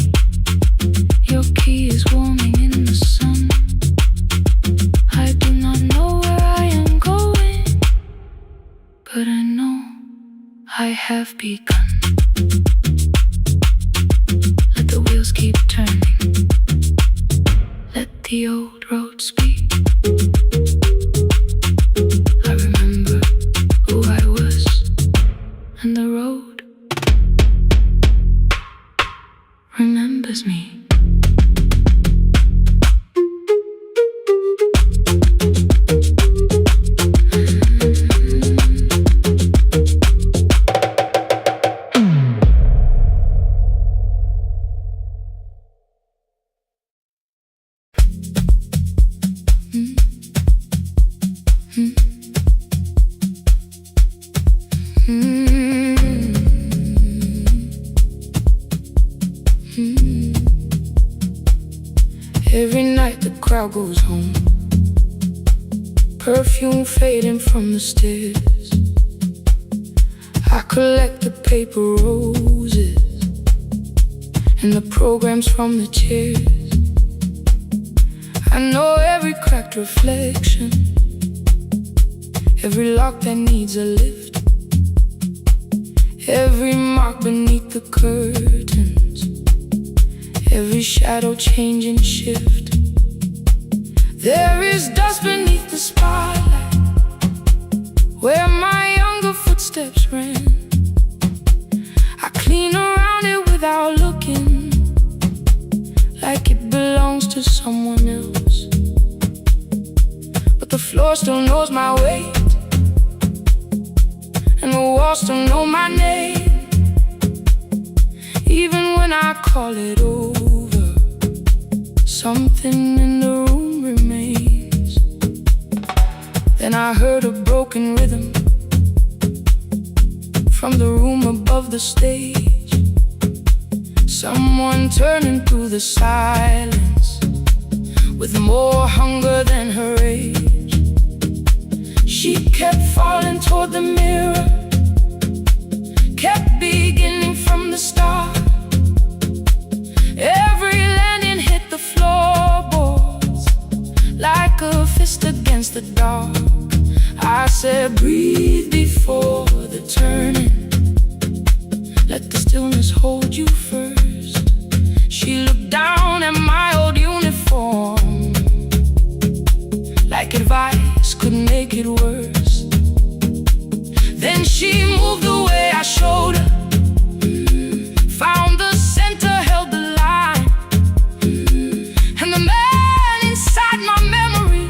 Your key is warming in the sun. I do not know where I am going, but I know I have begun. Let the wheels keep turning, let the old road speak. I remember who I was, and the road remembers me. Every night the crowd goes home, perfume fading from the stairs. I collect the paper roses and the programs from the chairs. I know every cracked reflection, every lock that needs a lift, every mark beneath the curtains, every shadow change and shift. There is dust beneath the spotlight, where my younger footsteps ran. I clean around it without looking, like it belongs to someone else. But the floor still knows my weight, and the walls still know my name. Even when I call it over, something in the room remains. Then I heard a broken rhythm from the room above the stage. Someone turning through the silence with more hunger than her age. She kept falling toward the mirror, kept beginning from the start. Every landing hit the floorboards like a fist against the dark. I said, breathe before the turning, let the stillness hold you first. She looked down at my old uniform, like advice could make it worse. Then she moved the way I showed her, found the center, held the line, and the man inside my memory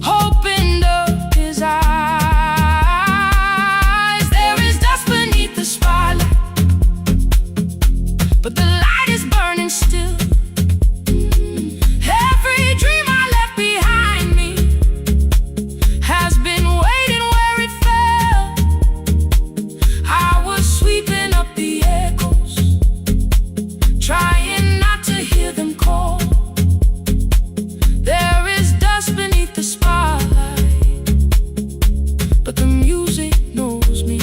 opened up his eyes. There is dust beneath the spotlight, but the light is burning still. Every dream I left behind me has been waiting where it fell. I was sweeping up the echoes, trying not to hear them call. There is dust beneath the spotlight, but the music knows me.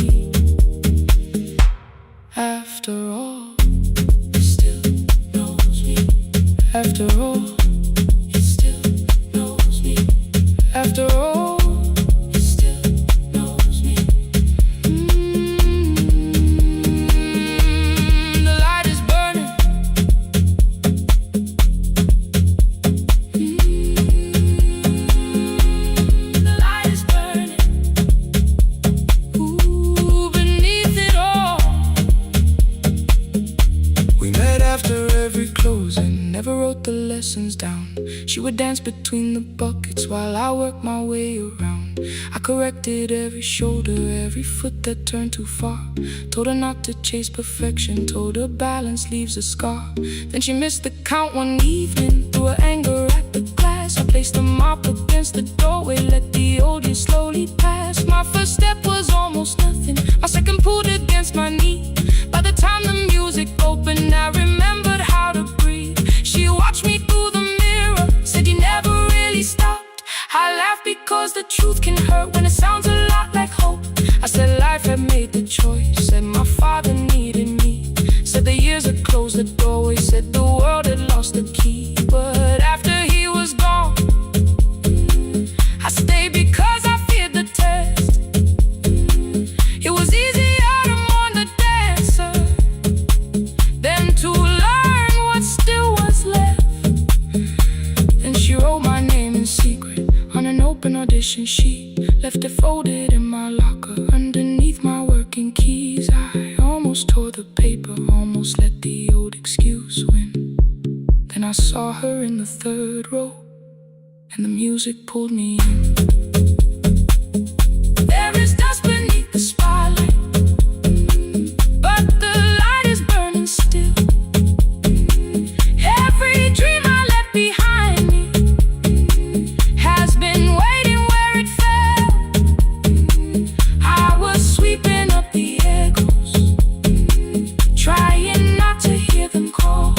After all, it still knows me. After all, it still knows me. After all, it still knows me. The light is burning. The light is burning. Ooh, beneath it all. We met after every closing, never wrote the lessons down. She would dance between the buckets while I worked my way around. I corrected every shoulder, every foot that turned too far. Told her not to chase perfection, told her balance leaves a scar. Then she missed the count one evening, threw her anger at the glass. I placed the mop against the doorway, let the old years slowly pass. My first step was almost nothing, my second pulled against my knee. By the time the music opened, I remembered how to breathe. She watched me through the mirror, said you never really stopped. I laughed because the truth can hurt when it sounds a lot like hope. I said life had made the choice, said my father needed me, said the years had closed the doorway, said the world had lost the key. But after he was gone, I stayed because I feared the test. It was easier to mourn the dancer than to learn what still was left. Then she wrote my name in secret on an open audition sheet, left it folded in my locker underneath my working keys. I almost tore the paper, almost let the old excuse win. Then I saw her in the third row, and the music pulled me in. There is dust beneath the spotlight, but the light is burning still. Every dream I left behind me has been waiting where it fell. I was sweeping up the echoes, trying not to hear them call.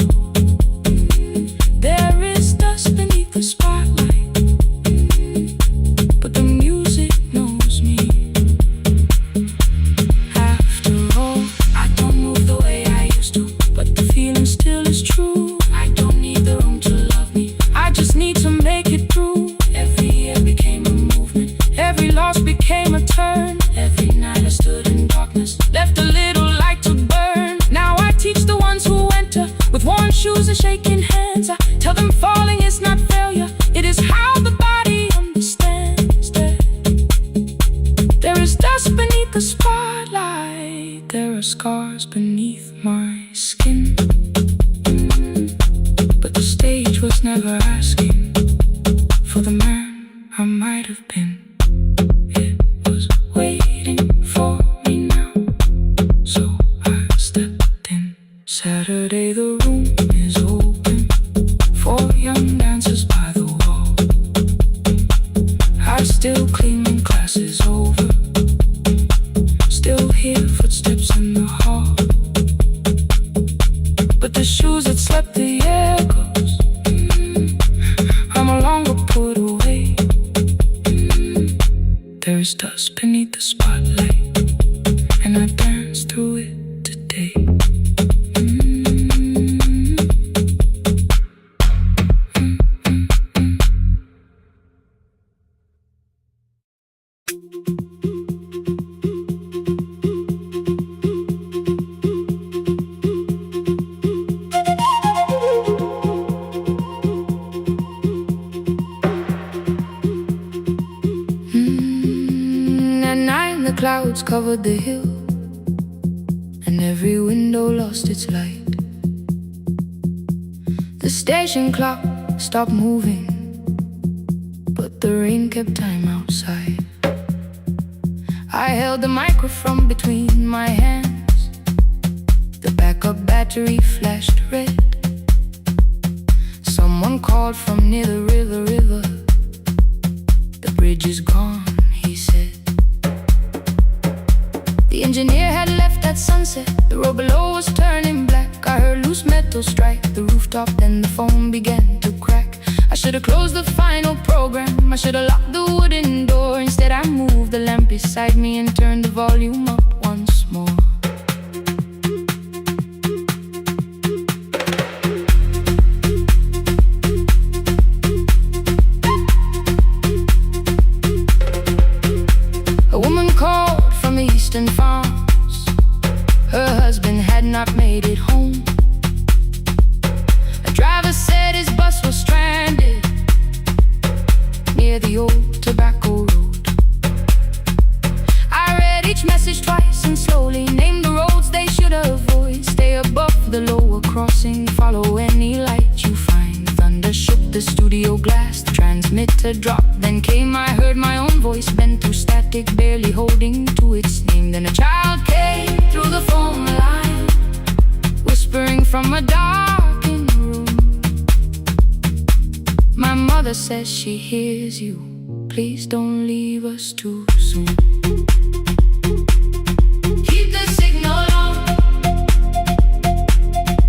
There is dust beneath the spotlight, but the For them, falling is not failure, it is how the body understands that there is dust beneath the spotlight, there are scars beneath my skin. But the stage was never asking for the man I might have been. It was waiting for me now, so I stepped in. Saturday the room is open for young dancers by the wall. I still clean when class is over, still hear footsteps in the hall. But the shoes that slept the echoes, are no longer put away. There is dust beneath the spotlight, and I dance through it today. The clouds covered the hill, and every window lost its light. The station clock stopped moving, but the rain kept time outside. I held the microphone between my hands. The backup battery flashed red. Someone called from near the river. The bridge is gone, he said. The engineer had left at sunset. The road below was turning black. I heard loose metal strike the rooftop, then the phone began to crack. I should have closed the final program, I should have locked the wooden door. Instead I moved the lamp beside me and turned the volume up once more. A woman called from the eastern farms. Her husband had not made it home. A driver said his bus was stranded near the old tobacco road. I read each message twice and slowly named the roads they should avoid. Stay above the lower crossing, follow any light you find. Thunder shook the studio glass, the transmitter dropped. Then came, I heard my own voice bent through static, barely holding to its name. Then a child came through the phone line, whispering from a darkened room. My mother says she hears you, please don't leave us too soon. Keep the signal on,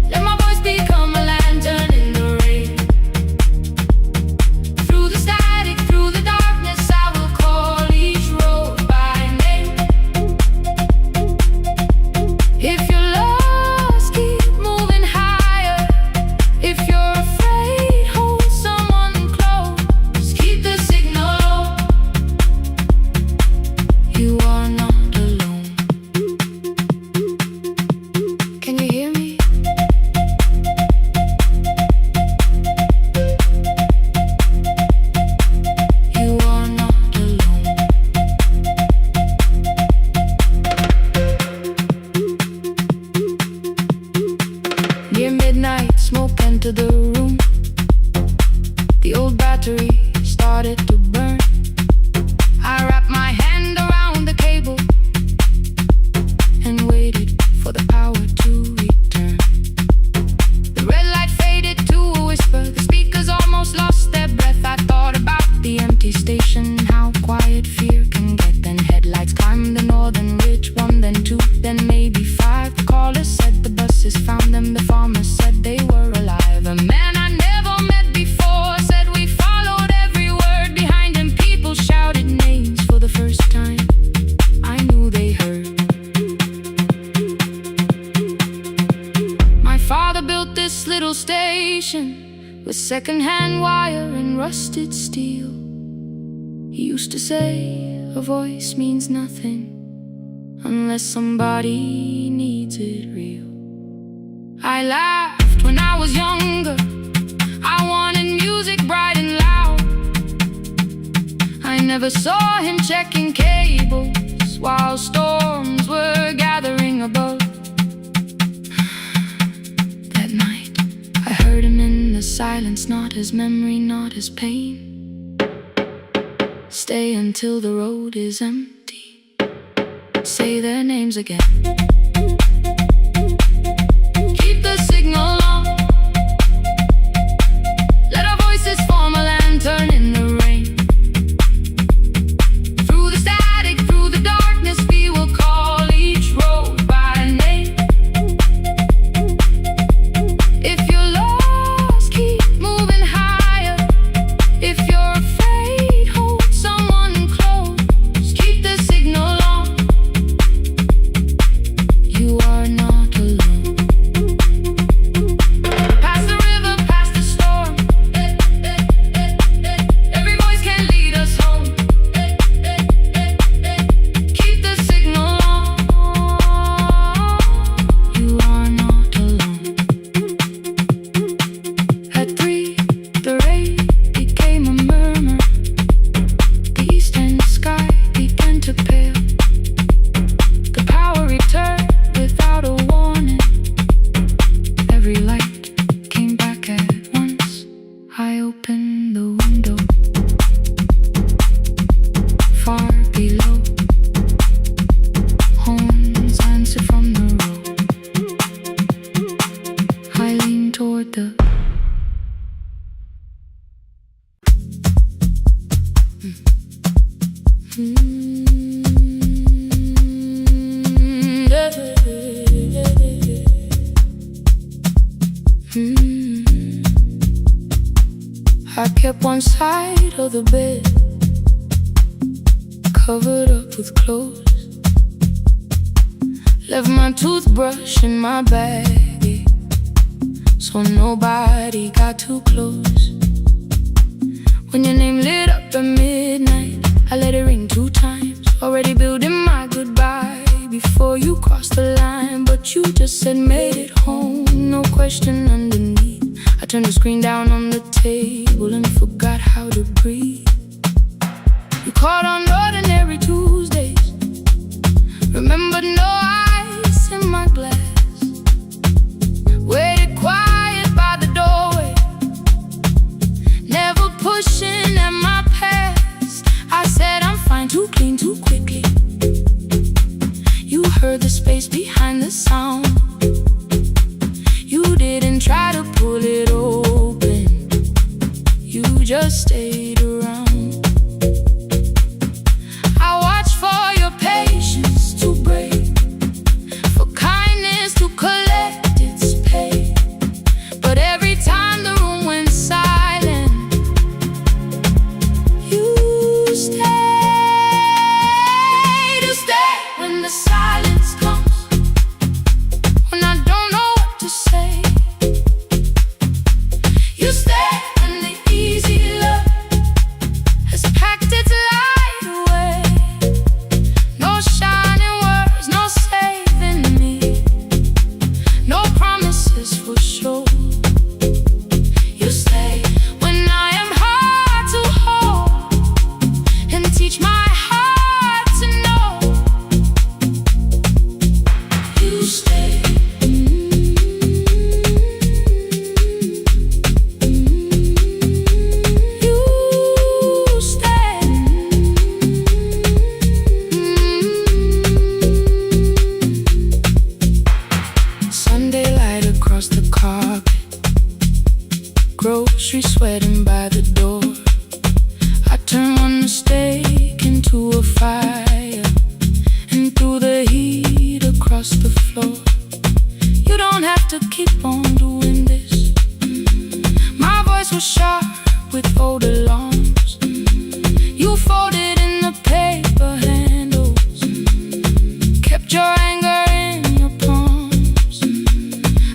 let my voice become a lantern in the rain. Through the static, through the darkness, I will call each road by name. If you're lost, keep moving higher. If you're afraid, hold someone close. Keep the signal low, you are not alone. Can you hear me? You are not alone. Near midnight, smoke entered the room. The old battery started to burn. I wrapped my hand around the cable and waited for the power to return. The red light faded to a whisper. The speakers almost lost their breath. I thought about the empty station, how quiet fear can get. Then headlights climbed the northern ridge, one, then two, then maybe five. The caller said the buses found them. The farmer said they were alive. A man I never met before said we followed every word behind him. People shouted names for the first time. I knew they heard. My father built this little station with second-hand wire and rusted steel. He used to say a voice means nothing unless somebody needs it real. I laughed when I was younger. I wanted never saw him checking cables while storms were gathering above. That night, I heard him in the silence, not his memory, not his pain. Stay until the road is empty. Say their names again. Keep the signal on. Let our voices form a lantern in the rain. Through the static, through the darkness, we will call each road by name. If you're lost, keep moving higher. If you're afraid, hold someone close. Keep the signal on. You are not alone. Past the river, past the storm. Every voice can lead us home. Keep the signal on. You are not alone. At 3, the rain became a murmur. The eastern sky began to pale. The power returned without a warning. Every light came back at once. I opened the window. Far below, horns answered from the road. I leaned toward the I kept one side of the bed covered up with clothes. Left my toothbrush in my bag, so nobody got too close. When your name lit up at midnight, I let it ring 2 times. Already building my goodbye before you crossed the line, but you just said made it home, no question underneath. I turned the screen down on the table and forgot how to breathe. You called on ordinary Tuesdays. Remember, no ice in my glass. Waited quiet by the doorway, never pushing at my past. I said I'm fine, too clean, too quickly. You heard the space behind the sound. You didn't try to pull it open. You just stayed around. I watched for your patience to break, for kindness to collect its pay. But every time the room went silent, you stayed. You stay when the silence comes, when I don't know what to say. You stay when the easy love has packed its light away. No shining words, no saving me, no promises for sure. You stay when I am hard to hold and teach my heart to know. You stay. You stay. Sunday light across the carpet, grocery sweating by the door. I turn one mistake into a fire, and through the heat across the floor. You don't have to keep on doing this. My voice was sharp with old alarms. You folded in the paper handles, kept your anger in your palms.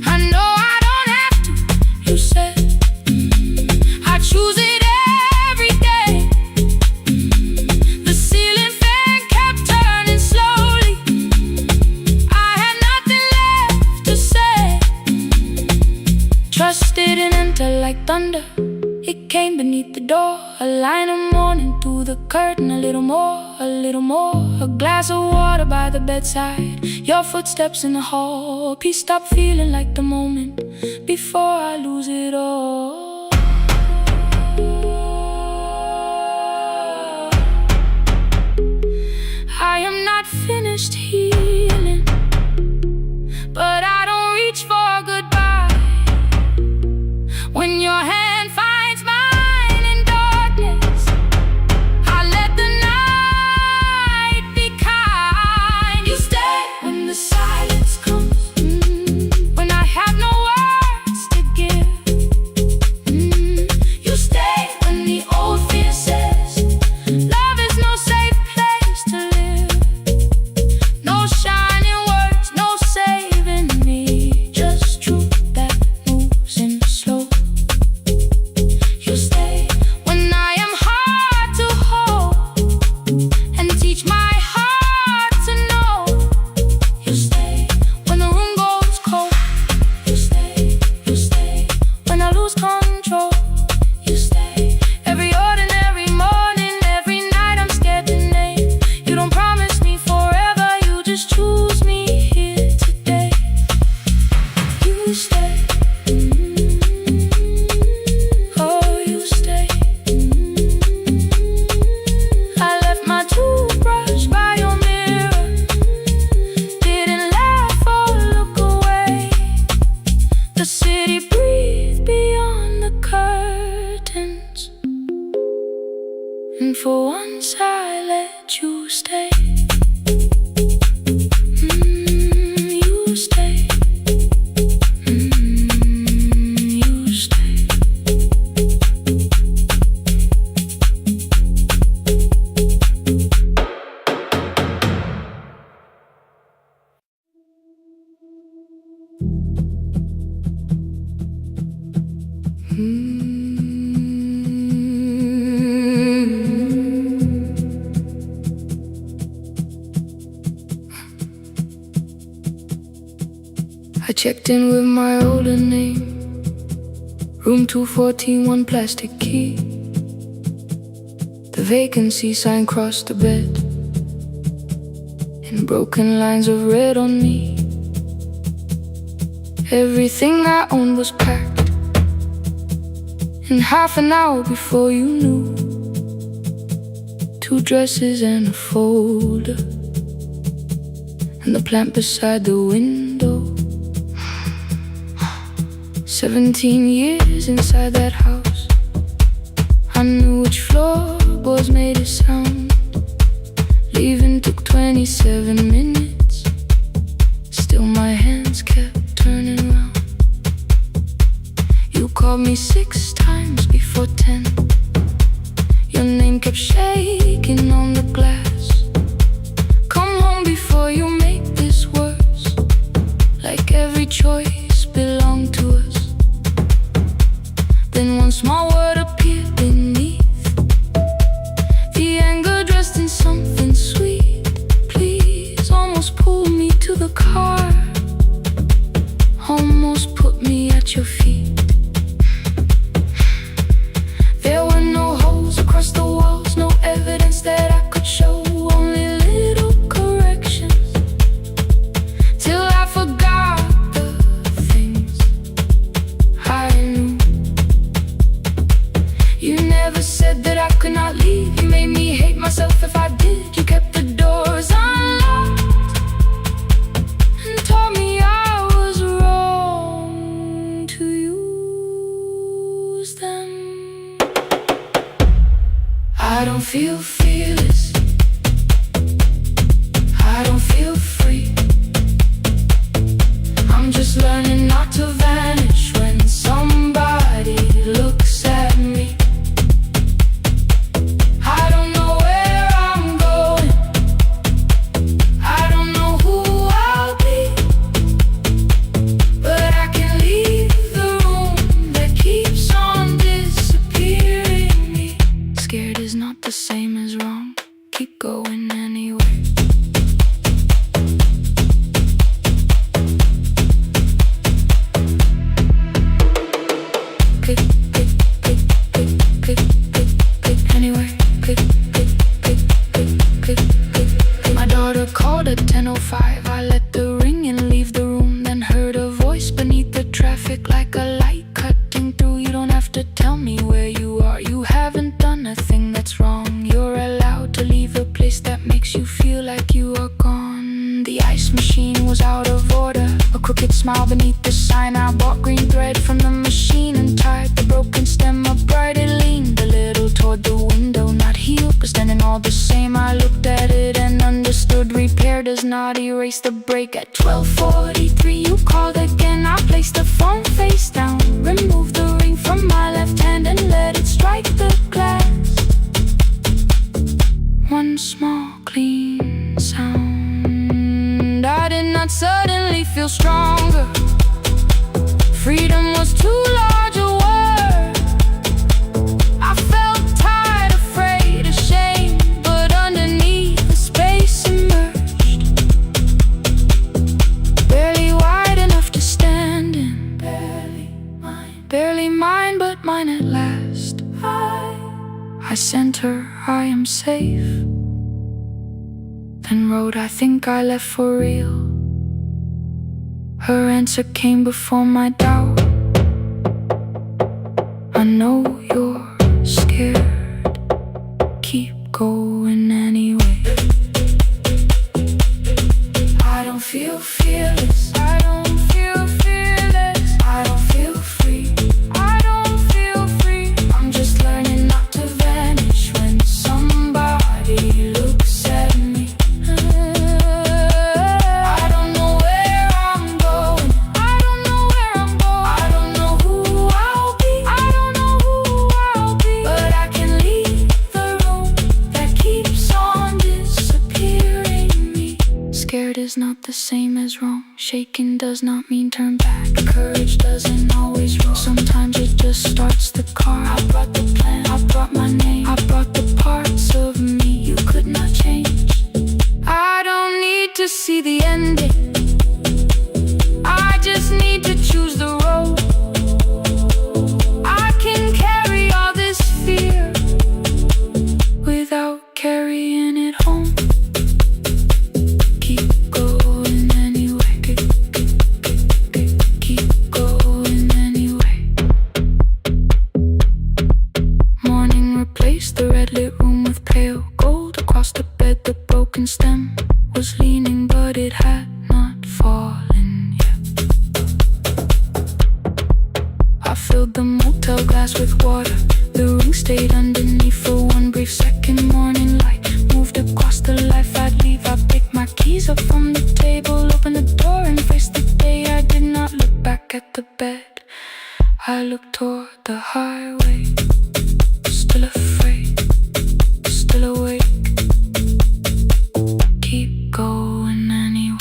I know I don't have to, you said. I choose it every day. The ceiling fan kept turning slowly. I had nothing left to say. Trust didn't enter like thunder. It came beneath the door, a line of morning through the curtain. A little more, a little more. A glass of water by the bedside. Your footsteps in the hall. Please stop feeling like the moment before I lose it all. I am not finished healing, but I don't reach for a goodbye. When your hand finds mine in darkness, I let the night be kind. You stay when the silence comes, when I have no words to give. You stay when the old fear says love is no safe place to live. No shining words, no saving me, just truth that moves in slow. You stay when I am hard to hold and teach my heart to know. You stay when the room goes cold. You stay when I lose control. You stay every ordinary morning, every night I'm scared to name. You don't promise me forever, you just choose me here today. You stay. Oh, you stay. I left my toothbrush by your mirror, didn't laugh or look away. The city breathed beyond the curtains, and for once I let you stay. You stay. You stay. I checked in with my older name, room 214, one plastic key. The vacancy sign crossed the bed, and broken lines of red on me. Everything I owned was packed, and half an hour before you knew, 2 dresses and a folder, and the plant beside the window. 17 years inside that house, I knew which floorboards made a sound. Leaving took 27 minutes, still my hands kept turning round. You called me 6 times before 10. Your name kept shaking on the glass. Come home before you make this worse, like every choice belonged to us. Then one small word appeared beneath, the anger dressed in something sweet. Please, almost pulled me to the car, almost put me at your feet. There were no holes across the walls, no evidence that I could show, only little corrections, till I forgot the things I knew. You never said that I could not leave. You made me hate myself if I did. You kept the doors unlocked and told me I was wrong to use them. I don't feel fearless, I don't feel free. I'm just learning not to vanish when somebody looks at me. I don't know where I'm going, I don't know who I'll be, but I can leave the room that keeps on disappearing me. Scared is not the same as wrong, keep going anyway. Click, click, click, click. nothing that's wrong. You're allowed to leave a place that makes you feel like you are gone. The ice machine was out of order, a crooked smile beneath the sign. I bought green thread from the machine and tied the broken stem upright. It leaned a little toward the window, not healed but standing all the same. I looked at it and understood repair does not erase the break. At 12:43 you called again. I placed the phone face down, removed the ring from my left hand and let it strike the glass. One small clean sound. I did not suddenly feel stronger. Freedom was too large a word. I felt tired, afraid, ashamed, but underneath the space emerged, barely wide enough to stand in. Barely mine, but mine at last. I sent her, I am safe. Then wrote, I think I left for real. Her answer came before my doubt. I know you're scared, keep going anyway. I don't feel fearless, I don't feel fearless, I don't feel free, I don't feel free. I'm just learning not to vanish when somebody looks at me. I don't know where I'm going, I don't know where I'm going, I don't know who I'll be, I don't know who I'll be. But I can leave the room that keeps on disappearing me. Scared is not the same as wrong. Shaken does not mean turn back. Courage doesn't always roll. Sometimes it just starts the car. I brought the plan, I brought my name, I brought the parts of me you could not change. I don't need to see the ending, I just need to choose the road. I can carry all this fear without carrying it home. Keep going anyway, keep going anyway. Morning replaced the red lit room with pale gold. Across the bed the broken stem was leaning, but it had not fallen yet. I filled the motel glass with water. The ring stayed underneath for one brief second. Morning light moved across the life I'd leave. I picked my keys up from the table, opened the door and faced the day. I did not look back at the bed, I looked toward the highway. Still afraid, still awake, keep going anyway.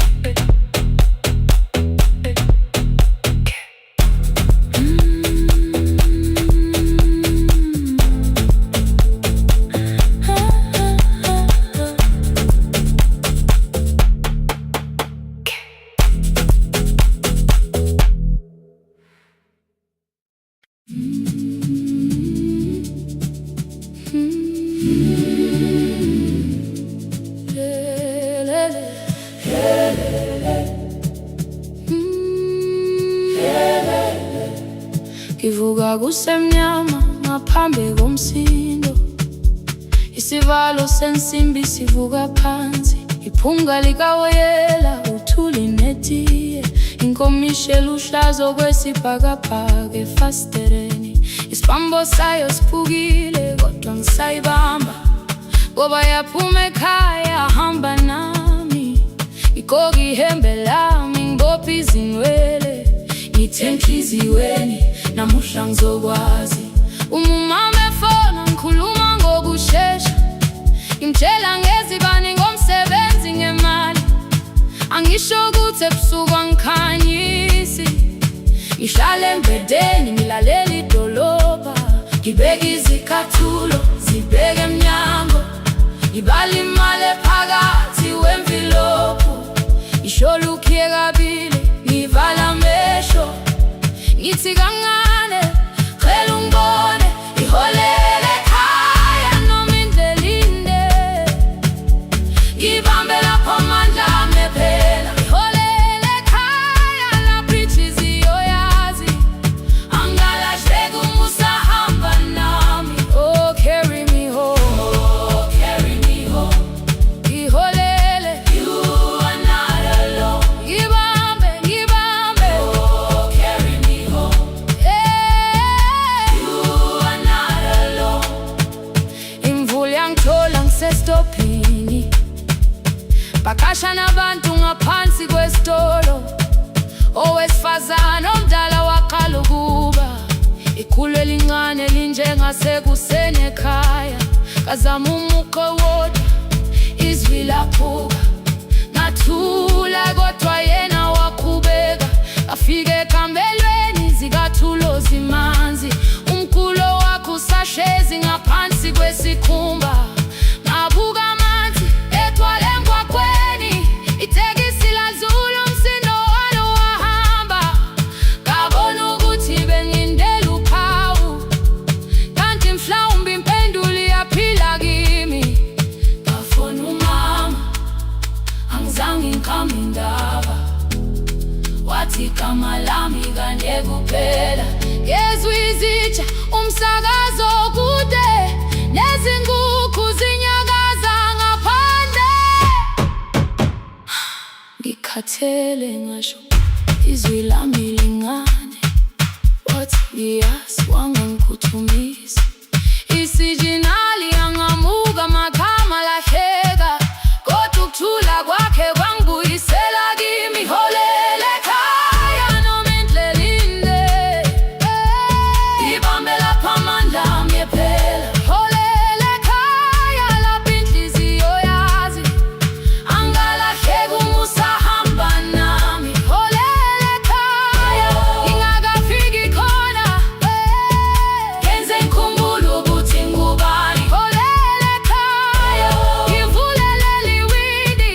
Ngivuka kusemnyama ngaphambi komsindo, isivalo sensimbi sivuka phansi, iphunga likawoyela uthuli netiye, inkomishi eluhlaza okwesibhakabhaka efasitereni. Isibambo sayo siphukile kodwa ngisayibamba, ngoba yaphuma ekhaya hamba nami. Igqoka ihembe lami ngibopha izinwele, ngithe enhliziyweni namuhla ngizokwazi. Uma umama efona ngikhuluma ngokushesha, ngimtshela ngezibani, ngomsebenzi, ngemali. Angisho ukuthi ebusuku angikhanyisi, ngihlala embedeni ngilalela idolobha, ngibeka izicathulo zibheke emnyango, ngibala imali ephakathi wemvilophu. Ngisho lukhiye kabili ngivala amehlo, ngithi kancane cela ungibone, iholele ekhaya noma indlela inde. Ngibambe lapho amandla ami ephela, iholele ekhaya lapho inhliziyo yazi angalahleki uma usahamba nami. Oh, carry me ikhulu elincane linjengasekuseni ekhaya. Ngazama umuqo wodwa, izwi laphuka. Ngathula kodwa yena waqhubeka. Afike ekamelweni zikathulo zimanzi. Umculo wakhe usahlezi ngaphansi kwesikhumba. Ngabuka amanzi egcwale emgwaqweni. Itekisi ladlula umsindo walo wahamba. Ngabona ukuthi bengindela uphawu, kanti mhlawumbe impendulo iyaphila kimi. Ngafona umama, angizange ngikhambe indaba. Wathi igama lami kanye kuphela. Ngezwe izitsha, umsakazo kude, nezinkukhu zinyakaza ngaphandle. Ngikhathele ngasho, izwi lami lincane. Wathi yasi, wangangiphuthumisa. Isijinali angamuka, magama lahleka. Kodwa ukuthula kwakhe kwangibuyisela kimi. Holela ekhaya noma indlela inde, ibambe lapha amandla ami ephela. Holela ekhaya lapho inhliziyo yazi, angalahleki uma usahamba nami. Holela ekhaya, ngingakafiki khona, ngenze ngikhumbule ukuthi ngubani. Holela ekhaya, ngivulele liwindi,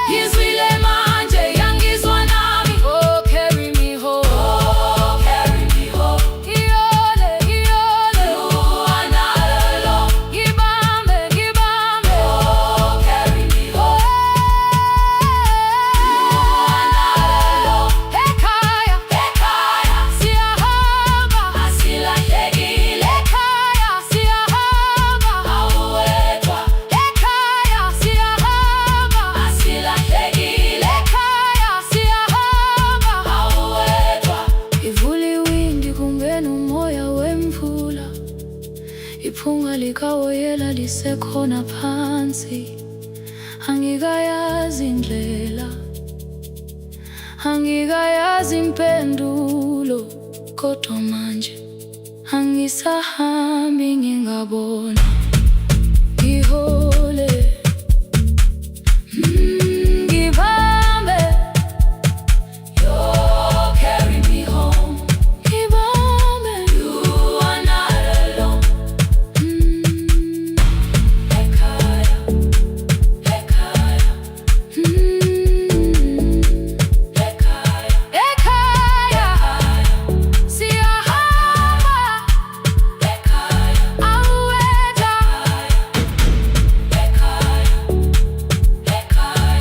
ngizwile manje yangizwa nami. Oh, carry me home, oh, carry me home. Iyole, iyole, you are not alone. Ngibambe, ngibambe, oh, carry me home. You are not alone. Ekhaya, ekhaya, siyahamba, asilahlekile. Ekhaya, siyahamba, awuwedwa. Ekhaya, siyahamba, asilahlekile. Ekhaya, siyahamba, awuwedwa. Ivula iwindi kungena umoya wemvula. Iphunga likawoyela lisekhona phansi. Angikayazi indlela, angikayazi impendulo, kodwa manje angisahambi ngingabona. Ngihole, ngibambe, you carry me home. Ngibambe, you are not alone. Ekhaya, ekhaya, ekhaya, ekhaya, siyahamba. Ekhaya, awuwedwa. Ekhaya, ekhaya.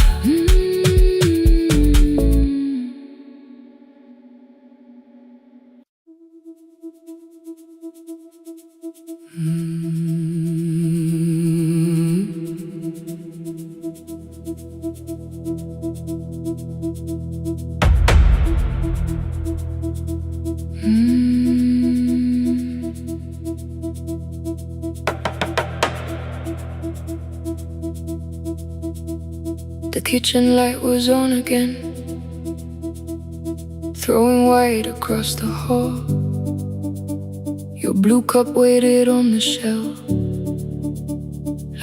The kitchen light was on again, throwing white across the hall. Your blue cup waited on the shelf,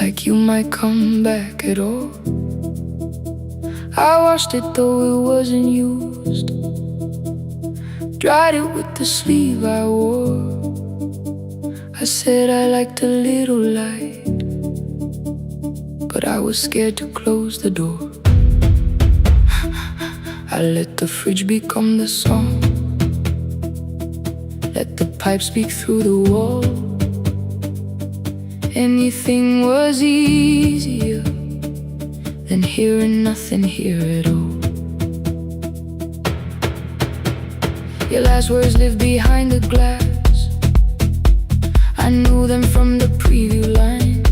like you might come back at all. I washed it though it wasn't used, dried it with the sleeve I wore. I said I liked a little light, but I was scared to close the door. I let the fridge become the song, let the pipe speak through the wall. Anything was easier than hearing nothing here at all. Your last words live behind the glass, I knew them from the preview line.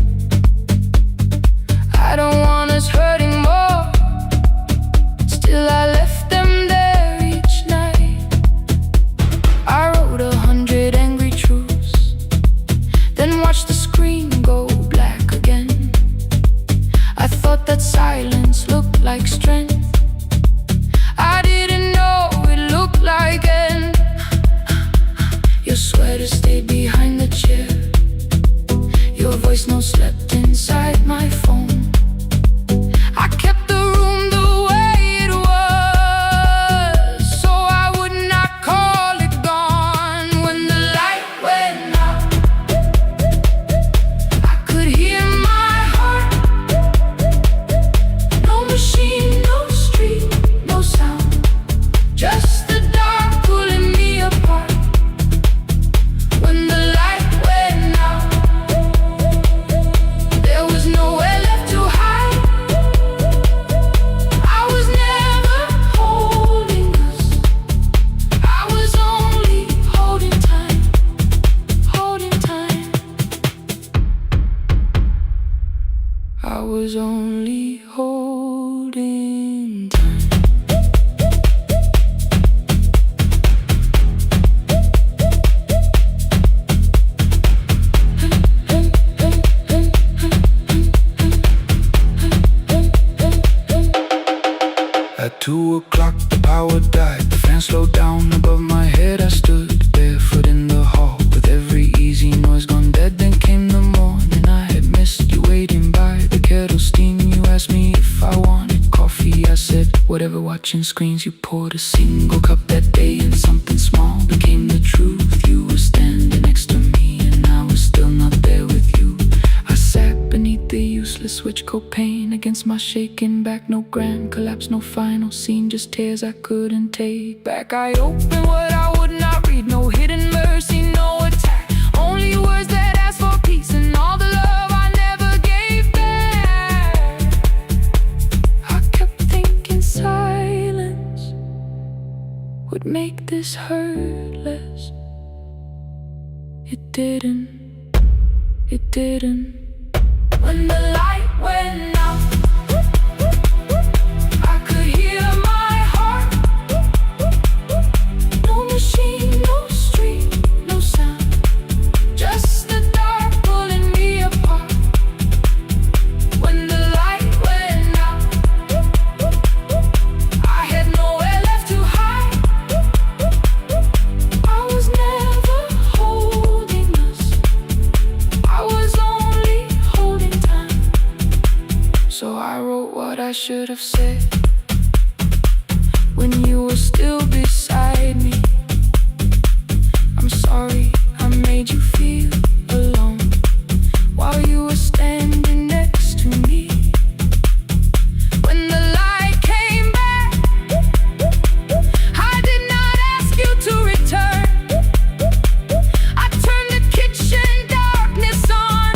I don't want us hurting more, still I left them there each night. I wrote 100 angry truths, then watched the screen go black again. I thought that silence looked like strength, I didn't know it looked like end. Your sweat voice note slept inside my phone. I kept the room the way it was, so I would not call it gone. When the light went out, I could hear my heart. No machine, no street, no sound, just the dark pulling me apart. When the light went out, there was nowhere left to hide. I was never holding us, I was only holding time, holding time. I was only holding time. At 2 o'clock the power died, the fan slowed down above my head. I stood barefoot in the hall with every easy noise gone dead. Then came the morning, I had missed you waiting by the kettle steam. You asked me if I wanted coffee, I said whatever. Watching screens, you poured a single cup that day, and something small became the truth. You were standing next to me and I was still not there with you. I sat beneath the useless switch, copain against my shaking back. No grand collapse, no final scene, just tears I couldn't take back. I opened what I would not read, no hidden mercy, no attack, only words that ask for peace and all the love I never gave back. I kept thinking silence would make this hurt less. It didn't, it didn't. When the light went out, I could hear my heart. No machine, no street, no sound, just the dark pulling me apart. When the light went out, I had nowhere left to hide. I was never holding us, I was only holding time. So I wrote what I should have said when you were still beside me. I'm sorry I made you feel alone while you were standing next to me. When the light came back, I did not ask you to return. I turned the kitchen darkness on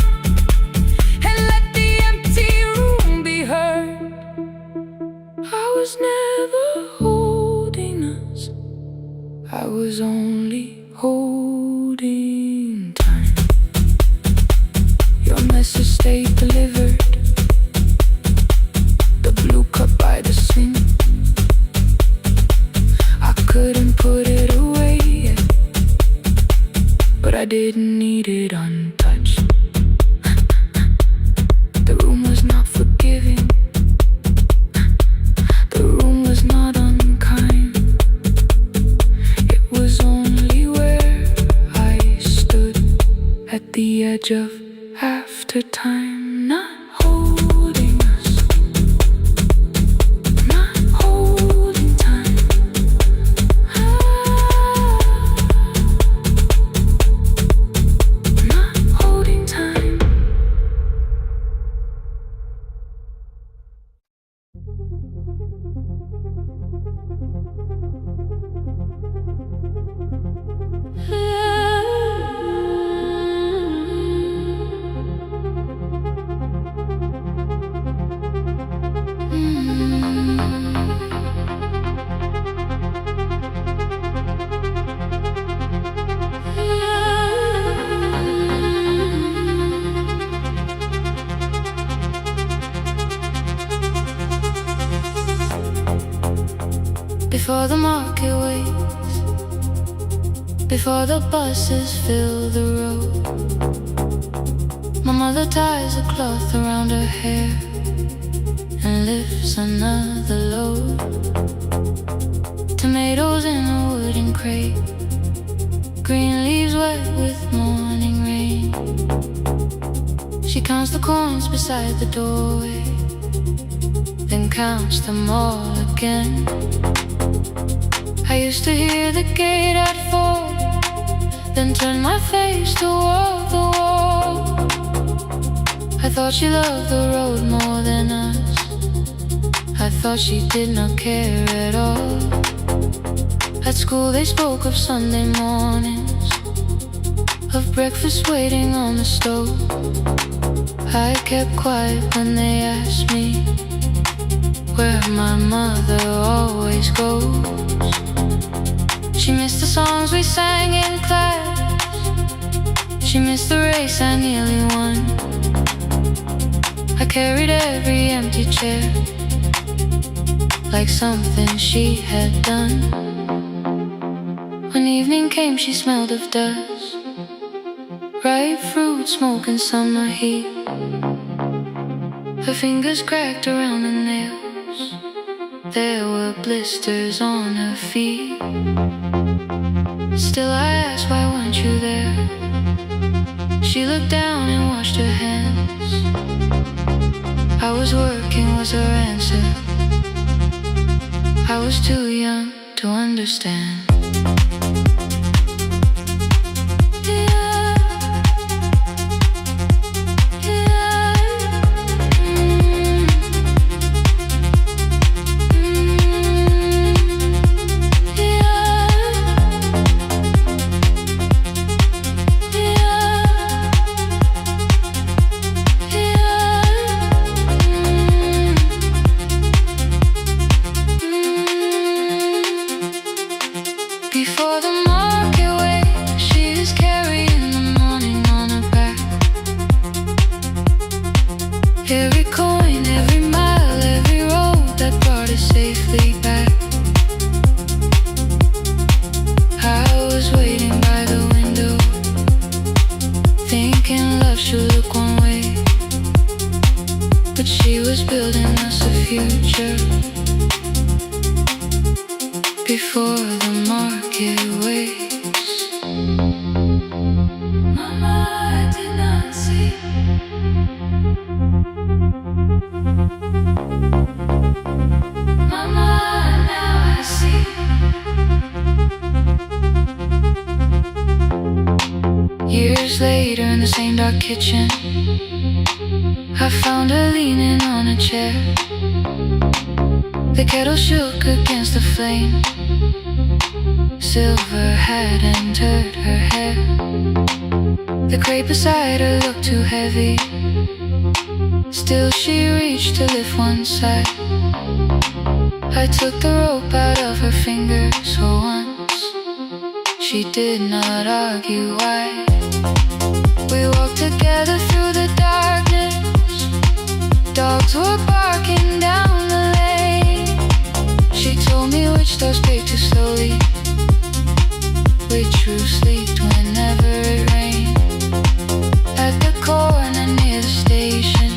and let the empty room be heard. I was never holding us, I was only holding time. Your message stayed delivered, the blue cup by the sink. I couldn't put it away yet, but I didn't need it untouched. The room was not forgiving, the room was not unkind. It was only where I stood at the edge of after time, not holding us, not holding time. Not holding time. Before the market waits, before the buses fill the road, my mother ties a cloth around her hair and lifts another load. Tomatoes in a wooden crate, green leaves wet with morning rain. She She counts the coins beside the doorway, then counts them all again. I used to hear the gate at 4, then turn my face toward the wall. I thought she loved the road more than us. I thought she did not care at all. At school they spoke of Sunday mornings, of breakfast waiting on the stove. I kept quiet when they asked me where my mother always goes. She missed the songs we sang in class. She missed the race I nearly won. I carried every empty chair like something she had done. When evening came she smelled of dust, ripe fruit, smoke and summer heat. Her fingers cracked around the nails. There were blisters on her feet. Still I asked, why weren't you there? She looked down and washed her hands. I was working was her answer. I was too young to understand. Before the market way, she is carrying the morning on her back. Every coin, every mile, every road that brought us safely back. I was waiting by the window, thinking love should look one way, but she was building us a future. Before the market waits, Mama, I did not see. Mama, now I see. Years later in the same dark kitchen, I found her leaning on a chair. The kettle shook against the flame. Silver had entered her hair. The crate beside her looked too heavy. Still she reached to lift one side. I took the rope out of her fingers for once. She did not argue why. We walked together through the darkness. Dogs were barking down the lane. She told me which doors paved too slowly, which roofs leaked whenever it rained. At the corner near the station,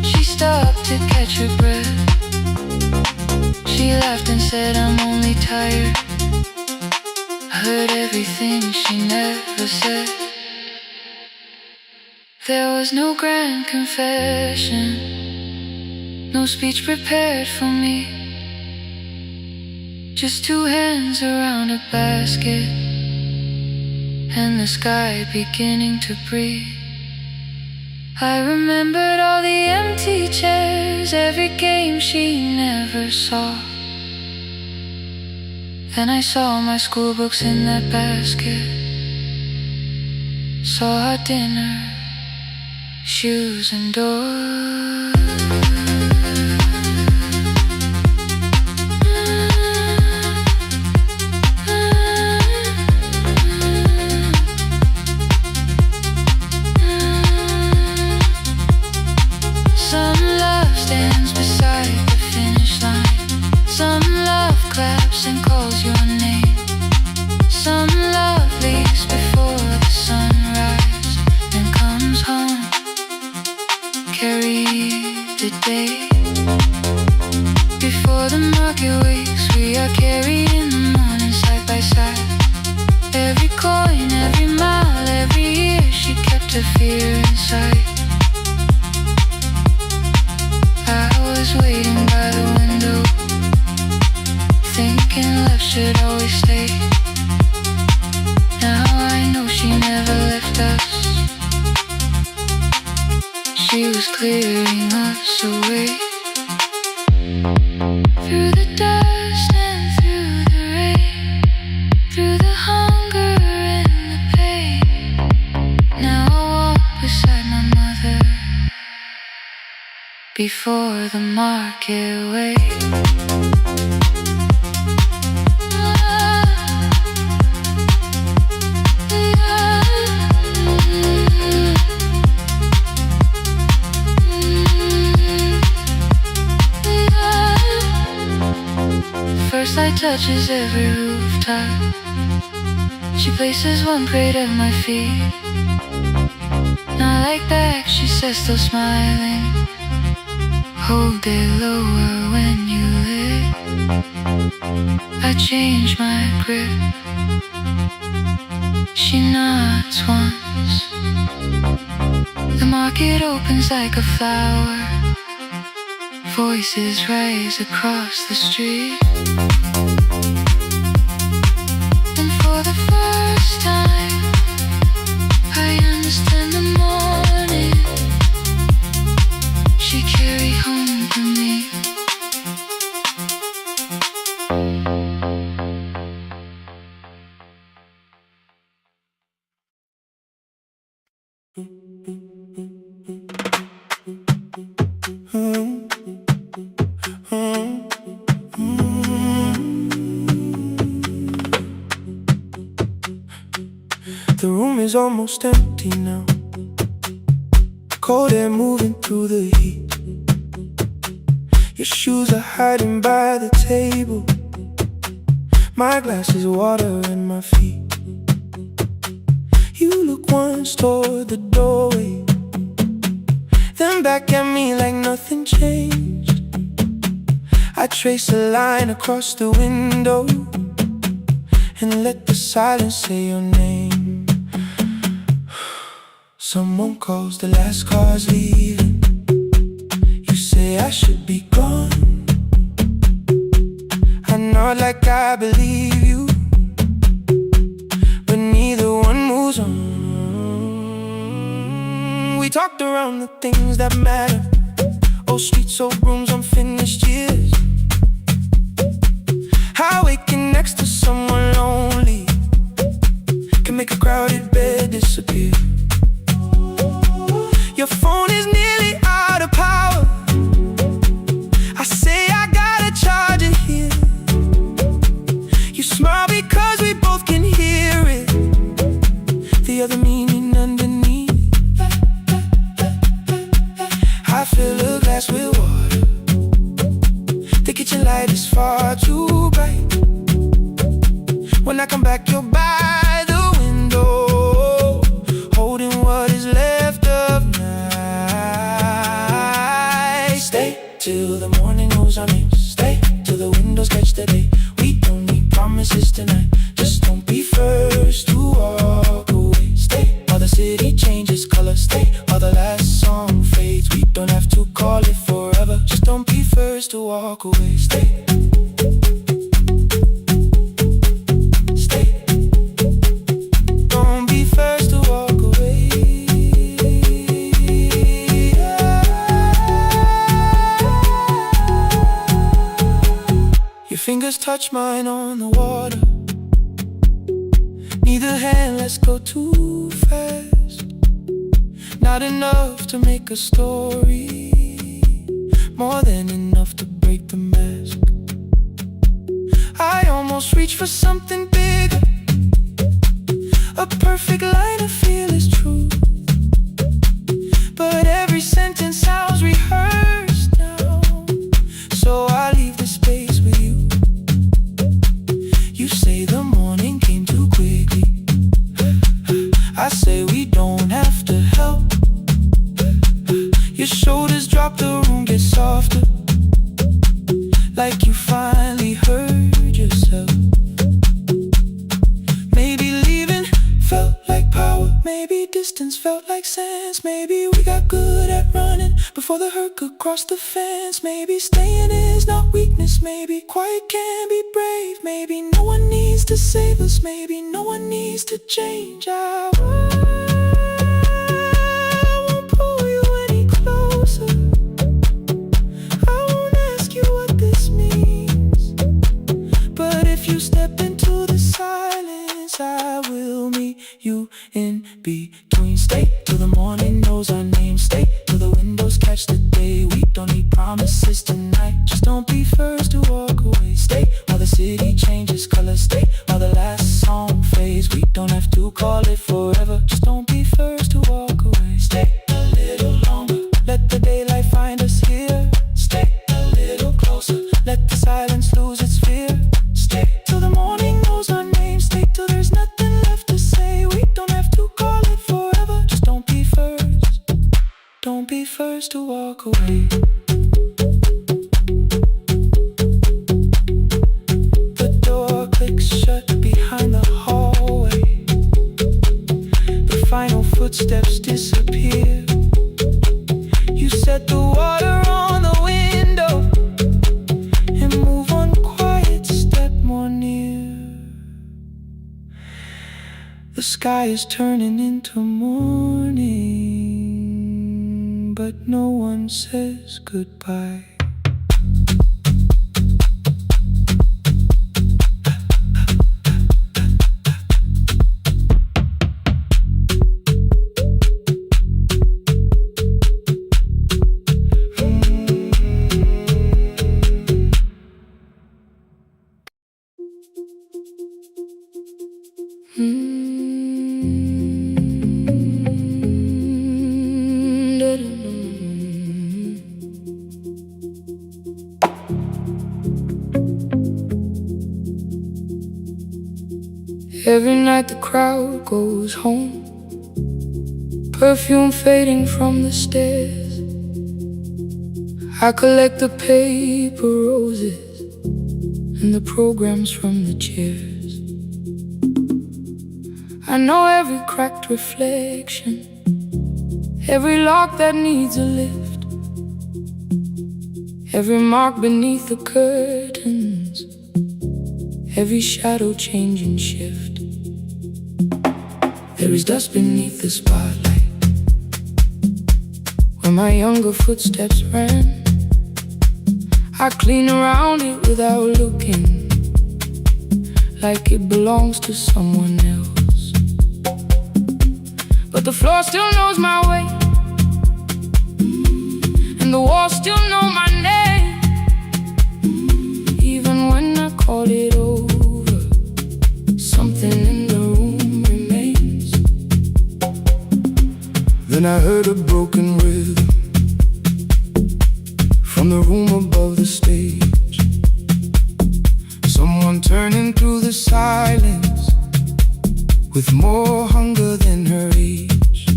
she stopped to catch her breath. She laughed and said, I'm only tired. I heard everything she never said. There was no grand confession, no speech prepared for me. Just two hands around a basket, and the sky beginning to breathe. I remembered all the empty chairs, every game she never saw. Then I saw my school books in that basket, saw our dinner, shoes and doors. And calls your name. Some love leaves before the sunrise and comes home, carry the day. Before the market wakes, we are carried in the morning side by side. Every coin, every mile, every year, she kept her fear inside. She was clearing us away through the dust and through the rain, through the hunger and the pain. Now I walk beside my mother before the market way. First light touches every rooftop. She places one plate at my feet. Not like that, she says, still smiling. Hold it lower when you lit. I change my grip. She nods once. The market opens like a flower. Voices rise across the street. And for the first time, I understand the morning she carried home for me. The room is almost empty now. Cold air moving through the heat. Your shoes are hiding by the table. My glass is water in my feet. You look once toward the doorway, then back at me like nothing changed. I trace a line across the window and let the silence say your name. Someone calls, the last car's leaving. You say I should be gone. I nod like I believe you, but neither one moves on. We talked around the things that matter. Old streets, old rooms, unfinished years. How waking next to someone lonely can make a crowded bed disappear. Your phone is nearly out of power. I say I gotta charge it here. You smile because we both can hear it, the other meaning underneath. I fill a glass with water. The kitchen light is far too bright. When I come back, you're by the window, holding what is left of night. Stay till the morning knows our names. Stay till the windows catch the day. We don't need promises tonight. Just don't be first to walk away. Stay while the city changes color. Stay while the last song fades. We don't have to call it forever. Just don't be first to walk away. Stay. Fingers touch mine on the water. Neither hand lets go too fast. Not enough to make a story, more than enough to break the mask. I almost reach for something bigger, a perfect line of fearless truth. But every sentence sounds rehearsed now, so I leave the space with you. You say the morning came too quickly. I say we don't have to help. Your shoulders drop, the room gets softer, like you finally heard yourself. Maybe leaving felt like power. Maybe distance felt like sense. Maybe we got good at running before the hurt could cross the fence. Maybe staying is not weakness. Maybe quiet can be brave. Maybe no one needs to save us. Maybe no one needs to change our world. I won't pull you any closer. between. Stay till the morning knows our name. Stay till the windows catch the day. We don't need promises tonight, just don't be first to walk away. Stay while the city changes color. Stay while the last song fades. We don't have to call it forever, just don't be first to walk away. Stay a little longer, let the daylight find us here. Stay a little closer, let the silence lose its fear. Stay till the morning knows our name. Stay till there's nothing left to say. We don't have to call it forever, just don't be first. Don't be first to walk away. The door clicks shut behind the hallway. The final footsteps disappear. You set the water on the window and move one quiet step more near. The sky is turning into morning, but no one says goodbye. Every night the crowd goes home, perfume fading from the stairs. I collect the paper roses and the programs from the chairs. I know every cracked reflection, every lock that needs a lift, every mark beneath the curtains, every shadow change and shift. There is dust beneath the spotlight where my younger footsteps ran. I clean around it without looking, like it belongs to someone else. But the floor still knows my way, and the walls still know my name. Even when I call it over, something in the room remains. Then I heard a broken rhythm from the room above the stage. Someone turning through the silence with more hunger than her age.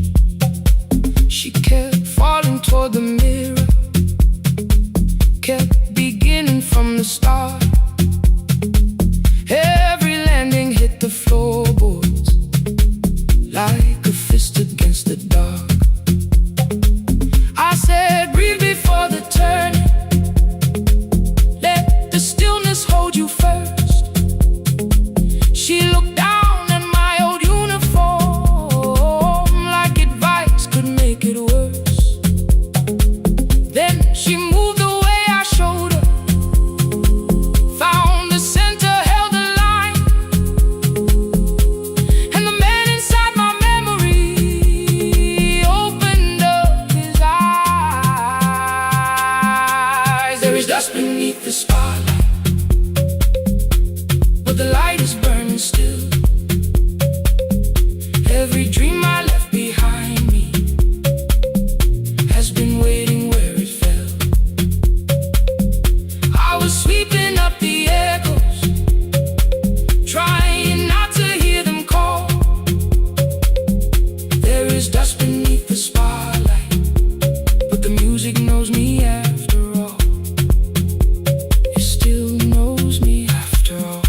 She kept falling toward the mirror, kept beginning from the start. Every landing hit the floorboards like a fist against the dark. I said, breathe before the turning, let the stillness hold you first. She looked down at my old uniform like advice could make it worse. Then she moved the way I showed her, found the center, held the line, and the man inside my memory opened up his eyes. There is dust beneath the spotlight, but the light is burning still. Every dream I left behind me has been waiting where it fell. I was sweeping up the echoes, trying not to hear them call. There is dust beneath the spotlight, but the music knows me after all. It still knows me after all.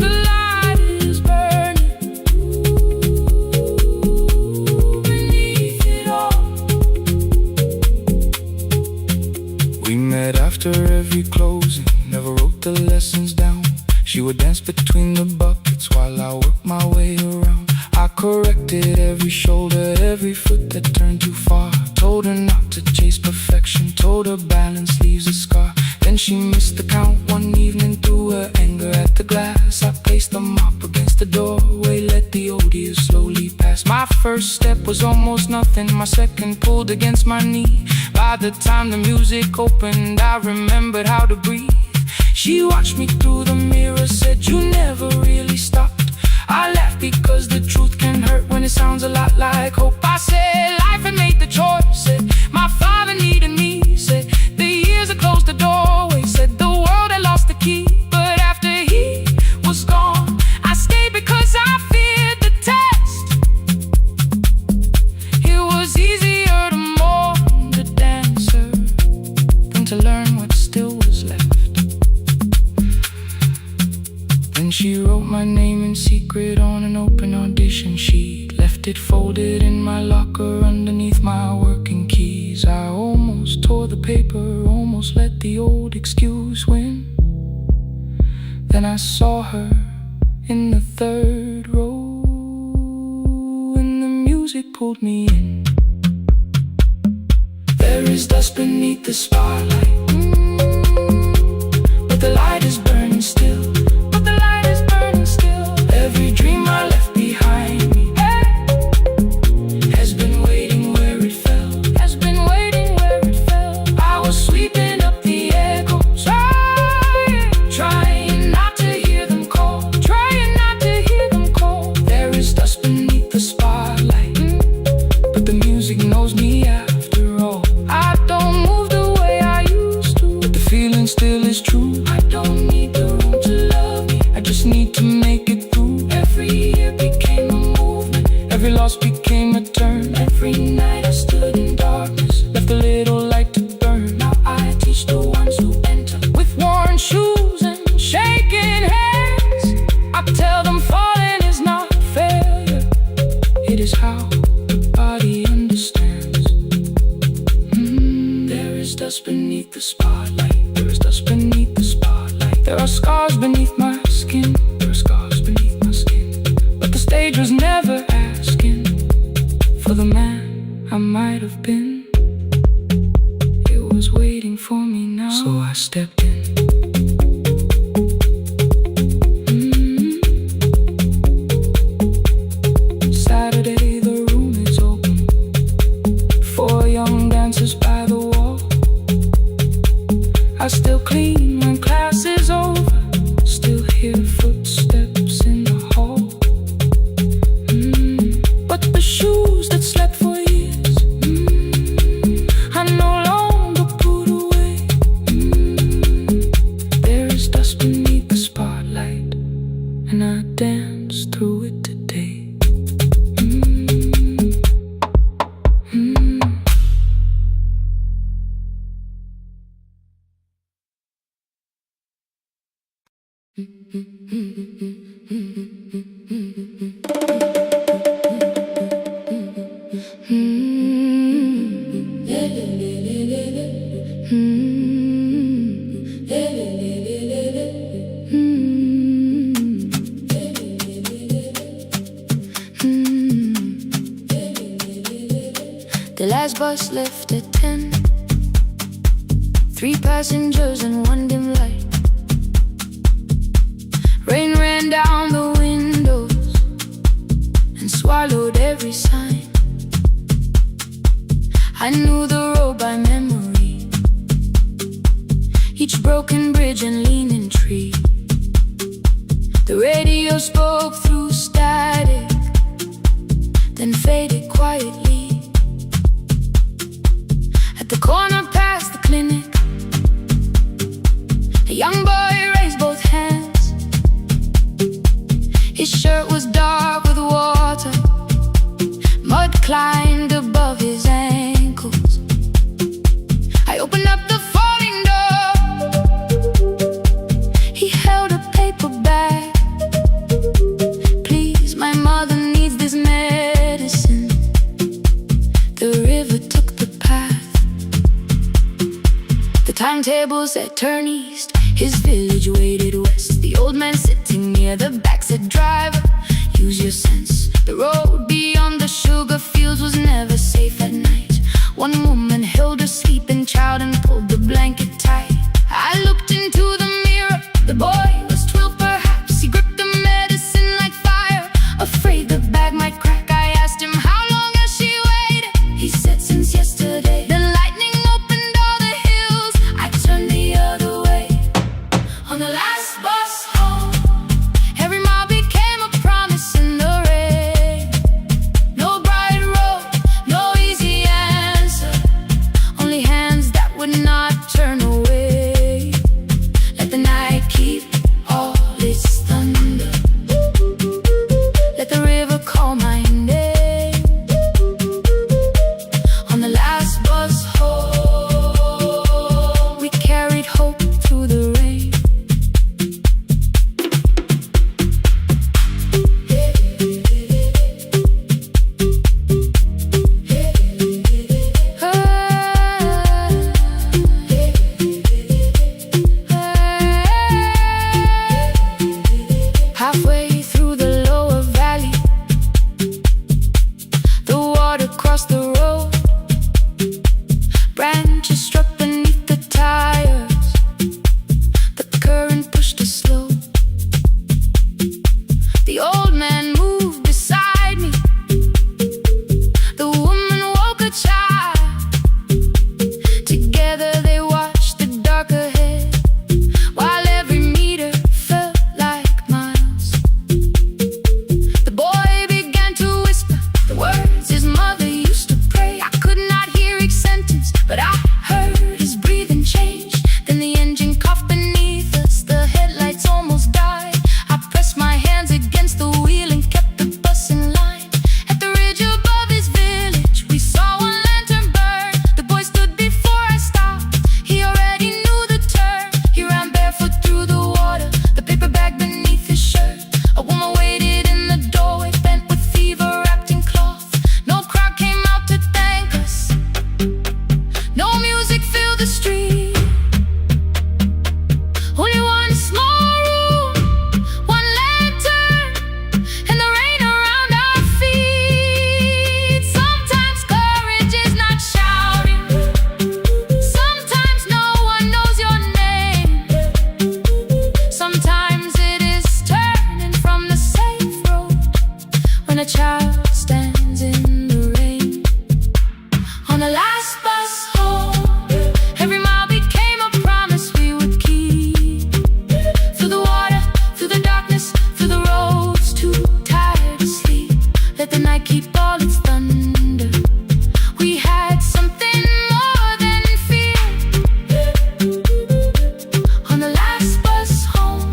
The light is burning beneath it all. We met after every closing, never wrote the lessons down. She would dance between the buckets while I worked my way around. I corrected every shoulder, every foot that turned too far. Told her not to chase perfection, told her balance leaves a scar. Then she missed the count one evening, threw her anger at the glass. then my second pulled against my knee. By the time the music opened, I remembered how to breathe. She watched me through the mirror, said, "You never really stopped." I laughed because the truth can hurt when it sounds a lot like hope. I said, life had made the choice. Said, my father needed me. Said, the years had closed the doorway. Said, the world had lost the key. But after he was gone, I stayed because I feared the test. It was easier to mourn the dancer than to learn what still was left. Then she wrote my name in secret on an open audition sheet, left it folded in my locker underneath my working keys. I almost tore the paper, almost let the old excuse win. Then I saw her in the third row, and the music pulled me in. There is dust beneath the spotlight, but the light is burning still. Every dream I left behind me has been waiting where it fell. Has been waiting where it fell. I was sweeping up the echoes, trying not to hear them call, trying not to hear them call. There is dust beneath the spotlight, but the music knows me after all. I don't move the way I used to, but the feeling still is true. I don't need the room to love me, I just need to make it. Every year became a movement, every loss became a turn. Every night I stood in darkness, left a little light to burn. Now I teach the ones who enter with worn shoes and shaking hands. I tell them falling is not failure, it is how the body understands. There is dust beneath the spotlight, there is dust beneath the spotlight. There are scars beneath my skin, there are scars beneath my skin. But the stage was never asking for the man I might have been. It was waiting for me now, so I stepped in. Saturday, the room is open, 4 young dancers by the wall. I still clean when class is over, still hear footsteps in the hall. But the shoes that slept for years, I no longer put away. There is dust beneath the spotlight, and I dance through it today. The last bus left at 10, 3 passengers and 1 dim light. Rain ran down the windows and swallowed every sign. I knew the road by memory, each broken bridge and leaning tree. The radio spoke through static, then faded quietly. At the corner past the clinic, a young boy raised both hands. His shirt was dark with water, mud climbed above his ankles. I opened up the folding door, he held a paper bag. Please, my mother needs this medicine. The river took the path, the timetable said turn east. His village waited west. The old man sitting near the back said, driver, use your sense. The road beyond the sugar fields was never safe at night. One woman held her sleeping child and pulled the blanket tight. I looked into the mirror, the boy was 12 perhaps. He gripped the medicine like fire, afraid the bag might crack. I asked him, how long has she waited? The old man moved beside me. The woman woke a child. Together they watched the dark ahead, while every meter felt like miles. The boy began to whisper the words his mother used to pray. I could not hear each sentence, but I heard his breathing change. Then the engine coughed beneath us, the headlights almost died. I pressed my hands against the wheel and kept the bus in line. At the ridge above his village, we saw one lantern burn. The boy stood before I stopped. He already knew the turn. He ran barefoot through the water, the paper bag beneath his shirt. A woman waited in the doorway, bent with fever, wrapped in cloth. No crowd came out to thank us. No music filled the street. Only one small room, one lantern, and the rain around our feet. Sometimes courage is not shouting. Sometimes no one knows your name. Sometimes it is turning from the safe road when a child stands in the rain. On the last bus home, every mile became a promise we would keep. Through the water, through the darkness, through the roads too tired to sleep. Let the night keep all its thunder. We had something more than fear. On the last bus home,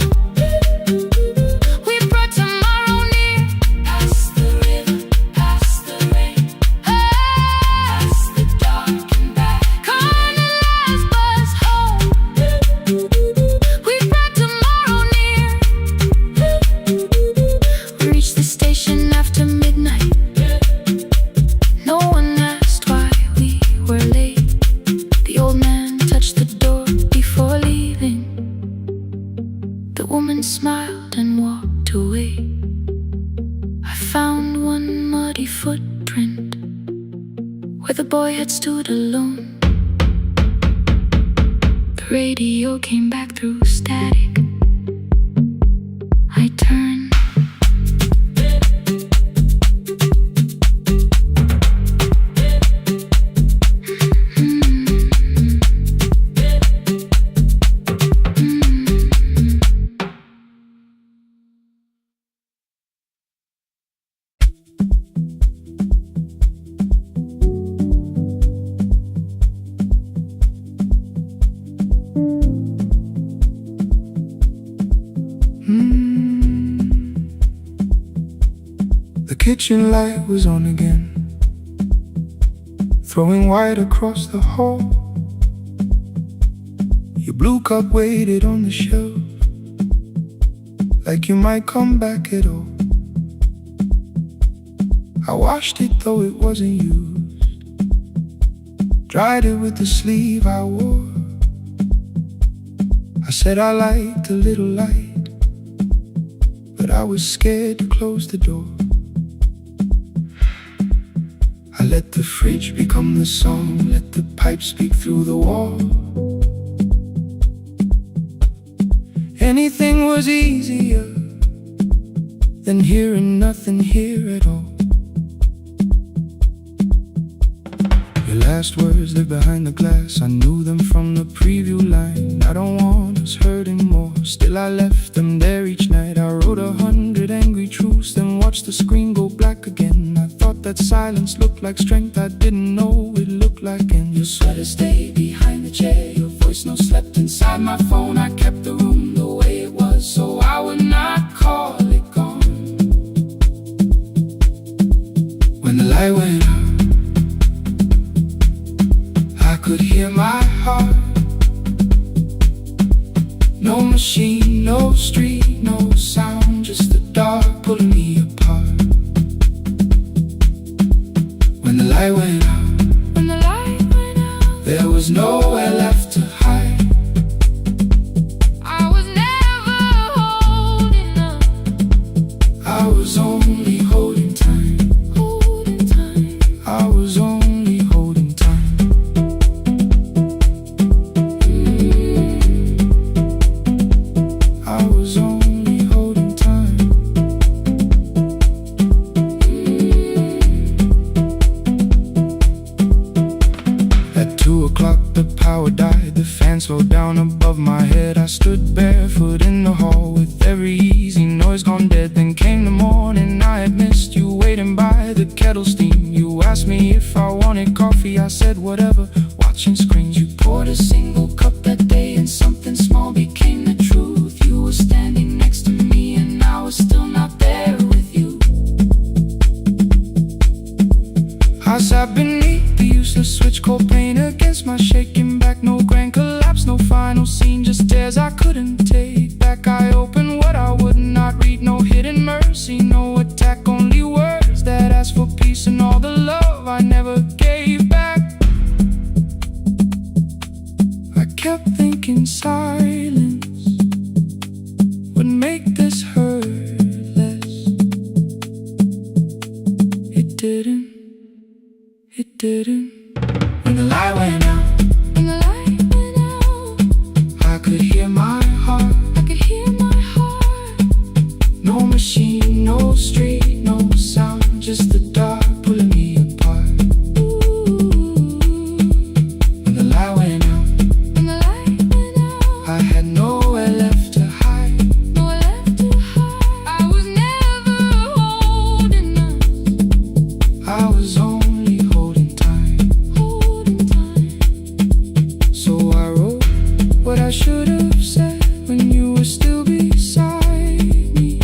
we brought tomorrow near. Past the river, past the rain, past the dark and back. On the last bus home, we brought tomorrow near. We reached the station after midnight. No one asked why we were late. The old man touched the door before leaving. The woman smiled and walked away. I found one muddy footprint where the boy had stood alone. The radio came back through static. I turned. The kitchen light was on again, throwing white across the hall. Your blue cup waited on the shelf, like you might come back at all. I washed it though it wasn't used, dried it with the sleeve I wore. I said I liked a little light, but I was scared to close the door. I let the fridge become the song, let the pipe speak through the wall. Anything was easier than hearing nothing here at all. Your last words live behind the glass, I knew them from the preview line. I don't want us hurting more, still I left them there each night. I wrote 100 angry truths, then watched the screen go black again. I thought that silence looked like strength, I didn't know it looked like. And your sweater stayed behind the chair, your voice no slept inside my phone. I kept the room the way it was, so I would not call it gone. When the light went out, I could hear my heart. No machine, no street, no sound, just the dark pulling me apart. When the light coffee, I said whatever. Watching screens, you poured a single cup that day, and something small became the truth. You were standing next to me, and I was still not there with you. I sat beneath the useless switch, cold pain against my shaking back. No grand collapse, no final scene, just tears I couldn't take back. I opened what I would not read, no hidden mercy, no attack, only words that ask for peace and all the love I never gave back. I kept thinking silence would make this hurt less. It didn't. It didn't. When the light went out, when the light went out, I could hear my heart, I could hear my heart. No machine, no street, no sound, just the dark pulling me apart. When the light went out, when the light went out, I had nowhere left to hide, nowhere left to hide. I was never holding us, I was only holding time, holding time. So I wrote what I should have said when you were still beside me.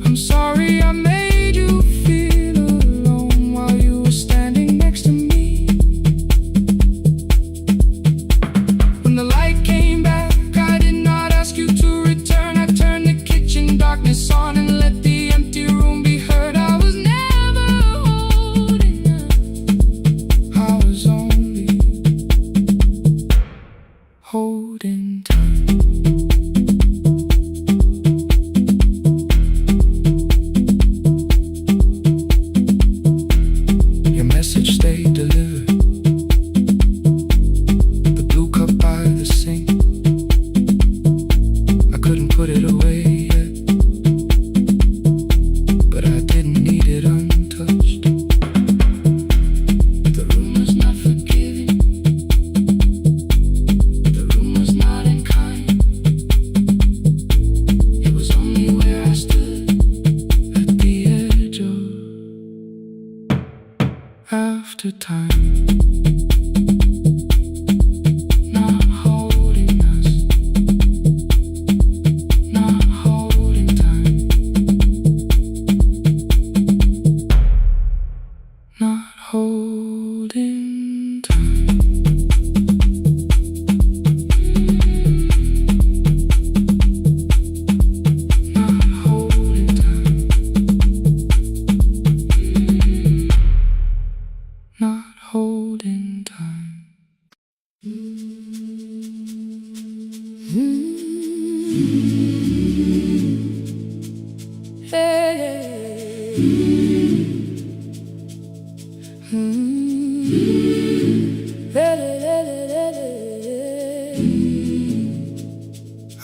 I'm sorry I made you feel alone while you were standing next to me. When the light came back, I did not ask you to return. I turned the kitchen darkness on and let the empty room be heard. I was never holding us, I was only holding time. Your message stayed delivered, the blue cup by the sink. I couldn't put it away yet, but I didn't need it untouched. The room was not forgiving, the room was not unkind. It was only where I stood at the edge of after time. Not holding us, not holding time, not holding time. Not holding time, not holding time.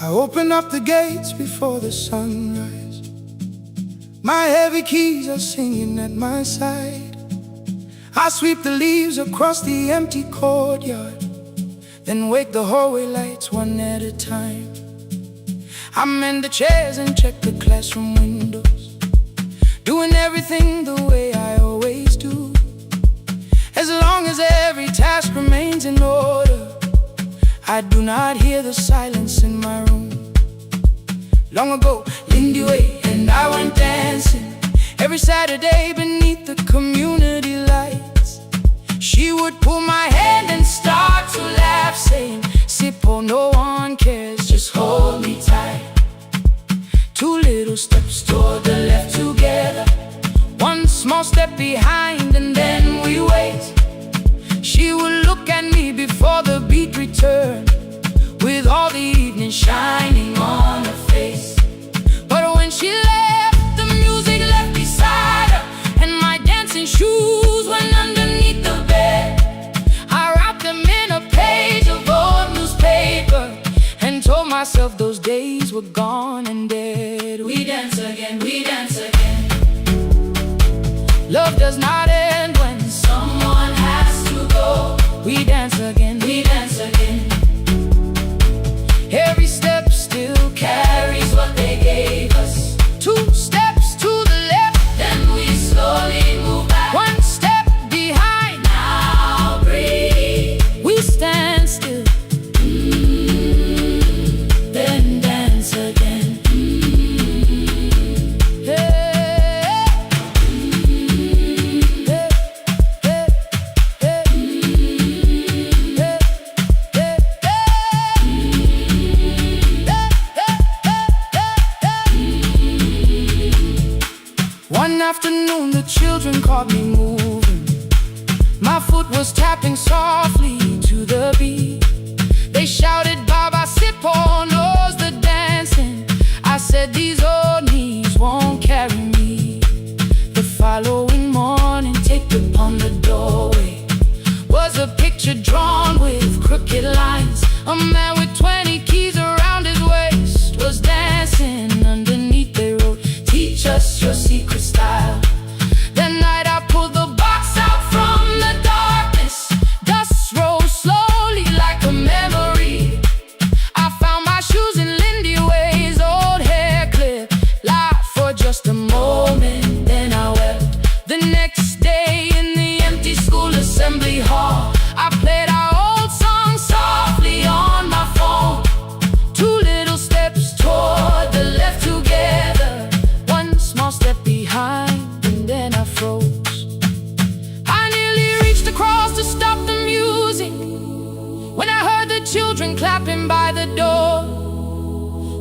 I open up the gates before the sunrise. My heavy keys are singing at my side. I sweep the leaves across the empty courtyard, then wake the hallway lights one at a time. I mend the chairs and check the classroom windows, doing everything the way I always do. As long as every task remains in order, I do not hear the silence in my room. Long ago, Lindy Way and I went dancing every Saturday beneath the community lights. She would pull my hand and start to laugh, saying, "Sippo, no one cares, just hold me tight." Two little steps toward the left together, one small step behind, and then we wait. She would look at me before the beat returned, with all the evening shining on her face. But when she left, the music left beside her, and my dancing shoes went underneath the bed. I wrapped them in a page of old newspaper and told myself those days were gone and dead. We dance again, we dance again. Love does not end when someone has to go. We dance again, we dance again. Every step still carries what they gave us. Two steps to the left, then we slowly move back. One step behind, One afternoon the children caught me moving. My foot was tapping softly to the beat. They shouted, Baba Sipo knows the dancing. I said, these old knees won't carry me. The following morning, taped upon the doorway was a picture drawn with crooked lines. A man with 20 keys around his waist was dancing. Underneath they wrote, teach us your secret style. That night I pulled the box out from the darkness. Dust rose slowly like a memory. I found my shoes in Lindy Way's old hair clip. Laughed for just a moment, then I wept. The next day in the empty school assembly hall, I played our old song softly on my phone. Two little steps toward the left together, one small step behind, and then I froze. I nearly reached across to stop the music when I heard the children clapping by the door.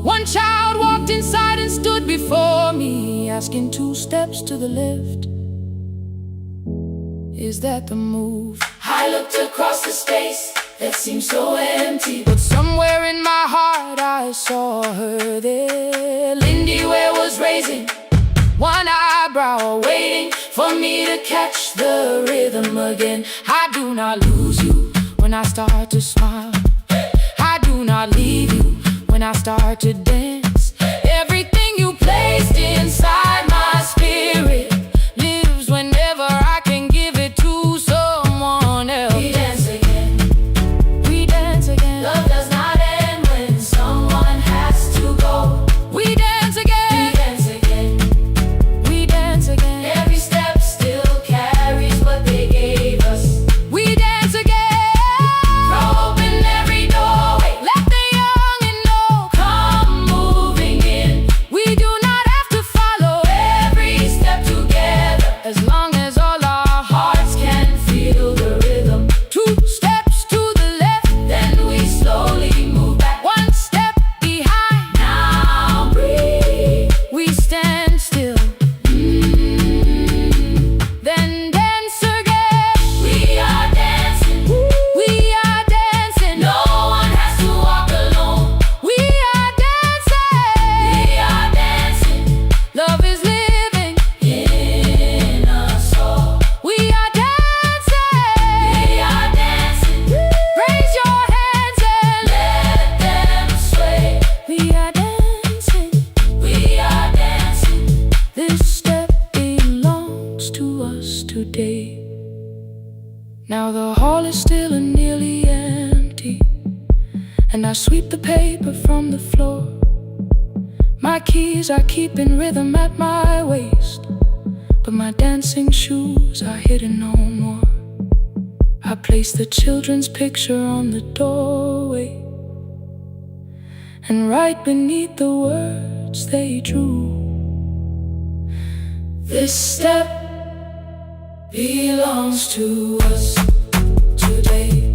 One child walked inside and stood before me, asking 2 steps to the left, is that the move? I looked across the space that seemed so empty, but somewhere in my heart I saw her there. Lindy Ware was raising one eyebrow, waiting for me to catch the rhythm again. I do not lose you when I start to smile. I do not leave you when I start to dance. Everything you placed inside my spirit lives whenever I can give it to someone else. We dance again, we dance again. Love does not end when someone has to go. We dance again, we dance again, we dance again. Every step still carries what they gave us. We dance again, throw open every doorway, let the youngin' know, come moving in. We do not have to follow every step together, as long as all our hearts can feel the rhythm. 2 steps to the left, then we slowly move back. 1 step behind, now breathe. We stand still, then dance again. We are dancing, we are dancing. No one has to walk alone. We are dancing, we are dancing. Love is living in us all. We are dancing, we are dancing. Raise your hands and let them sway. We are dancing, we are dancing. This step belongs to us today. Now the hall is still and nearly empty, and I sweep the paper from the floor. My keys I keep in rhythm at my waist, but my dancing shoes are hidden no more. I place the children's picture on the doorway, and right beneath the words they drew, this step belongs to us today.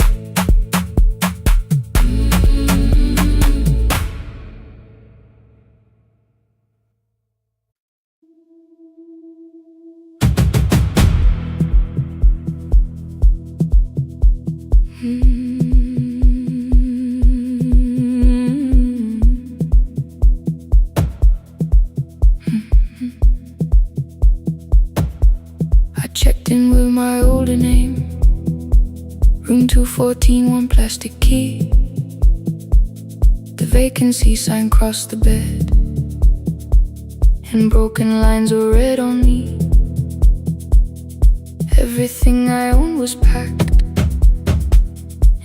I checked in with my older name, room 214, 1 plastic key. The vacancy sign crossed the bed, and broken lines were read on me. Everything I owned was packed,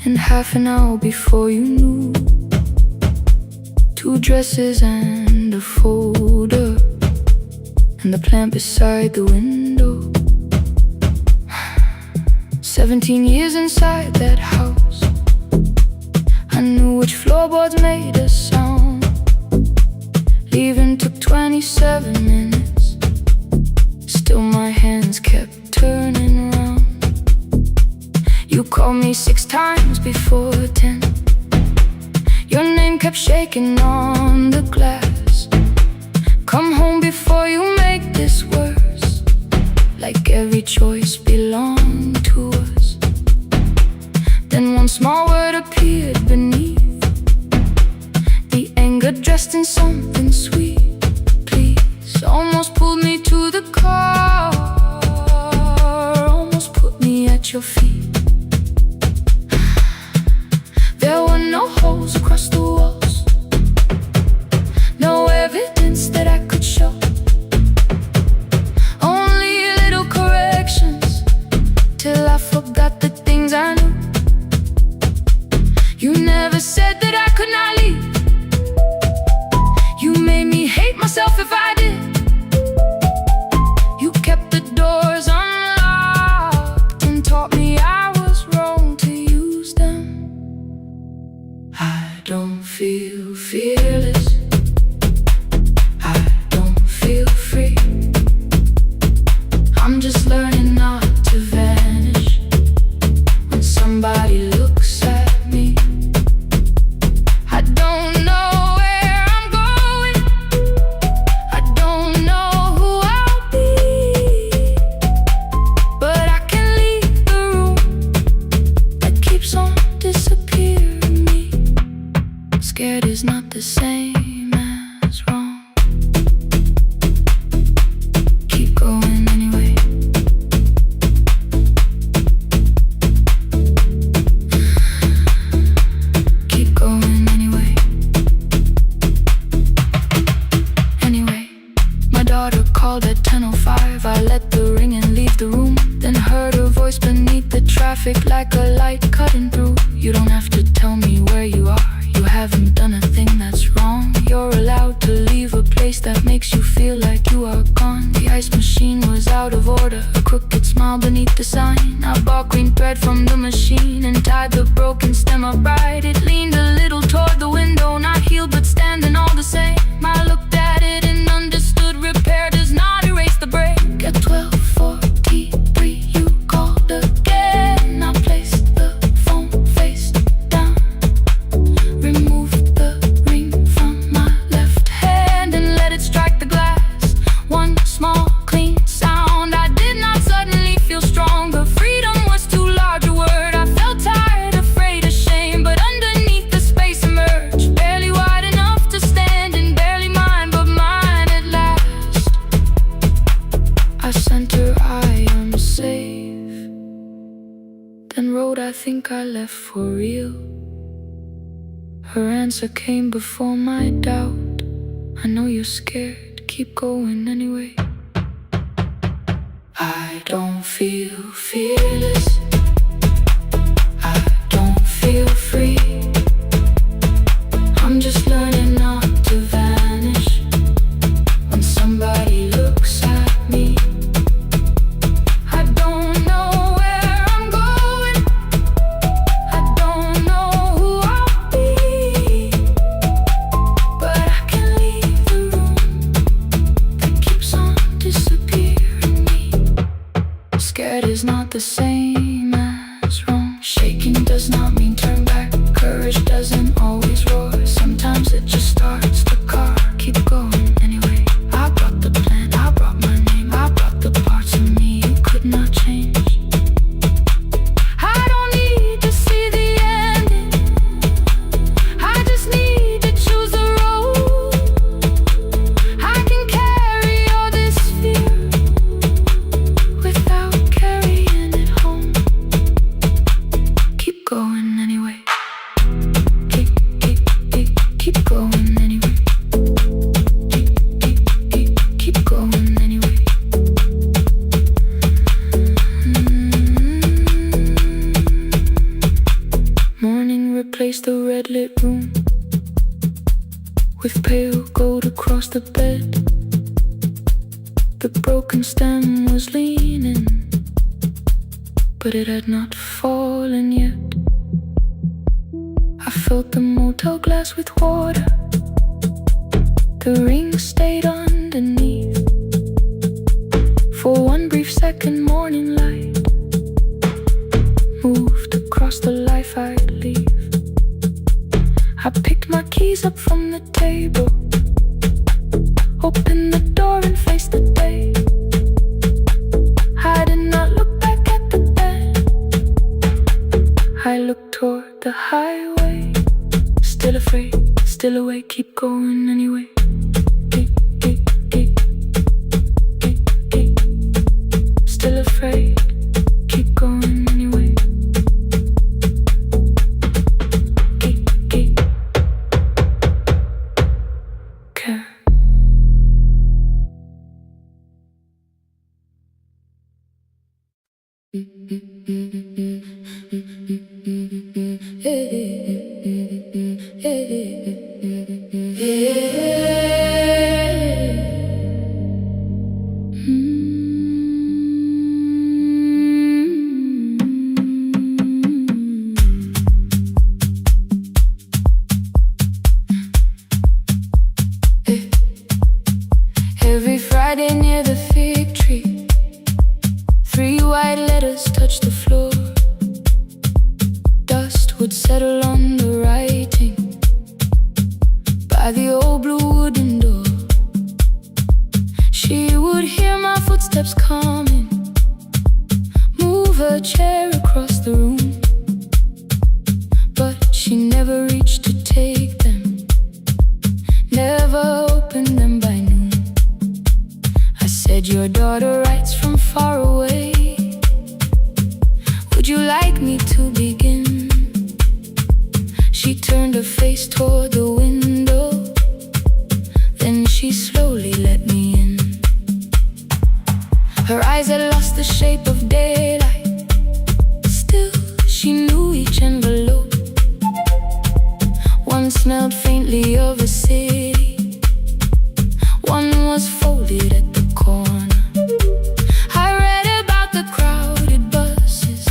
and half an hour before you knew, 2 dresses and a folder, and the plant beside the window. 17 years inside that house, I knew which floorboards made a sound. Leaving took 27 minutes, still my hands kept turning round. You called me 6 times before 10. Your name kept shaking on the glass. Come home before you make this worse. like every choice belonged to us. Then one small word appeared beneath the anger, dressed in something sweet. Please, almost pulled me to the car, almost put me at your feet. There were no holes across the walls, no evidence that I could show, only little corrections till I forgot the things I knew. You never said that I could not leave. You made me hate myself if I did. You kept the doors unlocked and taught me I was wrong to use them. I don't feel fearless, I don't feel free. I'm just learning not to vanish when somebody looks at me. I don't know where I'm going, I don't know who I'll be, but I can leave the room that keeps on disappearing me. Scared is not the same as wrong. Keep going anyway. Keep going anyway. Anyway, my daughter called at 10:05. I let the ring and leave the room, then heard her voice beneath the traffic like a light cutting through. You don't have to tell me where you are, you haven't done a thing that's wrong. You're allowed to leave a place that makes you feel like you are gone. The ice machine was out of order, a crooked smile beneath the sign. I bought green thread from the machine and tied the broken stem upright. It leaned a little toward the window, not healed but standing all the same. I looked at it and understood repair does not erase the break. At 12:43 you called again. I placed the phone face down, removed the ring from my left hand and let it strike the glass. One small clean sound. I did not suddenly feel stronger. Freedom was too large a word. I felt tired, afraid, ashamed, but underneath the space emerged, barely wide enough to stand and barely mine, but mine at last. I sent her, I am safe, then wrote, I think I left for real. Her answer came before my doubt. I know you're scared, keep going anyway. I don't feel fearless, I don't feel free. I'm just learning not to vanish when somebody looks at me. I don't know where I'm going, I don't know who I'll be, but I can leave the room that keeps on disappearing me. Scared is not the same as wrong. Shaking does not mean turn back. Courage doesn't always roar. Sometimes it just starts the car. Keep going anyway. I brought the plan, I brought my name, I brought the parts of me you could not change. I don't need to see the ending, I just need to choose the road. I can carry all this fear without carrying it home. Keep going anyway. Keep going anyway. Keep going anyway. Morning replaced the red lit room with pale gold across the bed. The broken stem was leaning, but it had not fallen yet. I filled the motel glass with water, the ring stayed underneath. For one brief second, morning light moved across the life I'd leave. I picked my keys up from the table, opened the door and faced the day. toward the highway. Still afraid, still awake, keep going anyway. Still afraid, keep going anyway. Care. Every Friday near the fig tree, 3 white letters touch the floor. Dust would settle on the writing by the old blue wooden door. She would hear my footsteps coming, move her chair across the room, but she never reached to take them, never opened them by noon. I said, your daughter writes from far away. Would you like me to begin? She turned her face toward the window, then she slowly let me in. Her eyes had lost the shape of daylight, still she knew each envelope. One smelled faintly of a city, one was folded at the corner. I read about the crowded buses,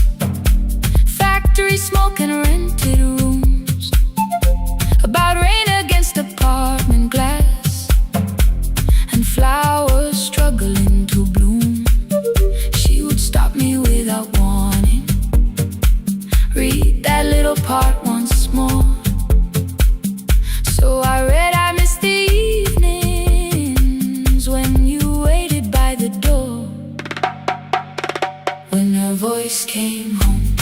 factory smoke and rented rooms, about rain against apartment glass and flowers struggling to bloom. She would stop me without warning, read that little part once more. So I read, I miss the evenings when you waited by the door. When her voice came home,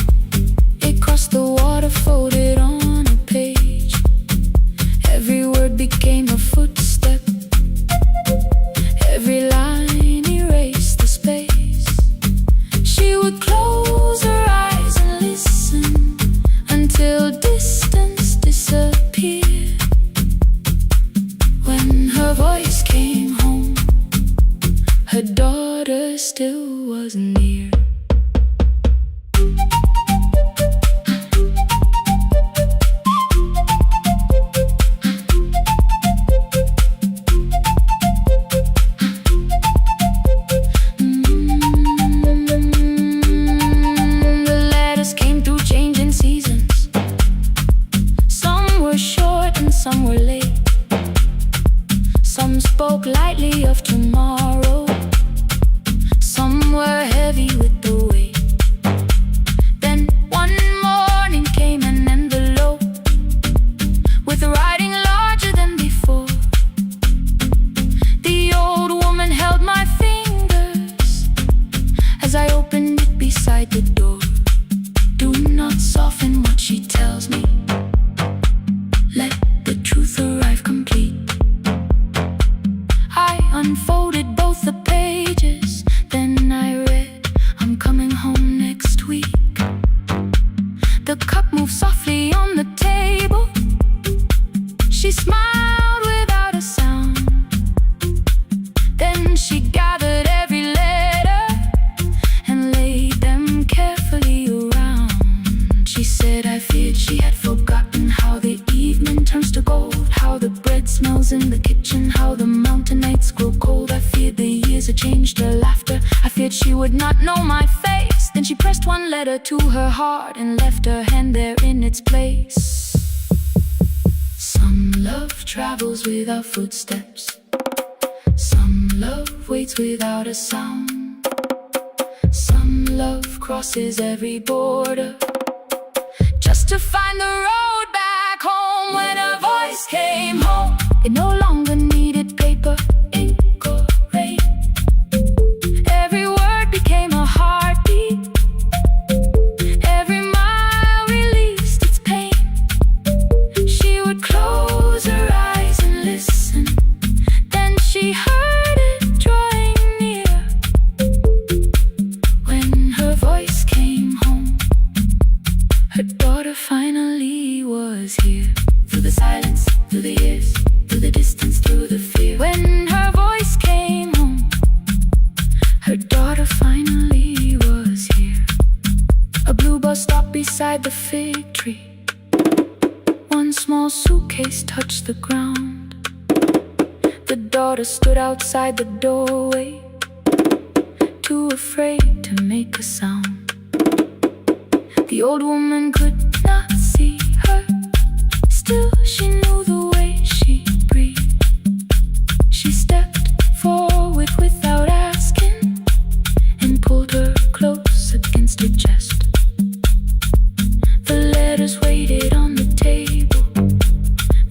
it crossed the water, folded on a page. Every word became a footstep, every line erased the space. She would close her eyes and listen until distance disappeared. When her voice came home, her daughter still was near. The letters came through changing seasons. Some were short and some were late. Some spoke lightly of tomorrow, some were heavy with the weight. Then one morning came an envelope with writing larger than before. The old woman held my fingers as I opened it beside the door. Do not soften what she tells me, let the truth arrive complete. I unfolded both the pages, then I read, I'm coming home next week. The cup moved softly on the table. She smiled without a sound. Then she gathered every letter and laid them carefully around. She said, I feared she had forgotten how the evening turns to gold, how the bread smells in the kitchen, how the mountain nights grow cold. I feared the years had changed her laughter. I feared she would not know my face. Then she pressed one letter to her heart and left her hand there in its place. Some love travels without footsteps, some love waits without a sound, some love crosses every border just to find the road back home. When her voice came home, it no longer needed paper, ink or rain. Every word became a heartbeat, every mile released a daughter stood outside the doorway, too afraid to make a sound. The old woman could not see her, still she knew the way she breathed. She stepped forward without asking and pulled her close against her chest. The letters waited on the table.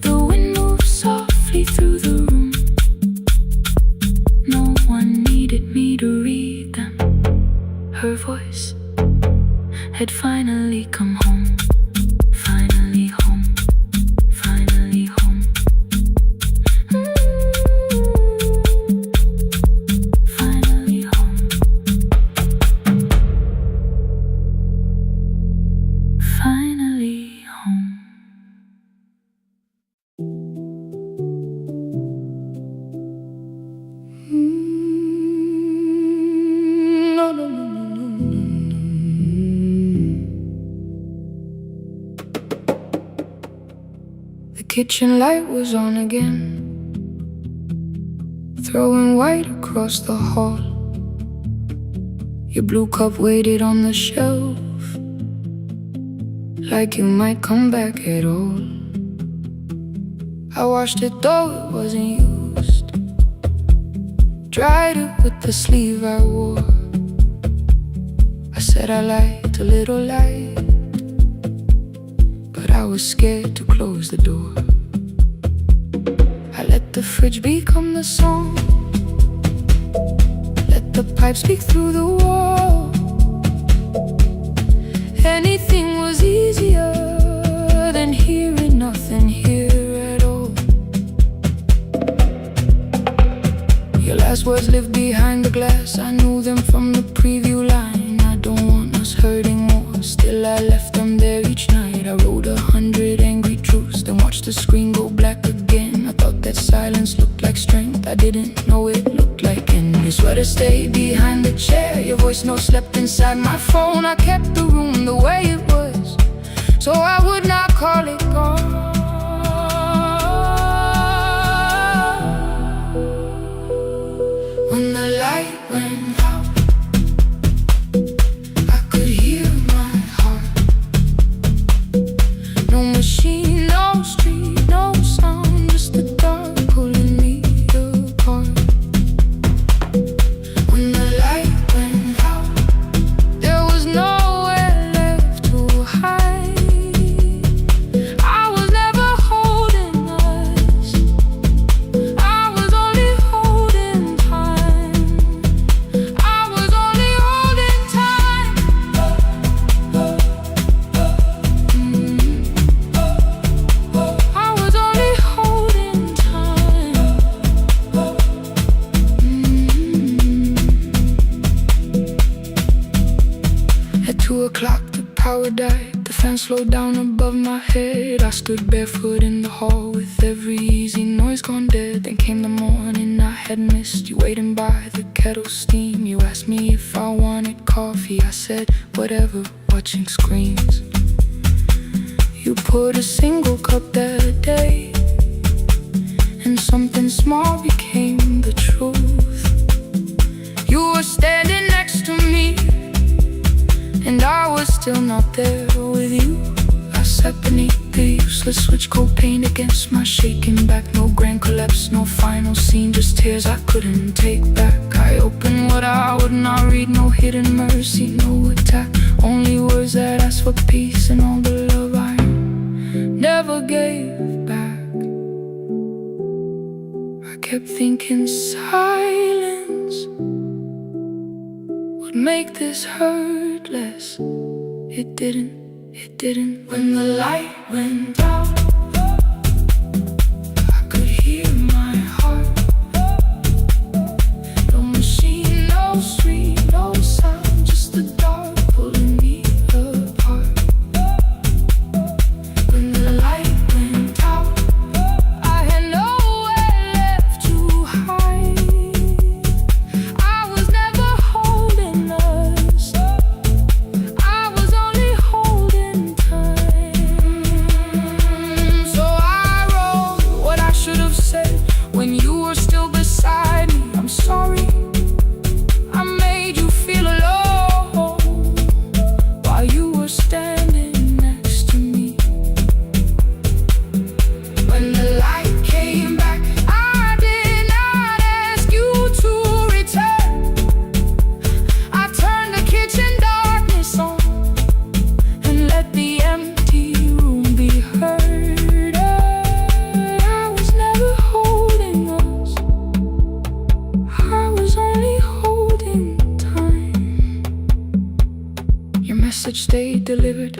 The wind moved softly through the room. No one needed me to read them. Her voice had finally come home. Finally home. Finally home. Finally home. Finally home. No, no, no, no, no, no, no. The kitchen light was on again, throwing white across the hall. Your blue cup waited on the shelf, like you might come back at all. I washed it though it wasn't used, dried it with the sleeve I wore. I said I liked a little light, but I was scared to close the door. I let the fridge become the song, let the pipe speak through the wall. Anything was easier than hearing nothing here at all. Your last words lived behind the glass, I knew them from the preview line. I don't want us hurting more, still I left them there each night. I wrote 100 angry truths, then watched the screen go black again. I thought that silence looked like strength, I didn't know it looked like end. Your sweater stayed behind the chair, your voice note slept inside my phone. I kept the room the way it was, so I would not call it gone. When the light went out, I could hear my heart. No machine, no street, no sound, just the dark pulling me apart. When the light went out, there was nowhere left to hide. I was never holding us, I was only holding time. I was only holding time. I was only holding time. At 2 o'clock the power died, the fan slowed down above my head. I stood barefoot in the hall with every easy noise gone dead. Then came the morning I had missed, you waiting by the kettle steam. You asked me if I wanted coffee, I said whatever, watching screens. You poured a single cup that day, and something small became the truth. You were standing next to me, and I was still not there with you. I sat beneath the useless switch, cold paint against my shaking back. No grand collapse, no final scene, just tears I couldn't take back. I opened what I would not read, no hidden mercy, no attack, only words that asked for peace and all the love I never gave back. I kept thinking silence would make this hurt less. It didn't, it didn't. When the light went out, I could hear my heart. No machine, no street, no sound, just the dark pulling me apart. When the light went out, I had nowhere left to hide. I was never holding us, I was only holding time. I was only holding time. Your message stayed delivered.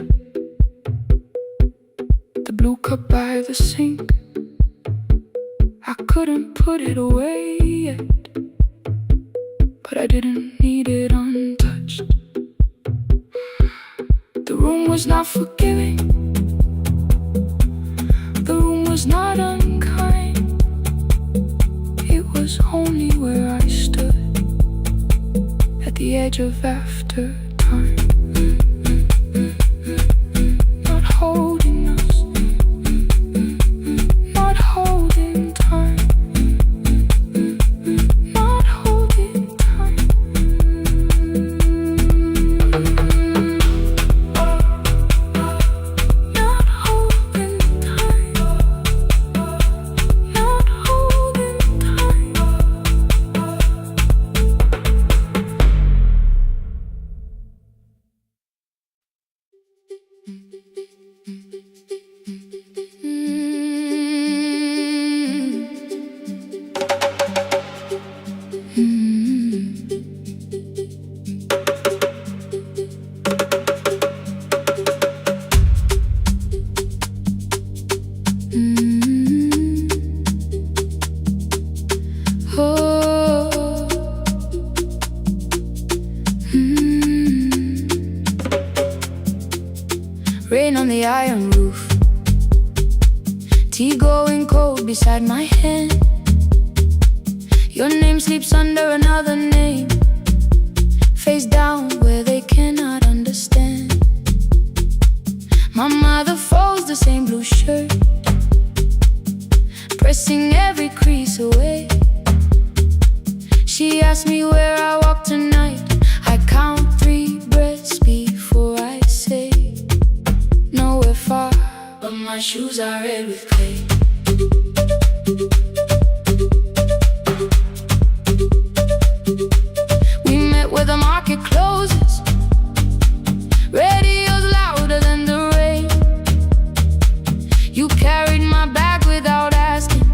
The blue cup by the sink, I couldn't put it away yet, but I didn't need it untouched. The room was not forgiving, the room was not unkind. It was only where I stood at the edge of after time. Not holding us, not holding time, not holding time. Not holding time, not holding time. Rain on the iron roof, tea going cold beside my hand. Your name sleeps under another name, face down where they cannot understand. My mother folds the same blue shirt, pressing every crease away. She asks me where I walk tonight. I count 3 breaths before I say nowhere far, but my shoes are red with clay. We met where the market closes, radio's louder than the rain. You carried my bag without asking,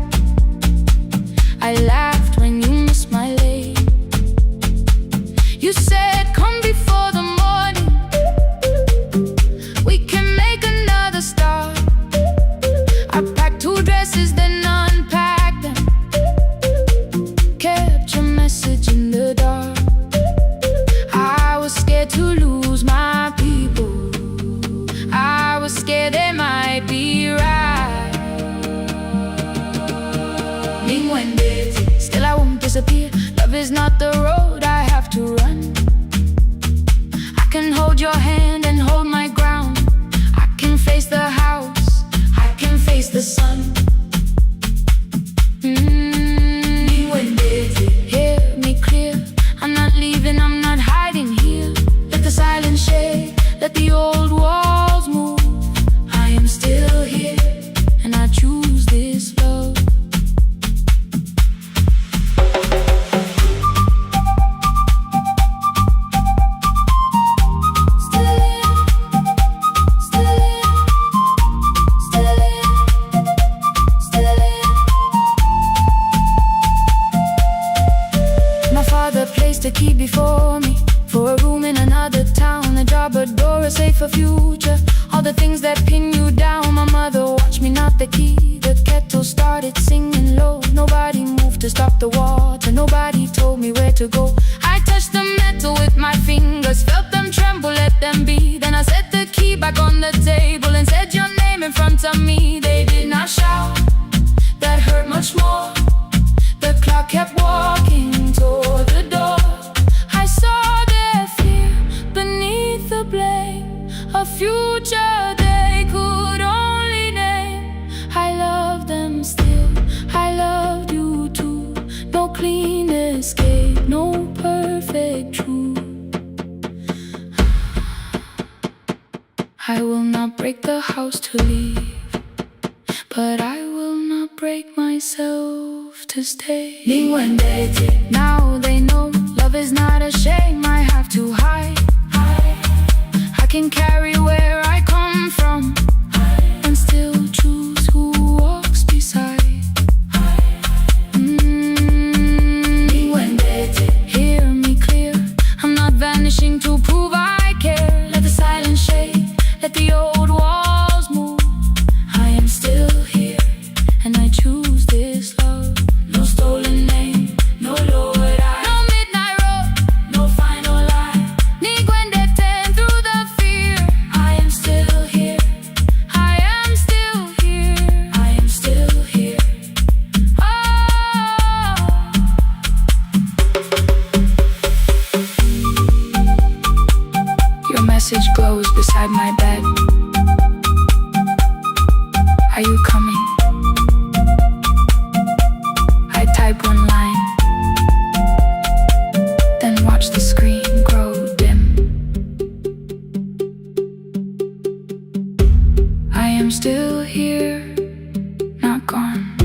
I laughed when you missed my lane. You said come before the morning, we can make another start. I packed 2 dresses then unpacked them, kept your message in the dark. I was scared to lose my people, I was scared they might be right. Still I won't disappear, love is not the road I have to run. I can hold your hand and hold my ground, I can face the house, I can face the sun. Hear me clear, I'm not leaving, I'm not hiding here. Let the silence shake, let the old walls move. I am still here, and I choose this love. Placed a key before me for a room in another town, a job, a door, a safer future. All the things that pin you down. My mother watched me knot the key. The kettle started singing low. Nobody moved to stop the water, nobody told me where to go. I touched the metal with my fingers, felt them tremble, let them be. Then I set the key back on the table and said your name in front of me. They did not shout, that hurt much more. The clock kept walking toward the door. I saw their fear beneath the blame, a future they could only name. I love them still, I loved you too. No clean escape, no perfect truth. I will not break the house to leave, but I will not break myself to stay. Now they know love is not a shame I have to hide. I can carry where I come from and still choose who walks beside. message glows beside my bed. Are you coming? I type one line, then watch the screen grow dim. I am still here, not gone,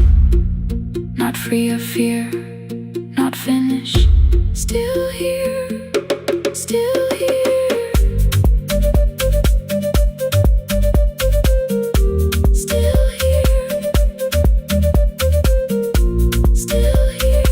not free of fear, not finished. Still here, still here. Still here, still here.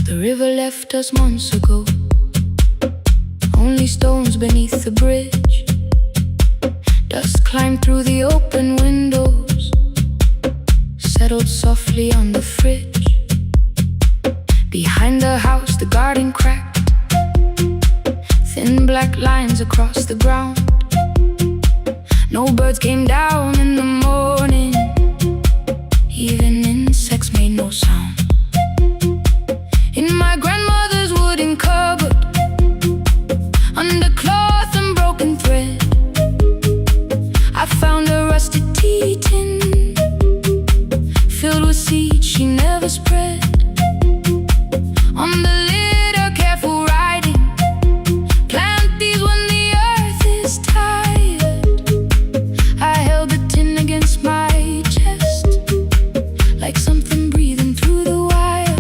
The river left us months ago, only stones beneath the bridge. Dust climbed through the open windows, settled softly on the fridge. Behind the house the garden cracked, thin black lines across the ground. No birds came down in the morning, even insects made no sound. In my grandmother's wooden cupboard, under cloth and broken thread, I found a rusted tea tin filled with seeds she never spread. On the lid a careful writing, plant these when the earth is tired. I held the tin against my chest, like something breathing through the wire.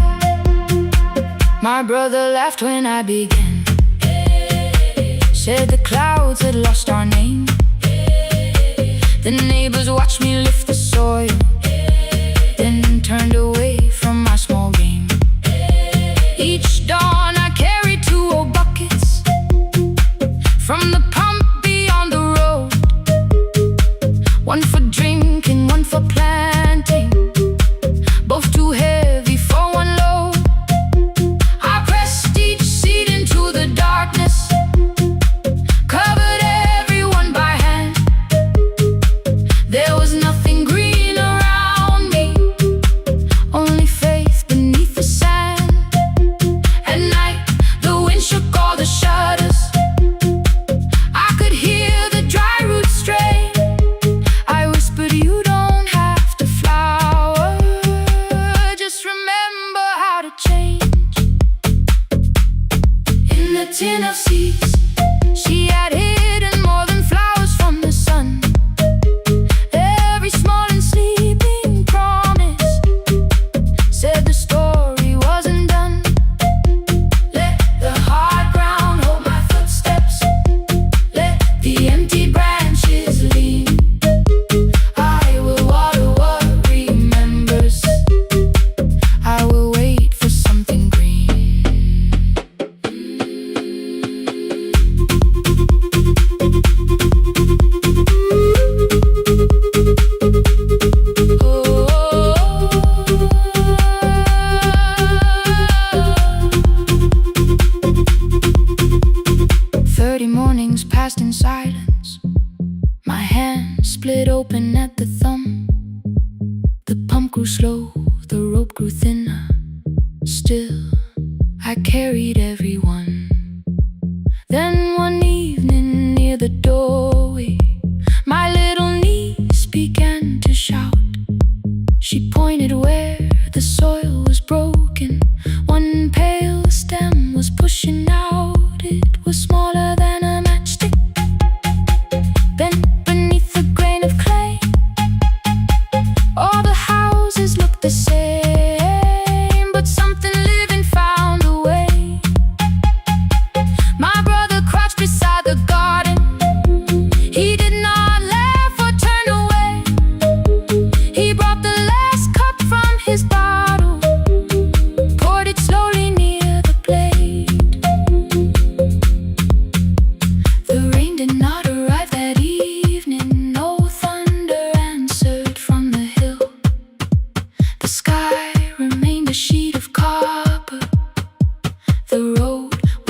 My brother laughed when I began, said the clouds had lost our name. The neighbors watched me lift the soil, then turned away from my small game. Each dawn I carried 2 old buckets from the pump beyond the road, one for drinking, one for planting, both too heavy for one load. I pressed each seed into the darkness, covered everyone by hand. There was nothing green around me, only faith beneath the sand. At night the wind shook all the shutters, I could hear the dry roots stray. I whispered, you don't have to flower, just remember how to change. In the tin of seeds she had hidden more than flowers from the sun. Every small and sleeping promise said the story wasn't done. Let the hard ground hold my footsteps, let the empty branches lean. I will water what remembers, I will wait for something green. Oh. 30 mornings passed in silence, my hand split open at the thumb. The pump grew slow, the rope grew thinner. Still, I carried everyone. Then one evening near the doorway, my little niece began to shout. She pointed where the soil was broken. One pale stem was pushing out. It was smaller than a matchstick, bent beneath a grain of clay. All the houses looked the same, but something living found a way. My brother crouched beside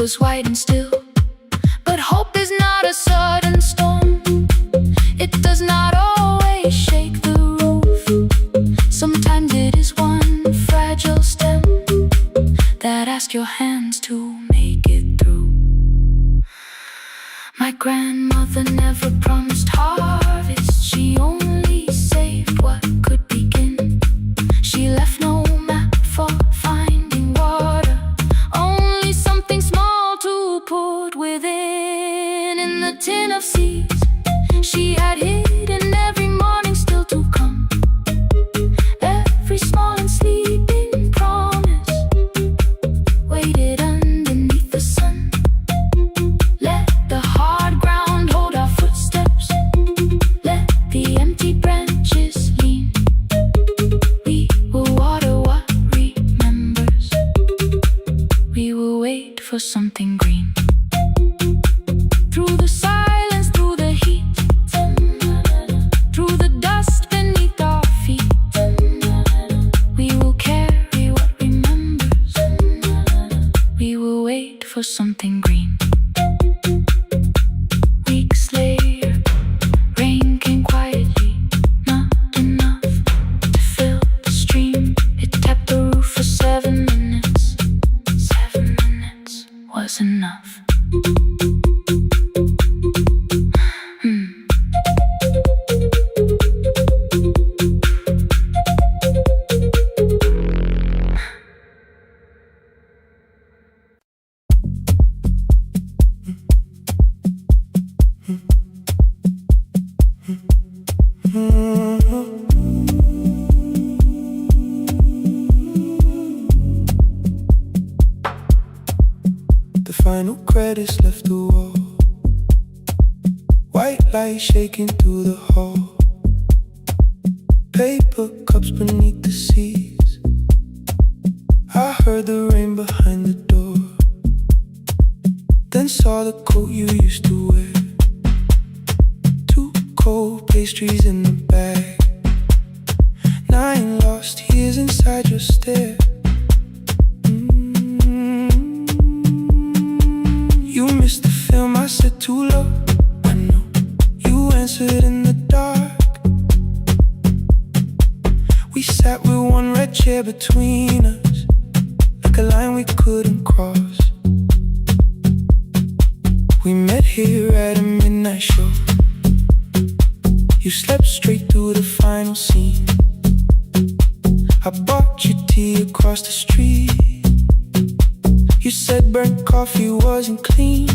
was white and still. But hope is not a sudden storm. It does not always shake the roof. Sometimes it is one fragile stem that asks your hands to make it through. My grandmother never promised harvest. She only saved what could begin. She left no map for finding water, only something small to put within. In the tin of seeds she had hidden every morning still to come, every small and sleeping promise waited underneath the sun. Let the hard ground hold our footsteps, let the empty branches lean. We will water what remembers, we will wait for something green. Through the silence, through the heat, through the dust beneath our feet, we will carry what remembers, we will wait for something green. Weeks later, rain came quietly, not enough to fill the stream. It tapped the roof for 7 minutes. 7 minutes was enough. The final credits left the wall, white light shaking through the hall, paper cups beneath the seas. I heard the rain behind the door, then saw the coat you used to wear. 2 cold pastries in the bag, 9 lost years inside your stare. You missed the film, I said too low. I know you answered in the dark. We sat with one red chair between us, like a line we couldn't cross. We met here at a midnight show. You slept straight through the final scene. I bought you tea across the street. You said burnt coffee wasn't clean.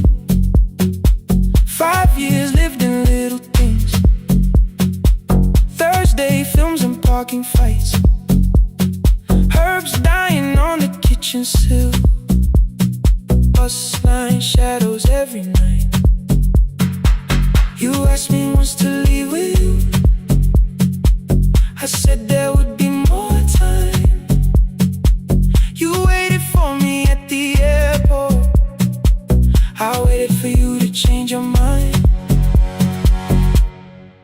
5 years lived in little things, Thursday films and parking fights, herbs dying on the kitchen sill, bus line shadows every night. You asked me once to leave with you. I said there would be more time. You waited for me at the airport. I waited for you to change your mind.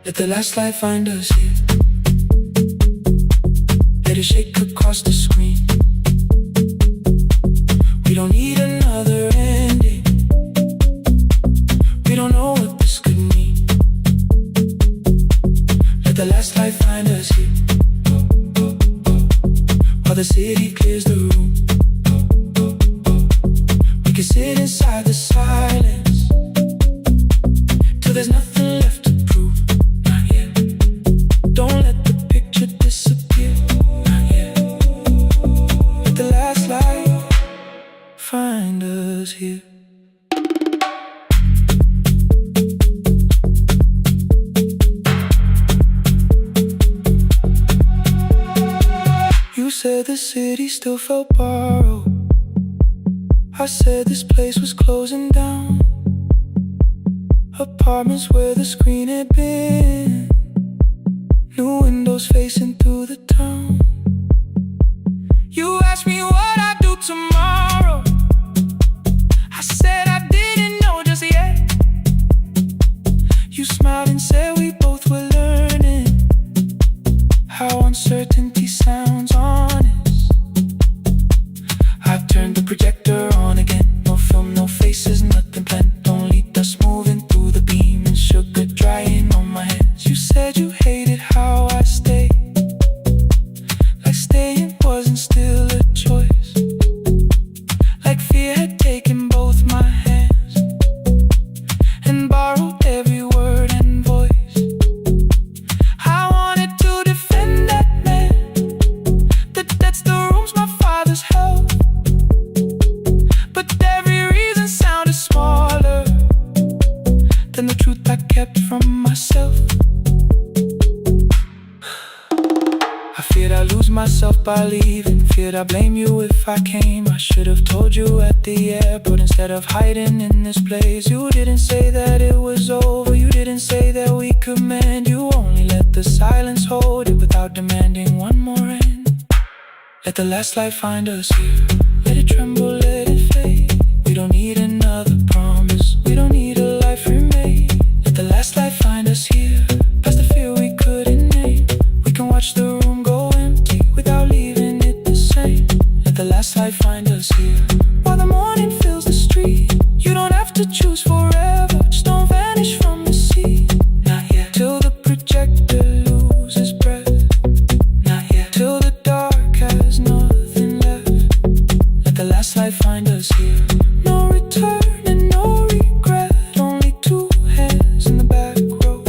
Let the last light find us here. Let it shake across the screen. We don't need another ending. We don't know what this could mean. Let the last light find us here, while the city clears the room. We can sit inside the silence till there's nothing left to prove. Not yet. Don't let the picture disappear. Not yet. Let the last light find us here. You said the city still felt borrowed. I said this place was closing down. Apartments where the screen had been, new windows facing through the town. You asked me what I'd do tomorrow. I said I didn't know just yet. You smiled and said we both were learning how uncertainty sounds honest. I turned the projector on again. No film, no face. like fear had taken both my hands and borrowed every word and voice. I wanted to defend that man, that's the rooms my fathers held, but every reason sounded smaller than the truth I kept from myself. I feared I'd lose myself by leaving, feared I'd blame you if I came. I should have told you at the airport instead of hiding in this place. You didn't say that it was over, you didn't say that we could mend. You only let the silence hold it without demanding one more end. Let the last light find us here, let it tremble, let it fade. We don't need another promise, we don't need a life remade. Let the last light find us here, past the fear we couldn't name. We can watch the room go empty without leaving it the same. Let the last light find us here, while the morning fills the street. You don't have to choose forever, just don't vanish from the sea. Not yet, till the projector loses breath. Not yet, till the dark has nothing left. Let the last light find us here. No return and no regret, only two hands in the back row,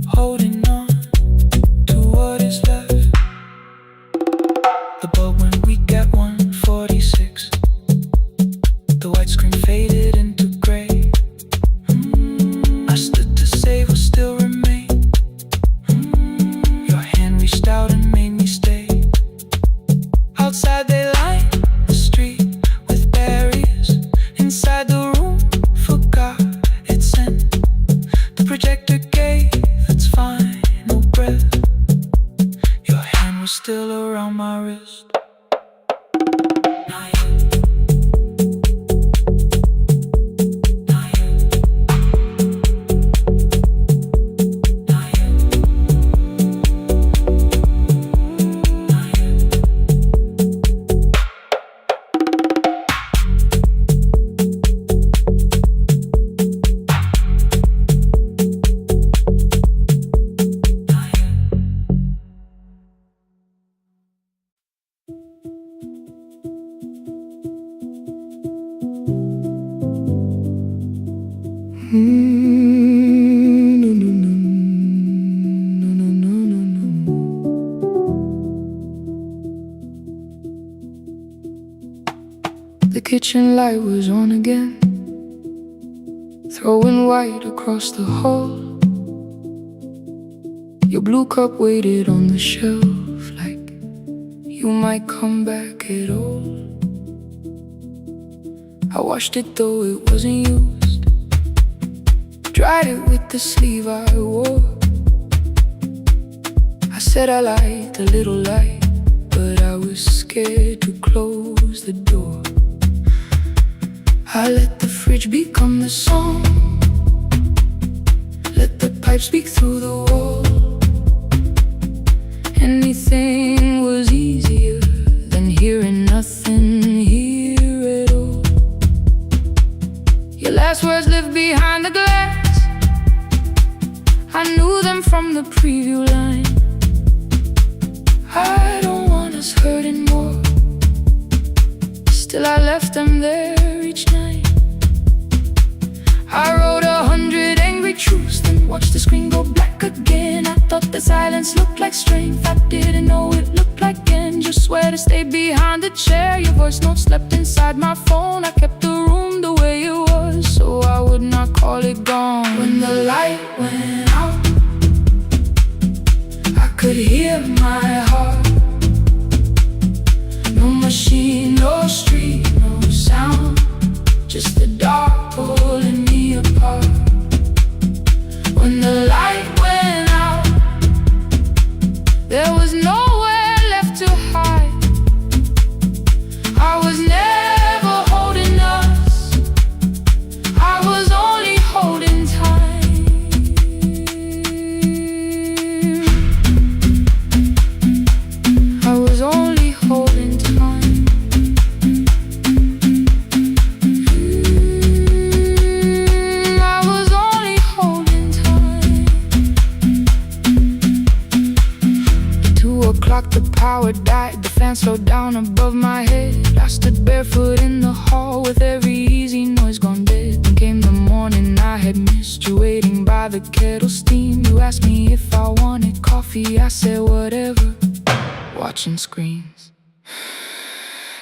holding on to what is left. The bulb when we get 146, the white screen faded into gray. I stood to save what still remained. Your hand reached out and made me stay. Outside they line the street with barriers. Inside the room forgot its scent. The projector gave its final breath. Your hand was still around my wrist. Not yet. Not yet. Not yet. Not yet. The kitchen light was on again, throwing white across the hall. Your blue cup waited on the shelf, like you might come back at all. I washed it though it wasn't used, dried it with the sleeve I wore. I said I liked a little light, but I was scared to close the door. I let the fridge become the song, let the pipe speak through the wall. Anything was easier than hearing nothing here at all. Your last words lived behind the glass, I knew them from the preview line. I don't want us hurting more, still I left them there each night. I wrote 100 angry truths, then watched the screen go black again. I thought the silence looked like strength, I didn't know it looked like end. Just swear to stay behind the chair, your voice notes slept inside my phone. I kept the room the way it was, so I would not call it gone. When the light went out, I could hear my heart. No machine, no street, no sound, just the dark pulling me apart. When the light went out, there was nowhere left to hide. I was never holding the kettle steam. You asked me if I wanted coffee, I said whatever, watching screens.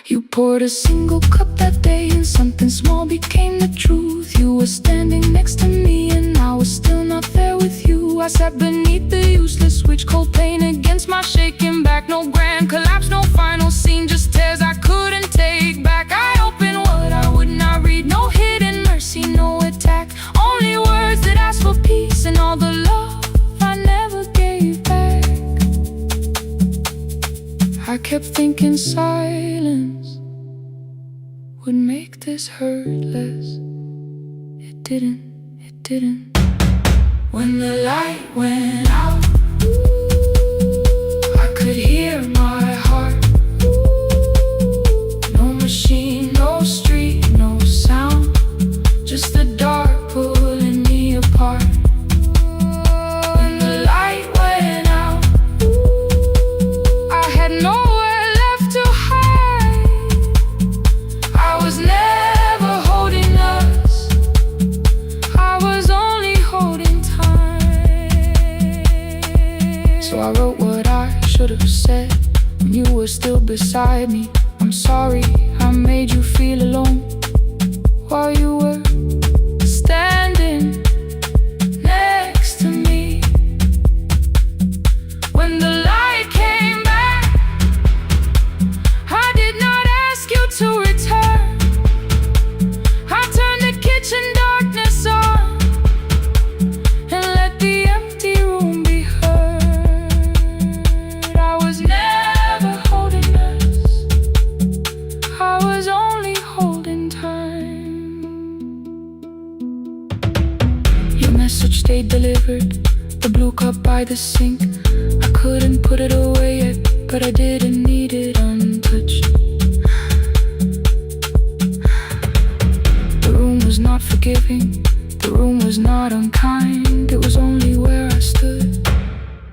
You poured a single cup that day and something small became the truth. You were standing next to me and I was still not there with you. I sat beneath the useless switch, cold pain against my shaking back. No grand collapse, no final scene, just tears I couldn't take back. I opened what I would not read, no hidden mercy, no attack. Only words that ask for peace and all the love I never gave back. I kept thinking silence would make this hurt less. It didn't. When the light went out, I could hear my heart. No machine, no street, no sound, just the dark pulling me apart. When the light went out, I had nowhere left to hide. I was never holding us, I was only holding time. So I wrote what I should have said when you were still beside me. I'm sorry I made you feel alone while you were standing next to me. When the light came back, I did not ask you to return. I turned the kitchen darkness on and let the empty room be heard. I was never holding us, I was only holding time. Your message stayed delivered, the blue cup by the sink. I couldn't put it away yet, but I didn't need it untouched. The room was not forgiving, the room was not unkind. It was only where I stood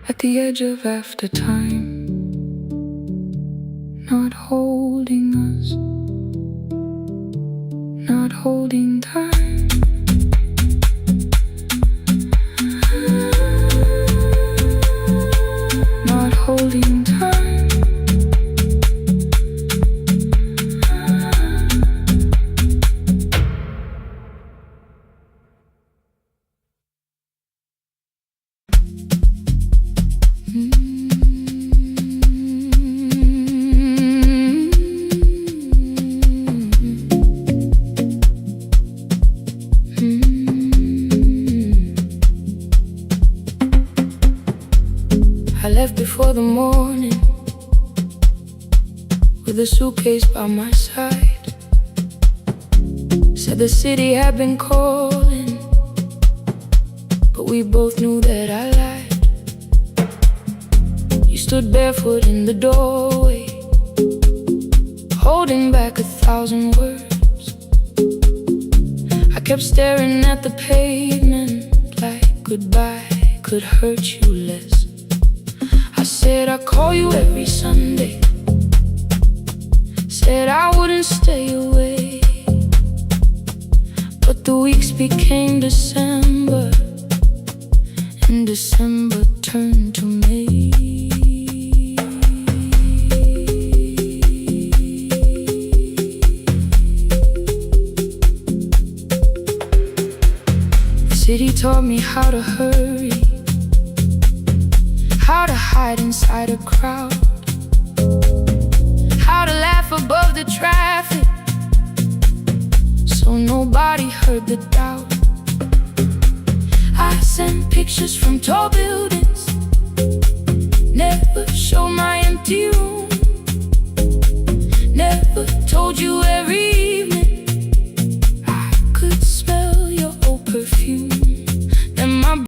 at the edge of after time, not holding us, not holding time. Not holding time. I left before the morning with a suitcase by my side. Said the city had been calling, but we both knew that I lied. You stood barefoot in the doorway, holding back 1,000 words. I kept staring at the pavement like goodbye could hurt you less. I said I'd call you every Sunday, said I wouldn't stay away. But the weeks became December, and December turned to May. The city taught me how to hurry, how to hide inside a crowd, how to laugh above the traffic so nobody heard the doubt. I sent pictures from tall buildings, never showed my